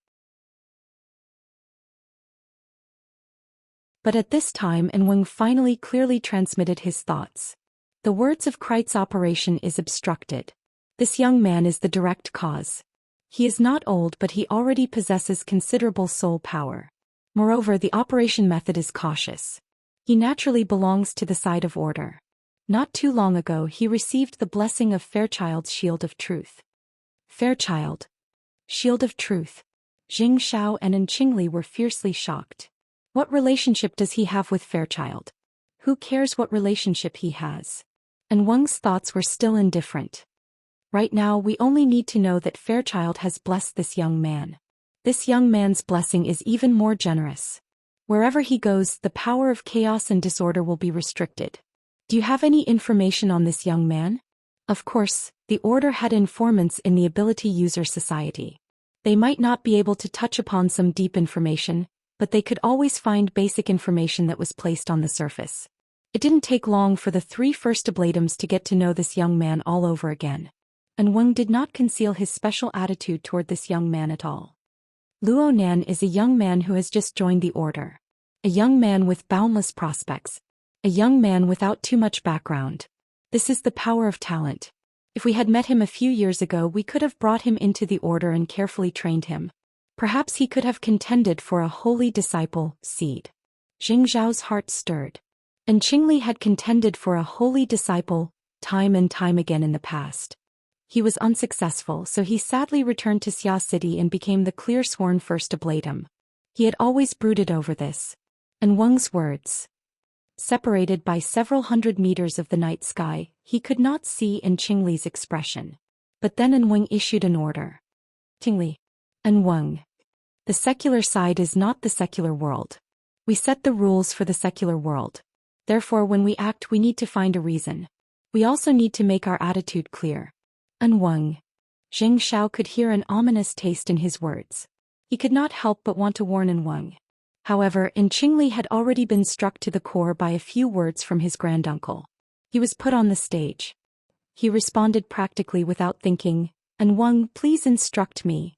But at this time Weng finally clearly transmitted his thoughts. The words of Krite's operation is obstructed. This young man is the direct cause. He is not old but he already possesses considerable soul power. Moreover, the operation method is cautious. He naturally belongs to the side of order. Not too long ago he received the blessing of Fairchild's Shield of Truth. Fairchild. Shield of Truth. Xianxia and Qingli were fiercely shocked. What relationship does he have with Fairchild? Who cares what relationship he has? And Weng's thoughts were still indifferent. Right now we only need to know that Fairchild has blessed this young man. This young man's blessing is even more generous. Wherever he goes, the power of chaos and disorder will be restricted. Do you have any information on this young man? Of course, the Order had informants in the Ability User Society. They might not be able to touch upon some deep information, but they could always find basic information that was placed on the surface. It didn't take long for the 3 first ablatums to get to know this young man all over again. And Weng did not conceal his special attitude toward this young man at all. Luo Nan is a young man who has just joined the Order. A young man with boundless prospects. A young man without too much background. This is the power of talent. If we had met him a few years ago, we could have brought him into the Order and carefully trained him. Perhaps he could have contended for a holy disciple seed. Jingzhao's heart stirred. And Qingli had contended for a holy disciple, time and time again in the past. He was unsuccessful, so he sadly returned to Xia City and became the clear-sworn first ablatum. He had always brooded over this. And Weng's words. Separated by several hundred meters of the night sky, he could not see Qingli's expression. But then Weng issued an order. Qingli. And Weng. The secular side is not the secular world. We set the rules for the secular world. Therefore, when we act, we need to find a reason. We also need to make our attitude clear. And Weng. Zheng Xiao could hear an ominous taste in his words. He could not help but want to warn An Weng. However, An Qingli had already been struck to the core by a few words from his granduncle. He was put on the stage. He responded practically without thinking, "An Weng, please instruct me.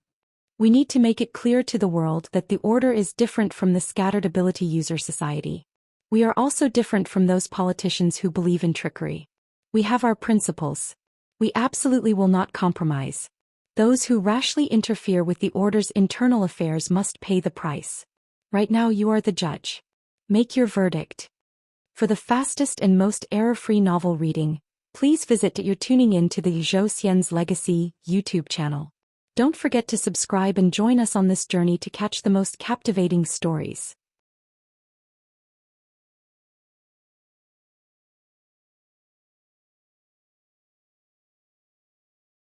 We need to make it clear to the world that the order is different from the scattered ability user society. We are also different from those politicians who believe in trickery. We have our principles. We absolutely will not compromise. Those who rashly interfere with the order's internal affairs must pay the price. Right now you are the judge. Make your verdict." For the fastest and most error-free novel reading, please visit you're tuning in to the Zhou Xian's Legacy YouTube channel. Don't forget to subscribe and join us on this journey to catch the most captivating stories.